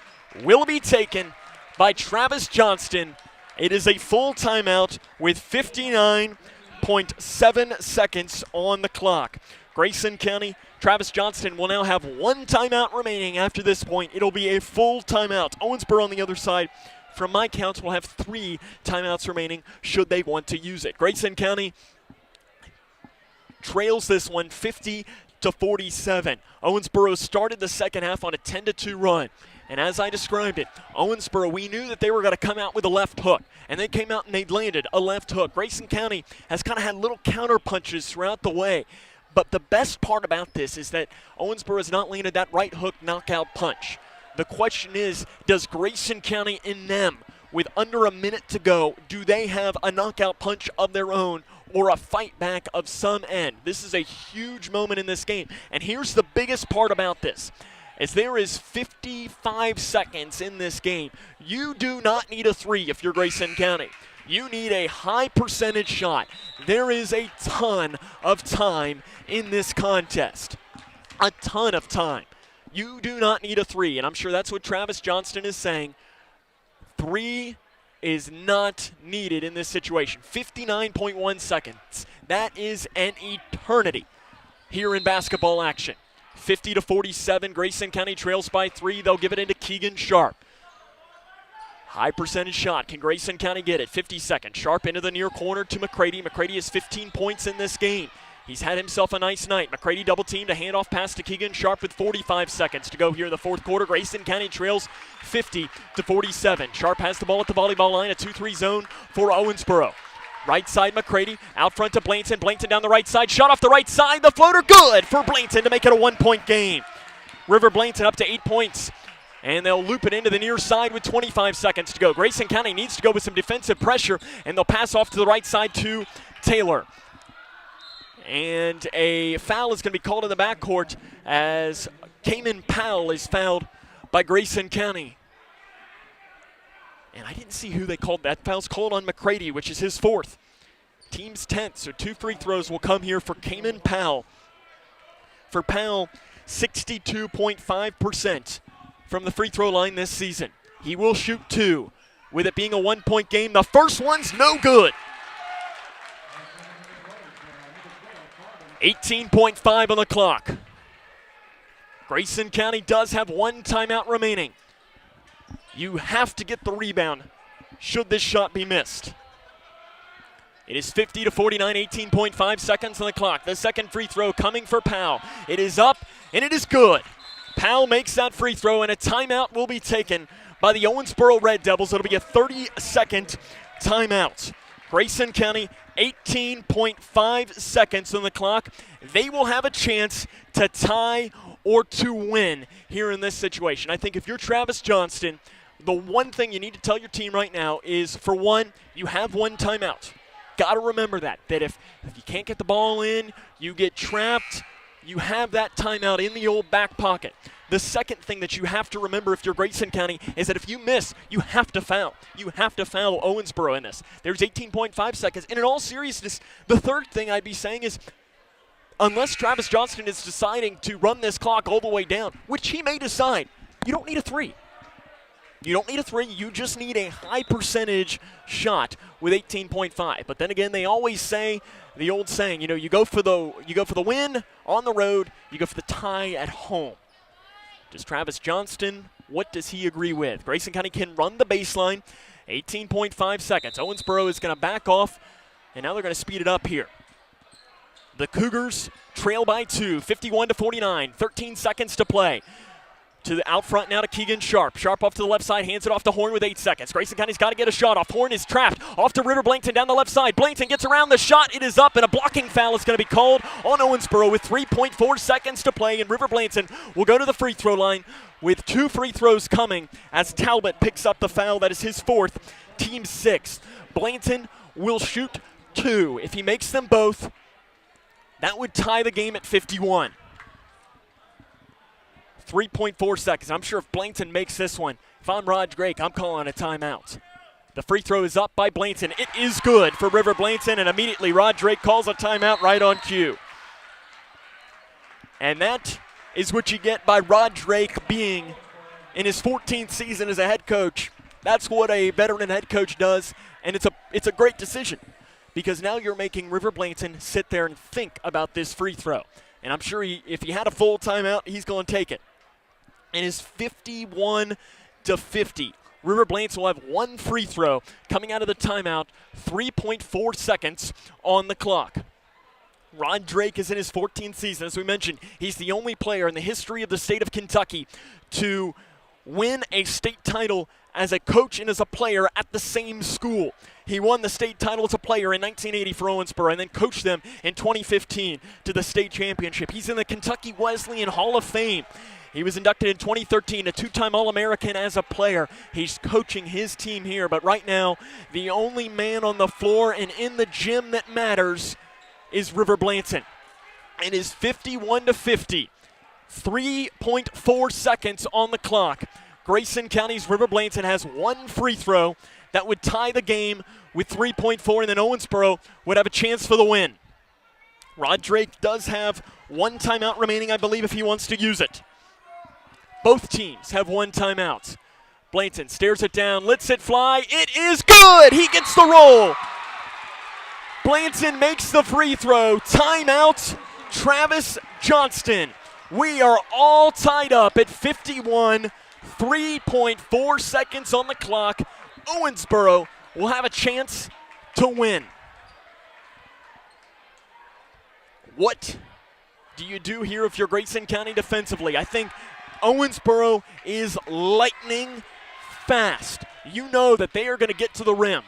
will be taken by Travis Johnston. It is a full timeout with 59.7 seconds on the clock. Grayson County, Travis Johnston will now have 1 timeout remaining after this point. It'll be a full timeout. Owensboro on the other side, from my counts, will have 3 timeouts remaining should they want to use it. Grayson County trails this one 50-47. Owensboro started the second half on a 10-2 run. And as I described it, Owensboro, we knew that they were going to come out with a left hook. And they came out and they landed a left hook. Grayson County has kind of had little counter punches throughout the way. But the best part about this is that Owensboro has not landed that right hook knockout punch. The question is, does Grayson County in them, with under a minute to go, do they have a knockout punch of their own or a fight back of some end? This is a huge moment in this game. And here's the biggest part about this. As there is 55 seconds in this game, you do not need a 3 if you're Grayson County. You need a high percentage shot. There is a ton of time in this contest. A ton of time. You do not need a 3, and I'm sure that's what Travis Johnston is saying. 3 is not needed in this situation. 59.1 seconds. That is an eternity here in basketball action. 50-47. Grayson County trails by 3. They'll give it into Keegan Sharp. High percentage shot. Can Grayson County get it? 50 seconds. Sharp into the near corner to McCready. McCready has 15 points in this game. He's had himself a nice night. McCready double teamed, a handoff pass to Keegan Sharp with 45 seconds to go here in the fourth quarter. Grayson County trails 50-47. Sharp has the ball at the volleyball line, a 2-3 zone for Owensboro. Right side, McCready, out front to Blanton. Blanton down the right side, shot off the right side. The floater good for Blanton to make it a 1-point game. River Blanton up to 8 points. And they'll loop it into the near side with 25 seconds to go. Grayson County needs to go with some defensive pressure, and they'll pass off to the right side to Taylor. And a foul is going to be called in the backcourt as Cayman Powell is fouled by Grayson County. And I didn't see who they called. That foul's called on McCready, which is his 4th. Team's 10th, so 2 free throws will come here for Cayman Powell. For Powell, 62.5% from the free throw line this season. He will shoot 2, with it being a 1-point game. The first one's no good. 18.5 on the clock. Grayson County does have 1 timeout remaining. You have to get the rebound should this shot be missed. It is 50-49, 18.5 seconds on the clock. The second free throw coming for Powell. It is up, and it is good. Powell makes that free throw, and a timeout will be taken by the Owensboro Red Devils. It'll be a 30-second timeout. Grayson County, 18.5 seconds on the clock. They will have a chance to tie or to win here in this situation. I think if you're Travis Johnston, the one thing you need to tell your team right now is, for one, you have 1 timeout. Got to remember that if you can't get the ball in, you get trapped, you have that timeout in the old back pocket. The second thing that you have to remember if you're Grayson County is that if you miss, you have to foul. You have to foul Owensboro in this. There's 18.5 seconds. And in all seriousness, the third thing I'd be saying is, unless Travis Johnston is deciding to run this clock all the way down, which he may decide, you don't need a 3. You don't need a 3. You just need a high percentage shot with 18.5. But then again, they always say, the old saying, you go for the win on the road, you go for the tie at home. Does Travis Johnston, what does he agree with? Grayson County can run the baseline. 18.5 seconds. Owensboro is going to back off, and now they're going to speed it up here. The Cougars trail by 2, 51-49, 13 seconds to play. To the out front now to Keegan Sharp. Sharp off to the left side, hands it off to Horn with 8 seconds. Grayson County's got to get a shot off. Horn is trapped. Off to River Blanton down the left side. Blanton gets around the shot. It is up, and a blocking foul is going to be called on Owensboro with 3.4 seconds to play. And River Blanton will go to the free throw line with 2 free throws coming as Talbot picks up the foul. That is his 4th, team's 6th. Blanton will shoot 2. If he makes them both, that would tie the game at 51. 3.4 seconds. I'm sure if Blanton makes this one, if I'm Rod Drake, I'm calling a timeout. The free throw is up by Blanton. It is good for River Blanton, and immediately Rod Drake calls a timeout right on cue. And that is what you get by Rod Drake being in his 14th season as a head coach. That's what a veteran head coach does, and it's a great decision because now you're making River Blanton sit there and think about this free throw. And I'm sure if he had a full timeout, he's going to take it. And it's 51-50. River Blanton will have 1 free throw coming out of the timeout, 3.4 seconds on the clock. Rod Drake is in his 14th season. As we mentioned, he's the only player in the history of the state of Kentucky to win a state title as a coach and as a player at the same school. He won the state title as a player in 1980 for Owensboro and then coached them in 2015 to the state championship. He's in the Kentucky Wesleyan Hall of Fame. He was inducted in 2013, a 2-time All-American as a player. He's coaching his team here, but right now, the only man on the floor and in the gym that matters is River Blanton. It is 51-50, 3.4 seconds on the clock. Grayson County's River Blanton has 1 free throw that would tie the game with 3.4, and then Owensboro would have a chance for the win. Rod Drake does have 1 timeout remaining, I believe, if he wants to use it. Both teams have 1 timeout. Blanton stares it down, lets it fly. It is good! He gets the roll. Blanton makes the free throw. Timeout, Travis Johnston. We are all tied up at 51, 3.4 seconds on the clock. Owensboro will have a chance to win. What do you do here if you're Grayson County defensively? I think Owensboro is lightning fast. You know that they are going to get to the rim.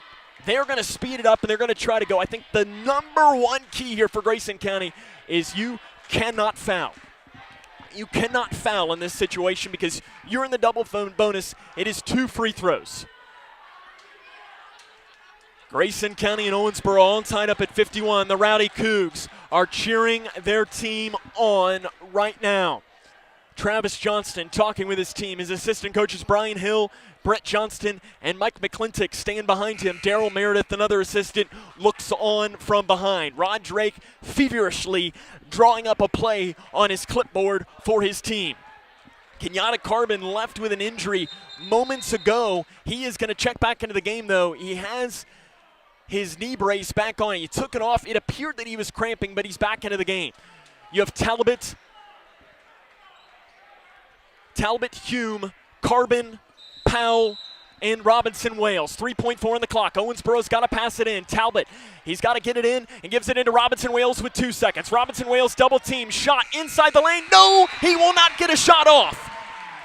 They're going to speed it up, and they're going to try to go. I think the number one key here for Grayson County is you cannot foul. You cannot foul in this situation because you're in the double bonus. It is 2 free throws. Grayson County and Owensboro all tied up at 51. The Rowdy Cougs are cheering their team on right now. Travis Johnston talking with his team. His assistant coaches Brian Hill, Brett Johnston, and Mike McClintock stand behind him. Daryl Meredith, another assistant, looks on from behind. Rod Drake feverishly drawing up a play on his clipboard for his team. Kenyatta Carbon left with an injury moments ago. He is going to check back into the game, though. He has his knee brace back on. He took it off. It appeared that he was cramping, but he's back into the game. You have Talbot, Hume, Carbon, Powell, and Robinson Wales. 3.4 on the clock. Owensboro's got to pass it in. Talbot, he's got to get it in and gives it into Robinson Wales with 2 seconds. Robinson Wales double team. Shot inside the lane. No, he will not get a shot off.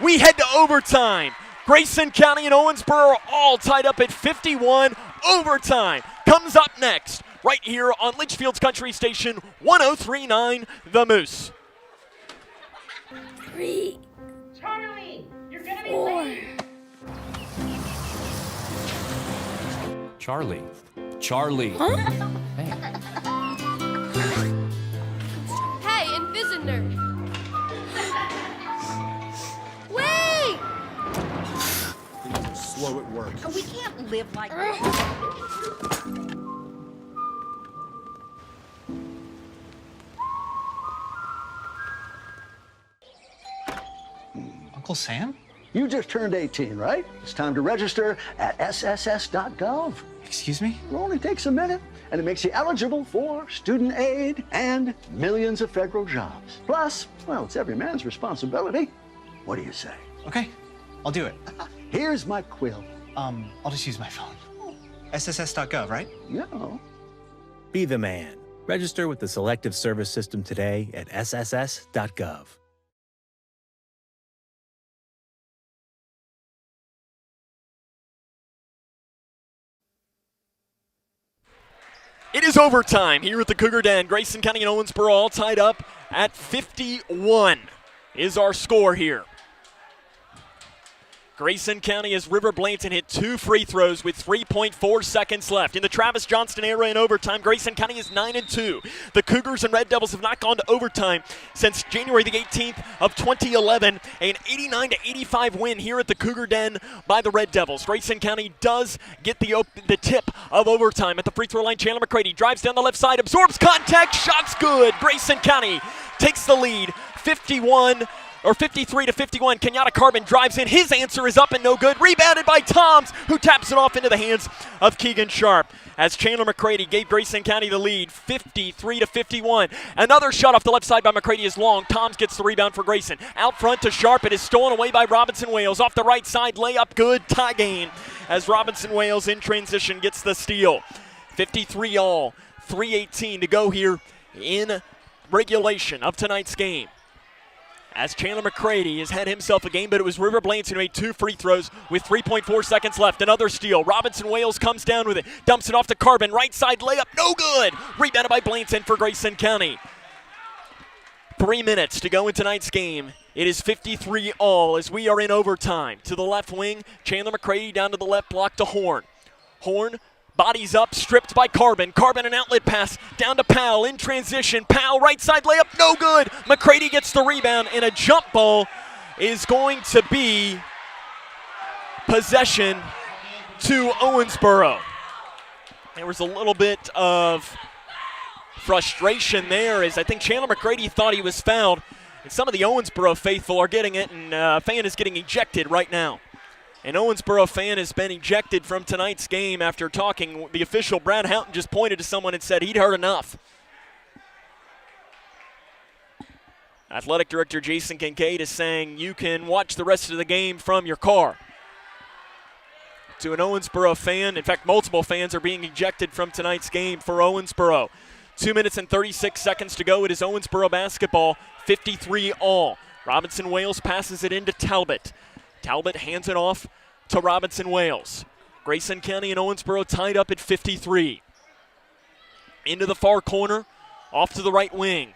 We head to overtime. Grayson County and Owensboro are all tied up at 51. Overtime comes up next right here on Litchfield's Country Station 103.9 The Moose. 3, Charlie, you're gonna be 4. late. Charlie. Charlie. Huh? Hey, Invisitor. Wait! Slow at work. We can't live like Uncle Sam? You just turned 18, right? It's time to register at sss.gov. Excuse me? It only takes a minute, and it makes you eligible for student aid and millions of federal jobs. Plus, well, it's every man's responsibility. What do you say? Okay, I'll do it. Here's my quill. I'll just use my phone. sss.gov, right? Yeah. Be the man. Register with the Selective Service System today at sss.gov. It is overtime here at the Cougar Den. Grayson County and Owensboro all tied up at 51 is our score here. Grayson County as River Blanton hit 2 free throws with 3.4 seconds left. In the Travis Johnston era in overtime, Grayson County is 9-2. The Cougars and Red Devils have not gone to overtime since January the 18th of 2011. An 89-85 win here at the Cougar Den by the Red Devils. Grayson County does get the tip of overtime at the free throw line. Chandler McCready drives down the left side, absorbs contact, shots good. Grayson County takes the lead, 53-51. Kenyatta Carbon drives in. His answer is up and no good. Rebounded by Toms, who taps it off into the hands of Keegan Sharp. As Chandler McCready gave Grayson County the lead, 53-51. Another shot off the left side by McCready is long. Toms gets the rebound for Grayson. Out front to Sharp. It is stolen away by Robinson Wales. Off the right side, layup good. Tie game as Robinson Wales in transition gets the steal. 53 all. 3:18 to go here in regulation of tonight's game. As Chandler McCready has had himself a game, but it was River Blanton who made 2 free throws with 3.4 seconds left. Another steal. Robinson Wales comes down with it, dumps it off to Carbon. Right side layup, no good. Rebounded by Blanton for Grayson County. 3 minutes to go in tonight's game. It is 53 all as we are in overtime. To the left wing, Chandler McCready down to the left block to Horn. Horn bodies up, stripped by Carbon. Carbon an outlet pass down to Powell in transition. Powell right side layup, no good. McCready gets the rebound, and a jump ball is going to be possession to Owensboro. There was a little bit of frustration there as I think Chandler McCready thought he was fouled. And some of the Owensboro faithful are getting it, and a fan is getting ejected right now. An Owensboro fan has been ejected from tonight's game after talking. The official, Brad Houghton, just pointed to someone and said he'd heard enough. Athletic Director Jason Kincaid is saying you can watch the rest of the game from your car. To an Owensboro fan, in fact, multiple fans are being ejected from tonight's game for Owensboro. 2 minutes and 36 seconds to go. It is Owensboro basketball, 53 all. Robinson Wales passes it into Talbot. Talbot hands it off to Robinson Wales. Grayson County and Owensboro tied up at 53. Into the far corner, off to the right wing.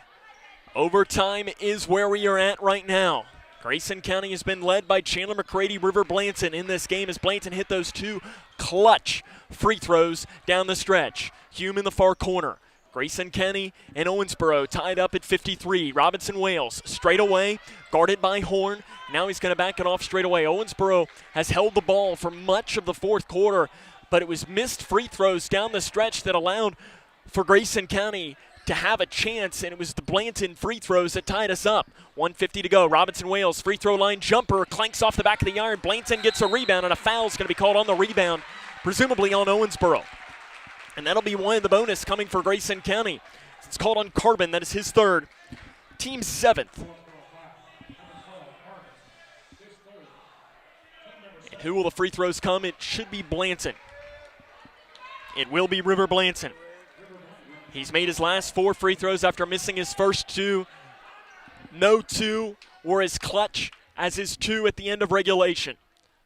Overtime is where we are at right now. Grayson County has been led by Chandler McCready, River Blanton in this game as Blanton hit those two clutch free throws down the stretch. Hume in the far corner. Grayson County and Owensboro tied up at 53. Robinson Wales straight away, guarded by Horn. Now he's going to back it off straight away. Owensboro has held the ball for much of the fourth quarter, but it was missed free throws down the stretch that allowed for Grayson County to have a chance, and it was the Blanton free throws that tied us up. 1:50 to go. Robinson Wales free throw line jumper clanks off the back of the iron. Blanton gets a rebound, and a foul is going to be called on the rebound, presumably on Owensboro. And that'll be one of the bonus coming for Grayson County. It's called on Carbon. That is his third. Team 7th. And who will the free throws come? It should be Blanton. It will be River Blanton. He's made his last 4 free throws after missing his first 2. No 2 were as clutch as his 2 at the end of regulation.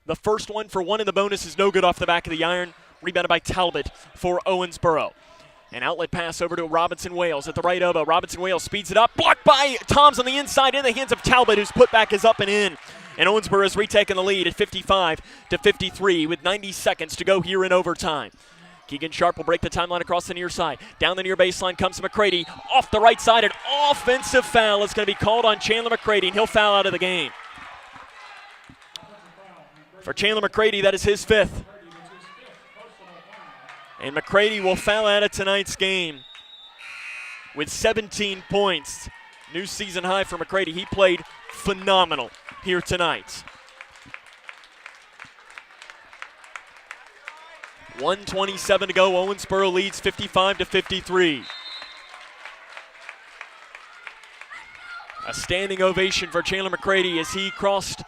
The first one for 1 in the bonus is no good off the back of the iron. Rebounded by Talbot for Owensboro. An outlet pass over to Robinson Wales at the right elbow. Robinson Wales speeds it up. Blocked by Toms on the inside in the hands of Talbot, whose putback is up and in. And Owensboro has retaken the lead at 55-53 with 90 seconds to go here in overtime. Keegan Sharp will break the timeline across the near side. Down the near baseline comes McCready. Off the right side, an offensive foul is going to be called on Chandler McCready, and he'll foul out of the game. For Chandler McCready, that is his 5th. And McCready will foul out of tonight's game with 17 points. New season high for McCready. He played phenomenal here tonight. 1:27 to go. Owensboro leads 55-53. A standing ovation for Chandler McCready as he crossed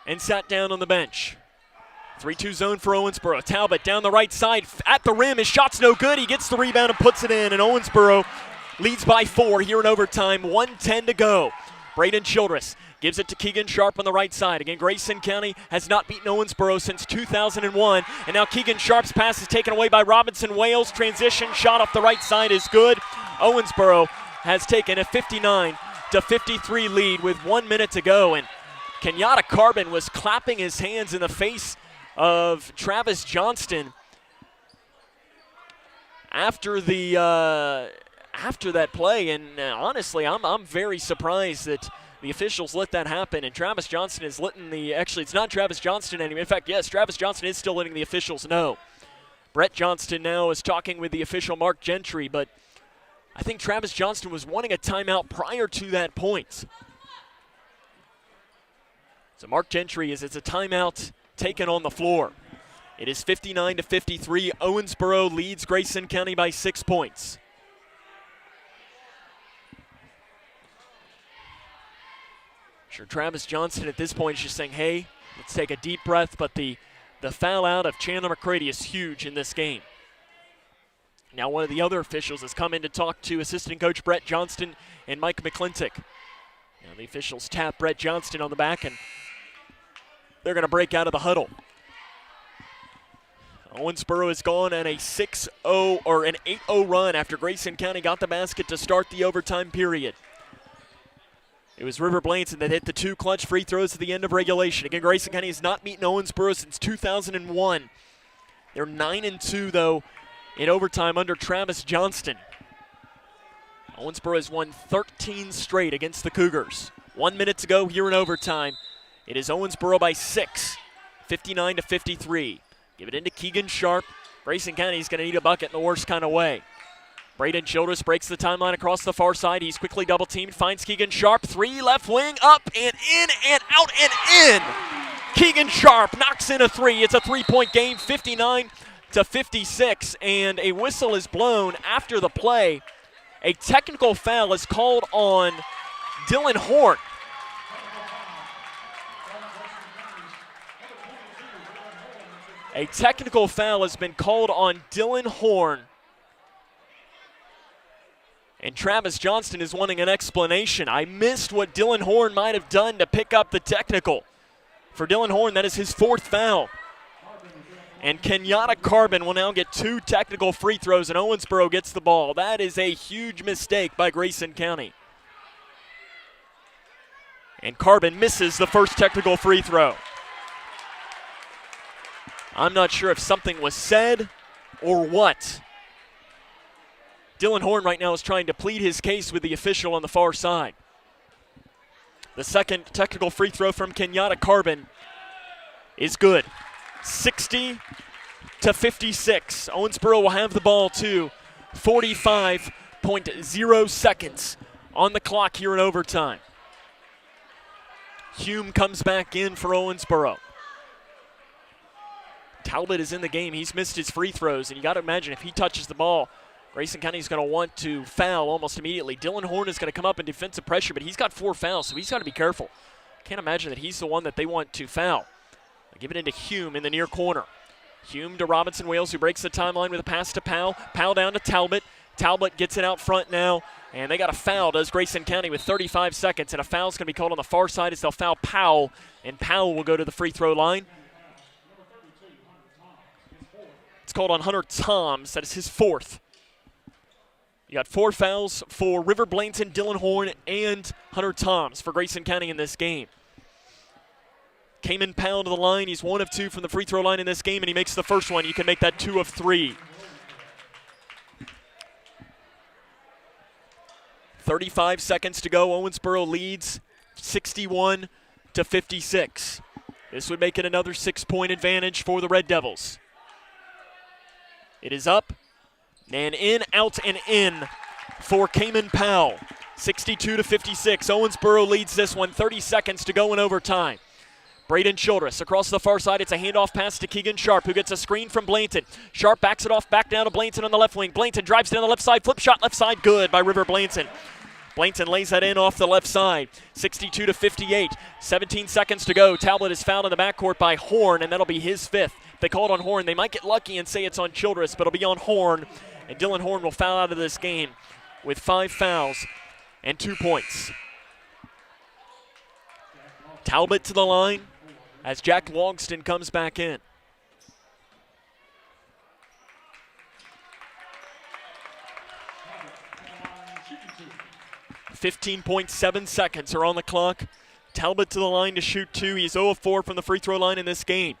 and sat down on the bench. 3-2 zone for Owensboro. Talbot down the right side at the rim. His shot's no good. He gets the rebound and puts it in. And Owensboro leads by 4 here in overtime. 1:10 to go. Braden Childress gives it to Keegan Sharp on the right side. Again, Grayson County has not beaten Owensboro since 2001. And now Keegan Sharp's pass is taken away by Robinson Wales. Transition shot off the right side is good. Owensboro has taken a 59-53 lead with 1 minute to go. And Kenyatta Carbon was clapping his hands in the face of Travis Johnston after that play, and honestly, I'm very surprised that the officials let that happen. And Travis Johnston is letting it's not Travis Johnston anymore. In fact, yes, Travis Johnston is still letting the officials know. Brett Johnston now is talking with the official Mark Gentry, but I think Travis Johnston was wanting a timeout prior to that point. So Mark Gentry it's a timeout taken on the floor. It is 59-53. Owensboro leads Grayson County by 6 points. Sure, Travis Johnston at this point is just saying, hey, let's take a deep breath, but the foul out of Chandler McCready is huge in this game. Now one of the other officials has come in to talk to assistant coach Brett Johnston and Mike McClintock. Now the officials tap Brett Johnston on the back, and they're going to break out of the huddle. Owensboro has gone on a 6-0 or an 8-0 run after Grayson County got the basket to start the overtime period. It was River Blanton that hit the 2 clutch free throws at the end of regulation. Again, Grayson County has not beaten Owensboro since 2001. They're 9-2 though in overtime under Travis Johnston. Owensboro has won 13 straight against the Cougars. 1 minute to go here in overtime. It is Owensboro by 6, 59-53. Give it into Keegan Sharp. Grayson County is going to need a bucket in the worst kind of way. Braden Childress breaks the timeline across the far side. He's quickly double-teamed, finds Keegan Sharp. 3 left wing, up and in and out and in. Keegan Sharp knocks in a 3. It's a 3-point game, 59-56, and a whistle is blown after the play. A technical foul is called on Dylan Horn. A technical foul has been called on Dylan Horn. And Travis Johnston is wanting an explanation. I missed what Dylan Horn might have done to pick up the technical. For Dylan Horn, that is his 4th foul. And Kenyatta Carbon will now get 2 technical free throws, and Owensboro gets the ball. That is a huge mistake by Grayson County. And Carbon misses the first technical free throw. I'm not sure if something was said or what. Dylan Horn right now is trying to plead his case with the official on the far side. The second technical free throw from Kenyatta Carbon is good. 60-56. Owensboro will have the ball too. 45.0 seconds on the clock here in overtime. Hume comes back in for Owensboro. Talbot is in the game. He's missed his free throws, and you got to imagine if he touches the ball, Grayson County is going to want to foul almost immediately. Dylan Horn is going to come up in defensive pressure, but he's got 4 fouls, so he's got to be careful. Can't imagine that he's the one that they want to foul. They give it into Hume in the near corner. Hume to Robinson Wales, who breaks the timeline with a pass to Powell. Powell down to Talbot. Talbot gets it out front now, and they got a foul, does Grayson County, with 35 seconds, and a foul's going to be called on the far side as they'll foul Powell, and Powell will go to the free throw line. It's called on Hunter Toms. That is his 4th. You got 4 fouls for River Blainton, Dylan Horn, and Hunter Toms for Grayson County in this game. Cayman Powell to the line. He's 1 of 2 from the free throw line in this game, and he makes the first one. You can make that 2 of 3. 35 seconds to go. Owensboro leads 61-56. This would make it another 6-point advantage for the Red Devils. It is up and in, out and in for Cayman Powell. 62-56. Owensboro leads this one. 30 seconds to go in overtime. Braden Childress across the far side. It's a handoff pass to Keegan Sharp, who gets a screen from Blainton. Sharp backs it off back down to Blainton on the left wing. Blainton drives down the left side. Flip shot left side. Good by River Blainton. Blainton lays that in off the left side. 62-58. 17 seconds to go. Talbot is fouled in the backcourt by Horn, and that'll be his 5th. If they call it on Horn, they might get lucky and say it's on Childress, but it'll be on Horn. And Dylan Horn will foul out of this game with 5 fouls and 2 points. Talbot to the line as Jack Logston comes back in. .7 seconds are on the clock. Talbot to the line to shoot 2. He's 0 of 4 from the free throw line in this game.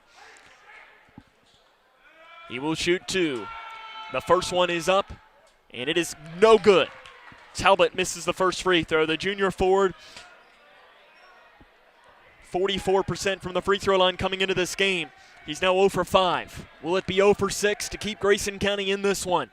He will shoot 2. The first one is up, and it is no good. Talbot misses the first free throw. The junior forward, 44% from the free throw line coming into this game. He's now 0 for 5. Will it be 0 for 6 to keep Grayson County in this one?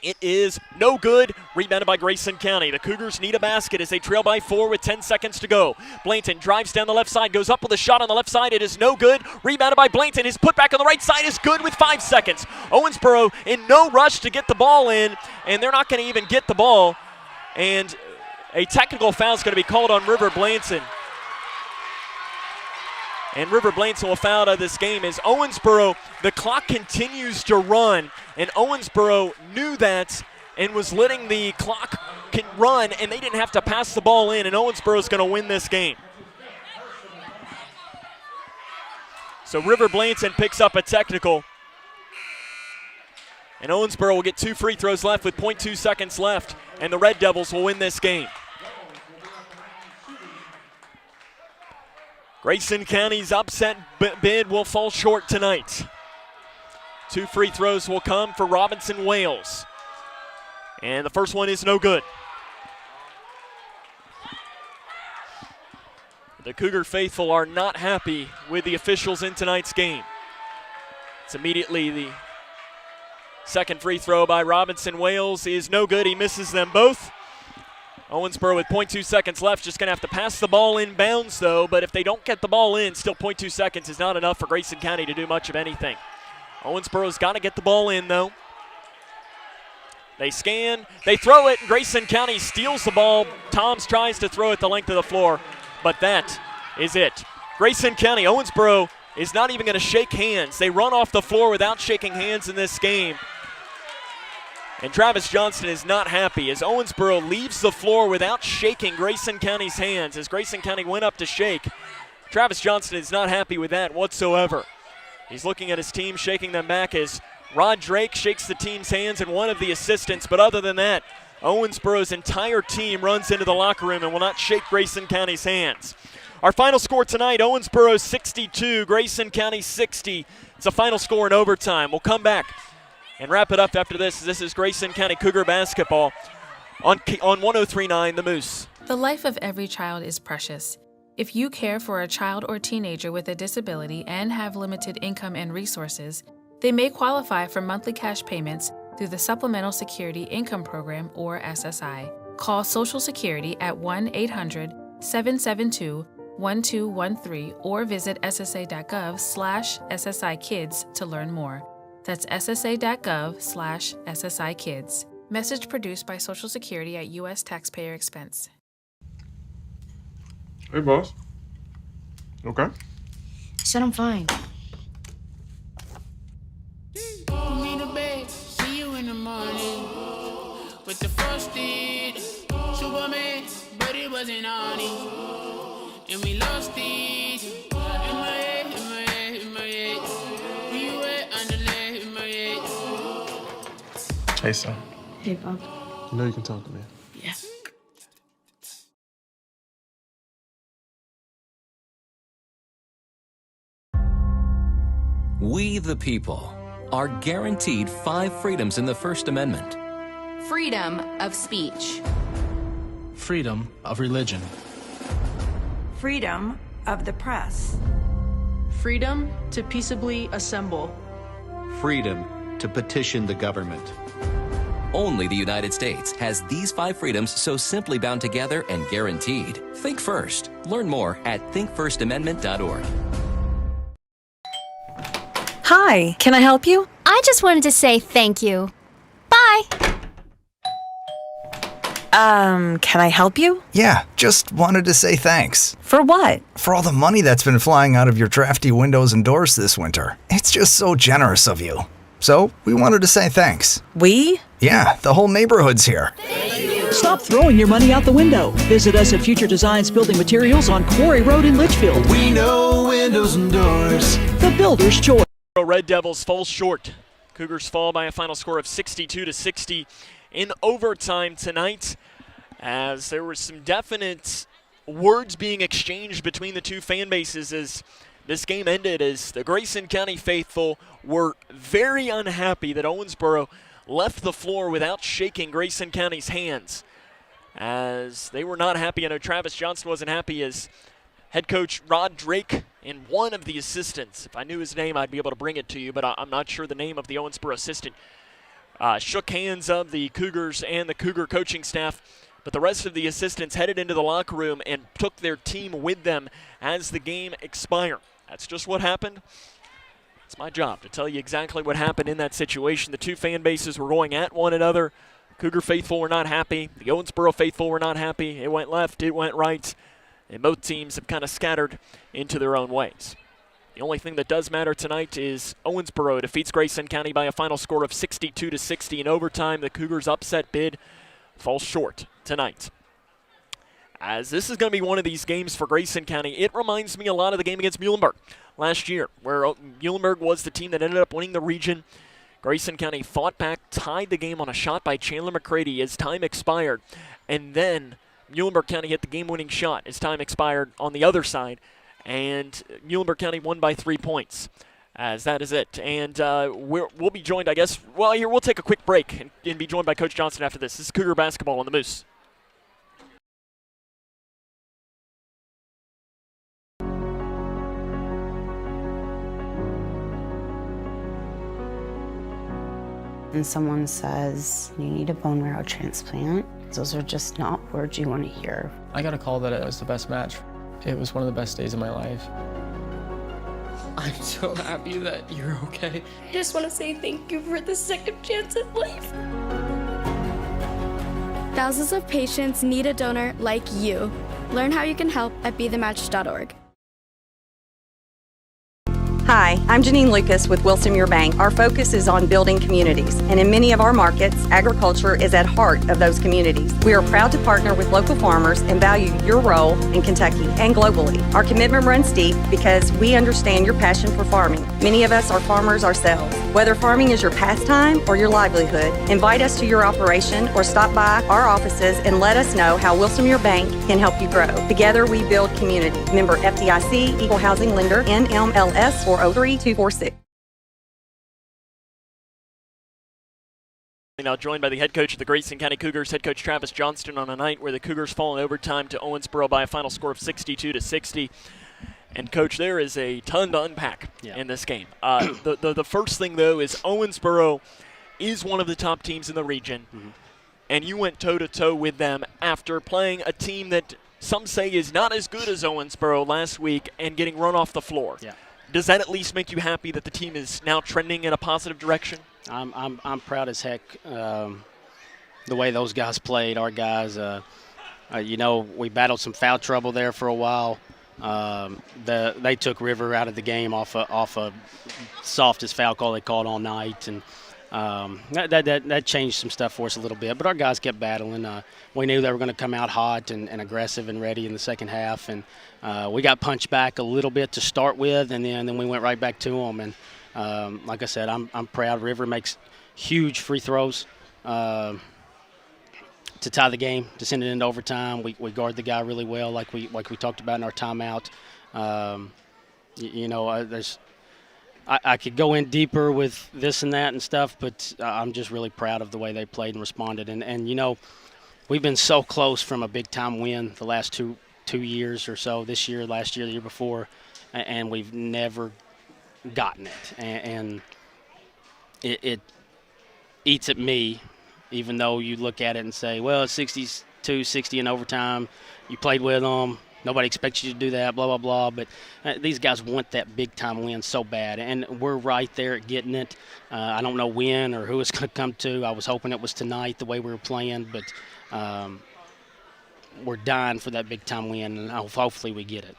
It is no good. Rebounded by Grayson County. The Cougars need a basket as they trail by 4 with 10 seconds to go. Blainton drives down the left side, goes up with a shot on the left side. It is no good. Rebounded by Blainton. His putback on the right side is good with 5 seconds. Owensboro in no rush to get the ball in, and they're not going to even get the ball. And a technical foul is going to be called on River Blainton. And River Blainton will foul out of this game as Owensboro, the clock continues to run, and Owensboro knew that and was letting the clock run, and they didn't have to pass the ball in, and Owensboro is going to win this game. So River Blainton picks up a technical, and Owensboro will get 2 free throws left with 0.2 seconds left, and the Red Devils will win this game. Grayson County's upset bid will fall short tonight. 2 free throws will come for Robinson Wales. And the first one is no good. The Cougar faithful are not happy with the officials in tonight's game. It's immediately the second free throw by Robinson Wales is no good. He misses them both. Owensboro with 0.2 seconds left, just going to have to pass the ball inbounds though, but if they don't get the ball in, still 0.2 seconds is not enough for Grayson County to do much of anything. Owensboro's got to get the ball in though. They scan, they throw it, and Grayson County steals the ball. Toms tries to throw it the length of the floor, but that is it. Grayson County, Owensboro is not even going to shake hands. They run off the floor without shaking hands in this game. And Travis Johnston is not happy as Owensboro leaves the floor without shaking Grayson County's hands. As Grayson County went up to shake, Travis Johnston is not happy with that whatsoever. He's looking at his team, shaking them back as Rod Drake shakes the team's hands and one of the assistants. But other than that, Owensboro's entire team runs into the locker room and will not shake Grayson County's hands. Our final score tonight, Owensboro 62, Grayson County 60. It's a final score in overtime. We'll come back and wrap it up after this. This is Grayson County Cougar basketball on 103.9 The Moose. The life of every child is precious. If you care for a child or teenager with a disability and have limited income and resources, they may qualify for monthly cash payments through the Supplemental Security Income Program, or SSI. Call Social Security at 1-800-772-1213 or visit ssa.gov/SSI-Kids to learn more. That's ssa.gov/SSI-Kids. Message produced by Social Security at U.S. taxpayer expense. Hey, boss. Okay. Said I'm fine. See you in the morning with the frosted Superman, but it wasn't on it, and we lost it. In my head, in my head, in my head. Where you at? Underlay in my head. Hey, son. Hey, Bob. You know you can talk to me. Yeah. We, the people, are guaranteed 5 freedoms in the First Amendment. Freedom of speech. Freedom of religion. Freedom of the press. Freedom to peaceably assemble. Freedom to petition the government. Only the United States has these 5 freedoms so simply bound together and guaranteed. Think first. Learn more at thinkfirstamendment.org. Hi, can I help you? I just wanted to say thank you. Bye. Can I help you? Yeah, just wanted to say thanks. For what? For all the money that's been flying out of your drafty windows and doors this winter. It's just so generous of you. So, we wanted to say thanks. We? Yeah, the whole neighborhood's here. Stop throwing your money out the window. Visit us at Future Designs Building Materials on Quarry Road in Litchfield. We know windows and doors. The builder's choice. Red Devils fall short. Cougars fall by a final score of 62-60 in overtime tonight, as there were some definite words being exchanged between the two fan bases as this game ended, as the Grayson County faithful were very unhappy that Owensboro left the floor without shaking Grayson County's hands, as they were not happy. I know Travis Johnston wasn't happy, as head coach Rod Drake and one of the assistants, if I knew his name, I'd be able to bring it to you, but I'm not sure the name of the Owensboro assistant, shook hands of the Cougars and the Cougar coaching staff, but the rest of the assistants headed into the locker room and took their team with them as the game expired. That's just what happened. It's my job to tell you exactly what happened in that situation. The two fan bases were going at one another. Cougar faithful were not happy. The Owensboro faithful were not happy. It went left, it went right. And both teams have kind of scattered into their own ways. The only thing that does matter tonight is Owensboro defeats Grayson County by a final score of 62-60 in overtime. The Cougars' upset bid falls short tonight, as this is going to be one of these games for Grayson County. It reminds me a lot of the game against Muhlenberg last year, where Muhlenberg was the team that ended up winning the region. Grayson County fought back, tied the game on a shot by Chandler McCready as time expired, and then Muhlenberg County hit the game-winning shot as time expired on the other side, and Muhlenberg County won by 3 points, as that is it. And we'll be joined, I guess, well, here we'll take a quick break and be joined by Coach Johnson after this. This is Cougar basketball on the Moose. And someone says, you need a bone marrow transplant, those are just not words you want to hear. I got a call that it was the best match. It was one of the best days of my life. I'm so happy that you're okay. I just want to say thank you for the second chance at life. Thousands of patients need a donor like you. Learn how you can help at BeTheMatch.org. Hi, I'm Janine Lucas with Wilson Muir Bank. Our focus is on building communities, and in many of our markets, agriculture is at heart of those communities. We are proud to partner with local farmers and value your role in Kentucky and globally. Our commitment runs deep because we understand your passion for farming. Many of us are farmers ourselves. Whether farming is your pastime or your livelihood, invite us to your operation or stop by our offices and let us know how Wilson Muir Bank can help you grow. Together we build community. Member FDIC, Equal Housing Lender, NMLS 403246. Now joined by the head coach of the Grayson County Cougars, head coach Travis Johnston, on a night where the Cougars fall in overtime to Owensboro by a final score of 62-60. And, Coach, there is a ton to unpack in this game. The first thing, though, is Owensboro is one of the top teams in the region, and you went toe-to-toe with them after playing a team that some say is not as good as Owensboro last week and getting run off the floor. Yeah. Does that at least make you happy that the team is now trending in a positive direction? I'm proud as heck the way those guys played. Our guys, we battled some foul trouble there for a while. They took River out of the game off a softest foul call they called all night, and that changed some stuff for us a little bit. But our guys kept battling. We knew they were going to come out hot and aggressive and ready in the second half, and we got punched back a little bit to start with, and then we went right back to them. And like I said, I'm proud. River makes huge free throws to tie the game, to send it into overtime. We guard the guy really well, like we talked about in our timeout. I could go in deeper with this and that and stuff, but I'm just really proud of the way they played and responded. And we've been so close from a big-time win the last two years or so, this year, last year, the year before, and we've never gotten it. And it eats at me, even though you look at it and say, well, it's 62-60 in overtime. You played with them. Nobody expects you to do that, blah, blah, blah. But these guys want that big-time win so bad, and we're right there at getting it. I don't know when or who it's going to come to. I was hoping it was tonight the way we were playing, but we're dying for that big-time win, and hopefully we get it.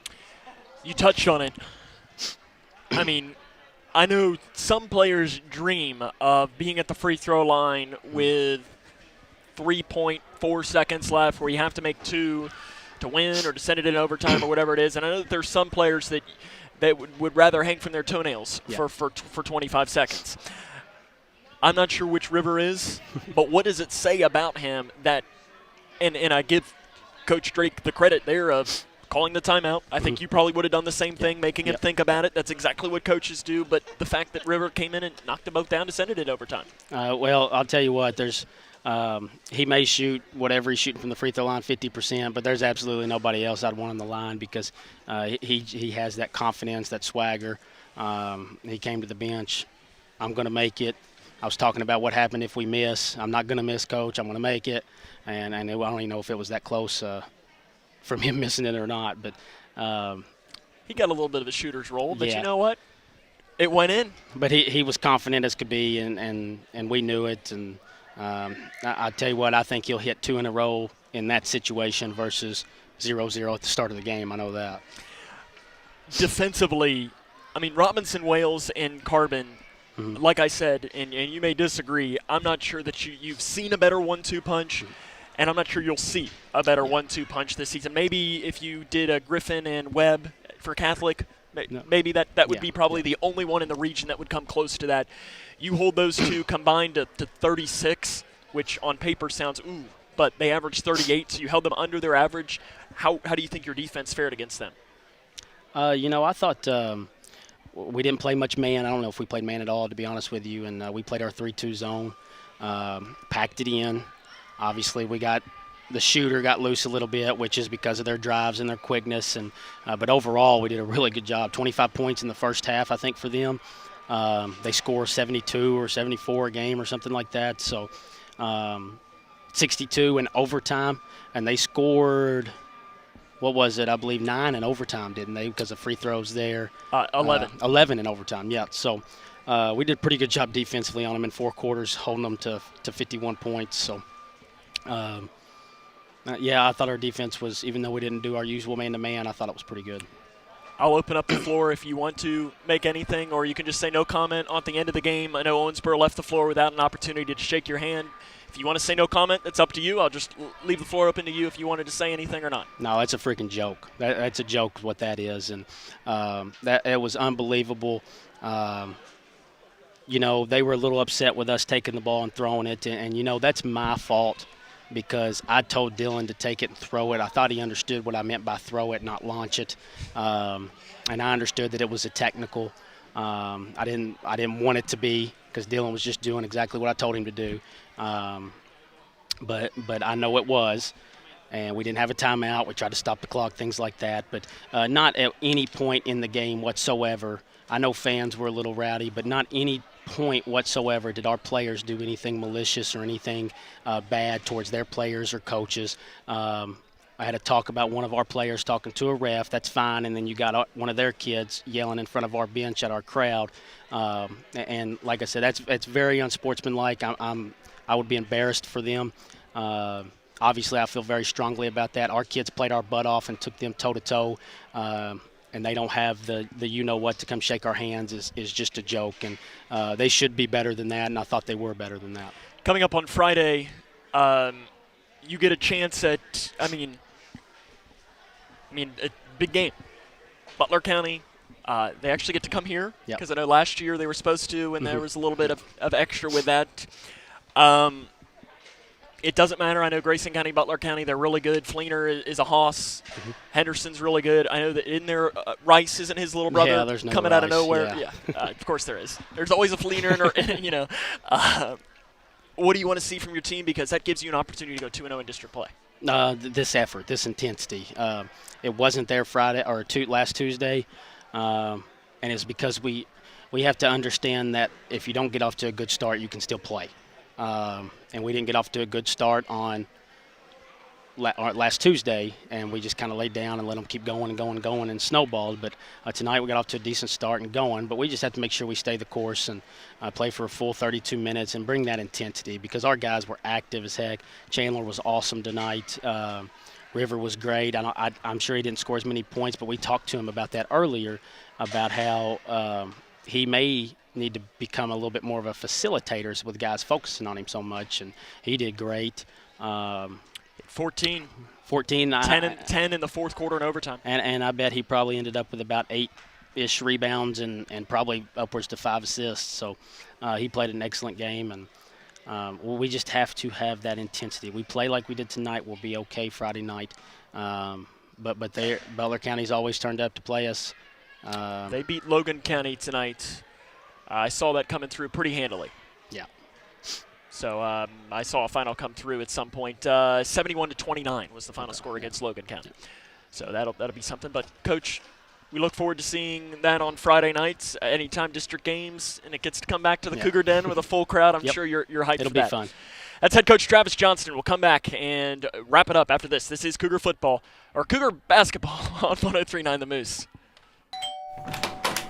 You touched on it. I mean, I know some players dream of being at the free throw line with 3.4 seconds left where you have to make two to win or to send it in overtime or whatever it is. And I know that there's some players that would rather hang from their toenails for 25 seconds. I'm not sure which River is, but what does it say about him that – and I give Coach Drake the credit there of calling the timeout. I think you probably would have done the same thing, making him think about it. That's exactly what coaches do. But the fact that River came in and knocked them both down to send it in overtime. Well, I'll tell you what, he may shoot whatever he's shooting from the free throw line, 50%, but there's absolutely nobody else I'd want on the line because he has that confidence, that swagger. He came to the bench. I'm going to make it. I was talking about what happened if we miss. I'm not going to miss, Coach. I'm going to make it. And I don't even know if it was that close from him missing it or not. But he got a little bit of a shooter's role, but you know what? It went in. But he was confident as could be, and we knew it. And I tell you what, I think he'll hit 2 in a row in that situation versus 0-0 at the start of the game. I know that. Defensively, I mean, Robinson, Wales, and Carbon, like I said, and you may disagree, I'm not sure that you've seen a better 1-2 punch, and I'm not sure you'll see a better 1-2 punch this season. Maybe if you did a Griffin and Webb for Catholic, maybe that would be probably the only one in the region that would come close to that. You hold those two combined to 36, which on paper sounds ooh, but they averaged 38, so you held them under their average. How do you think your defense fared against them? I thought we didn't play much man. I don't know if we played man at all, to be honest with you, and we played our 3-2 zone, packed it in. Obviously, the shooter got loose a little bit, which is because of their drives and their quickness. But overall, we did a really good job. 25 points in the first half, I think, for them. They score 72 or 74 a game or something like that. So 62 in overtime. And they scored, what was it, I believe 9 in overtime, didn't they, because of free throws there? 11. 11 in overtime, yeah. So we did a pretty good job defensively on them in 4 quarters, holding them to 51 points. So Yeah, I thought our defense was, even though we didn't do our usual man-to-man, I thought it was pretty good. I'll open up the floor if you want to make anything, or you can just say no comment at the end of the game. I know Owensboro left the floor without an opportunity to shake your hand. If you want to say no comment, it's up to you. I'll just leave the floor open to you if you wanted to say anything or not. No, that's a freaking joke. That's a joke what that is, and it was unbelievable. You know, they were a little upset with us taking the ball and throwing it, and you know, that's my fault because I told Dylan to take it and throw it. I thought he understood what I meant by throw it, not launch it, and I understood that it was a technical. I didn't want it to be because Dylan was just doing exactly what I told him to do, but I know it was. And we didn't have a timeout. We tried to stop the clock, things like that. But not at any point in the game whatsoever. I know fans were a little rowdy, but not any point whatsoever did our players do anything malicious or anything bad towards their players or coaches. I had a talk about one of our players talking to a ref. That's fine. And then you got one of their kids yelling in front of our bench at our crowd. And like I said, that's very unsportsmanlike. I would be embarrassed for them. Obviously, I feel very strongly about that. Our kids played our butt off and took them toe-to-toe, and they don't have the you-know-what to come shake our hands is just a joke. And they should be better than that, and I thought they were better than that. Coming up on Friday, you get a chance at, I mean, a big game. Butler County, they actually get to come here because I know last year they were supposed to, and there was a little bit of extra with that. It doesn't matter. I know Grayson County, Butler County, they're really good. Fleener is a hoss. Henderson's really good. I know that in there, Rice isn't his little brother there's no coming Rice, out of nowhere. Yeah, of course there is. There's always a Fleener, you know. What do you want to see from your team? Because that gives you an opportunity to go 2-0 in district play. This effort, this intensity. It wasn't there Friday or last Tuesday, and it's because we have to understand that if you don't get off to a good start, you can still play. And we didn't get off to a good start on last Tuesday, and we just kind of laid down and let them keep going and going and going and snowballed. But tonight we got off to a decent start and going, but we just have to make sure we stay the course and play for a full 32 minutes and bring that intensity because our guys were active as heck. Chandler was awesome tonight. River was great. I'm sure he didn't score as many points, but we talked to him about that earlier, about how he may need to become a little bit more of a facilitator with guys focusing on him so much, and he did great. 14, 10 in the fourth quarter and overtime. And I bet he probably ended up with about 8-ish rebounds and probably upwards to 5 assists. So he played an excellent game, and we just have to have that intensity. We play like we did tonight, we'll be okay Friday night. But Butler County's always turned up to play us. They beat Logan County tonight. I saw that coming through pretty handily. Yeah. So I saw a final come through at some point. 71-29 was the final score against Logan County. So that'll be something. But Coach, we look forward to seeing that on Friday nights. Anytime district games and it gets to come back to the Cougar Den with a full crowd, I'm sure you're hyped It'll for that. It'll be fun. That's head coach Travis Johnston. We'll come back and wrap it up after this. This is Cougar football or Cougar basketball on 103.9 The Moose.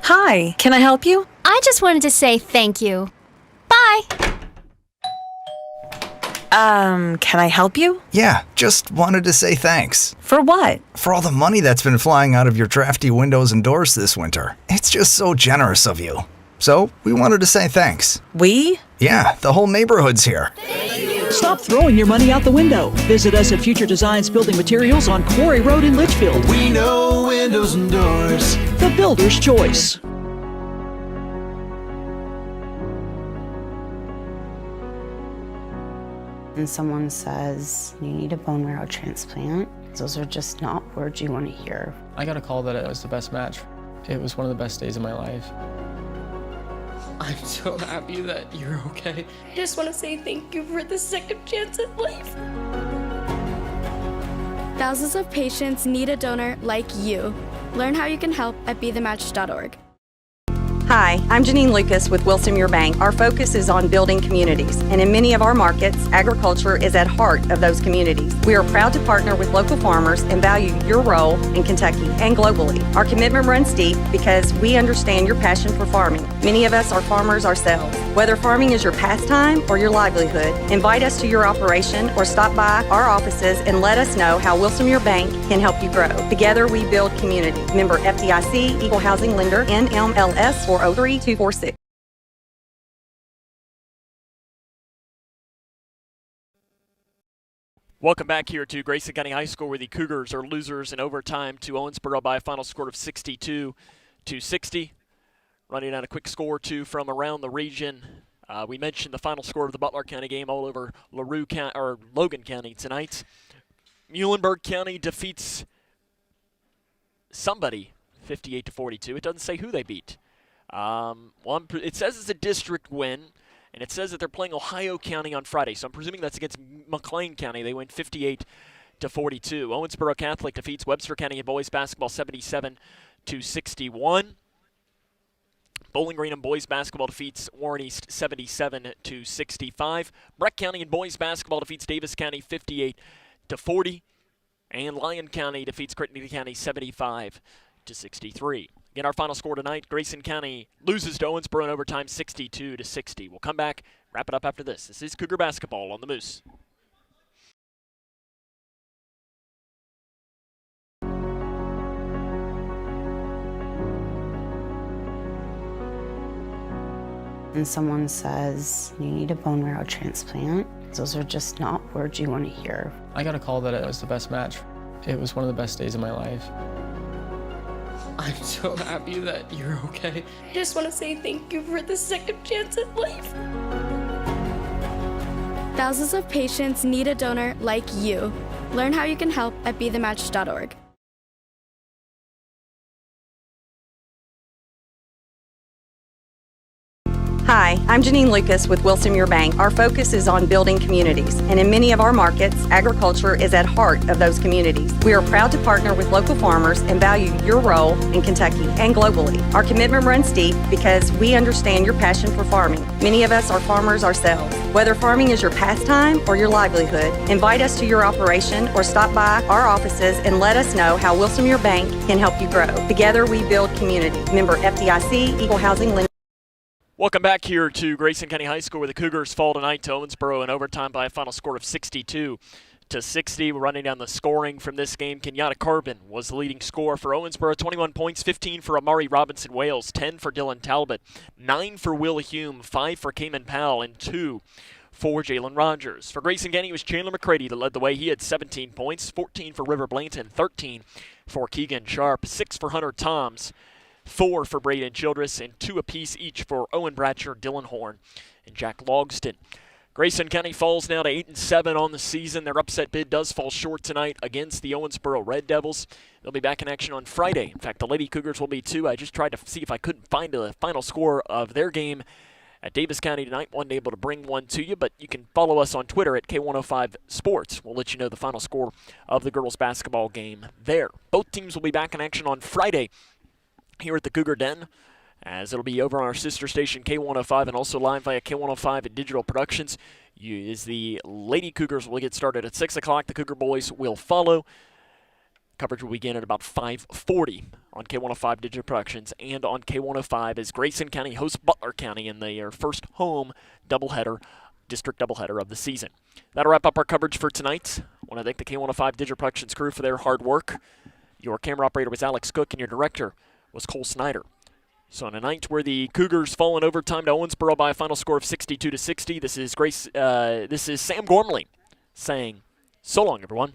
Hi, can I help you? I just wanted to say thank you. Bye. Can I help you? Yeah, just wanted to say thanks. For what? For all the money that's been flying out of your drafty windows and doors this winter. It's just so generous of you. So, we wanted to say thanks. We? Yeah, the whole neighborhood's here. Stop throwing your money out the window. Visit us at Future Designs Building Materials on Quarry Road in Litchfield. We know windows and doors. The builder's choice. And someone says, you need a bone marrow transplant, those are just not words you want to hear. I got a call that it was the best match. It was one of the best days of my life. I'm so happy that you're okay. I just want to say thank you for the second chance at life. Thousands of patients need a donor like you. Learn how you can help at BeTheMatch.org. Hi, I'm Janine Lucas with Wilson Muir Bank. Our focus is on building communities, and in many of our markets, agriculture is at heart of those communities. We are proud to partner with local farmers and value your role in Kentucky and globally. Our commitment runs deep because we understand your passion for farming. Many of us are farmers ourselves. Whether farming is your pastime or your livelihood, invite us to your operation or stop by our offices and let us know how Wilson Muir Bank can help you grow. Together we build community. Member FDIC, Equal Housing Lender, NMLS 403246. Welcome back here to Grayson County High School, where the Cougars are losers in overtime to Owensboro by a final score of 62-60. Running down a quick score or two from around the region. We mentioned the final score of the Butler County game all over Logan County tonight. Muhlenberg County defeats somebody 58-42. It doesn't say who they beat. It says it's a district win, and it says that they're playing Ohio County on Friday, so I'm presuming that's against McLean County. They win 58-42. Owensboro Catholic defeats Webster County in boys basketball 77-61. Bowling Green in boys basketball defeats Warren East 77-65. Breck County in boys basketball defeats Davis County 58-40. And Lyon County defeats Crittenden County 75-63. Again, our final score tonight, Grayson County loses to Owensboro in overtime 62-60. We'll come back, wrap it up after this. This is Cougar basketball on the Moose. And someone says, you need a bone marrow transplant, those are just not words you want to hear. I got a call that it was the best match. It was one of the best days of my life. I'm so happy that you're okay. I just want to say thank you for the second chance at life. Thousands of patients need a donor like you. Learn how you can help at BeTheMatch.org. Hi, I'm Janine Lucas with Wilson Muir Bank. Our focus is on building communities, and in many of our markets, agriculture is at heart of those communities. We are proud to partner with local farmers and value your role in Kentucky and globally. Our commitment runs deep because we understand your passion for farming. Many of us are farmers ourselves. Whether farming is your pastime or your livelihood, invite us to your operation or stop by our offices and let us know how Wilson Muir Bank can help you grow. Together we build community. Member FDIC, Equal Housing Lender. Welcome back here to Grayson County High School, where the Cougars fall tonight to Owensboro in overtime by a final score of 62-60. We're running down the scoring from this game. Kenyatta Carbon was the leading scorer for Owensboro, 21 points, 15 for Amari Robinson-Wales, 10 for Dylan Talbot, 9 for Will Hume, 5 for Cayman Powell, and 2 for Jalen Rogers. For Grayson County, it was Chandler McCready that led the way. He had 17 points, 14 for River Blanton, 13 for Keegan Sharp, 6 for Hunter Toms, 4 for Braden Childress, and 2 apiece each for Owen Bratcher, Dylan Horn, and Jack Logston. Grayson County falls now to 8-7 on the season. Their upset bid does fall short tonight against the Owensboro Red Devils. They'll be back in action on Friday. In fact, the Lady Cougars will be too. I just tried to see if I couldn't find a final score of their game at Davis County tonight. Wasn't able to bring one to you, but you can follow us on Twitter at K105 Sports. We'll let you know the final score of the girls basketball game there. Both teams will be back in action on Friday here at the Cougar Den, as it'll be over on our sister station K105 and also live via K105 at Digital Productions. The Lady Cougars will get started at 6 o'clock. The Cougar boys will follow. Coverage will begin at about 5:40 on K105 Digital Productions and on K105 as Grayson County hosts Butler County in their first home district doubleheader of the season. That'll wrap up our coverage for tonight. I want to thank the K105 Digital Productions crew for their hard work. Your camera operator was Alex Cook, and your director was Cole Snyder. So on a night where the Cougars fall in overtime to Owensboro by a final score of 62-60, this is Sam Gormley saying so long, everyone.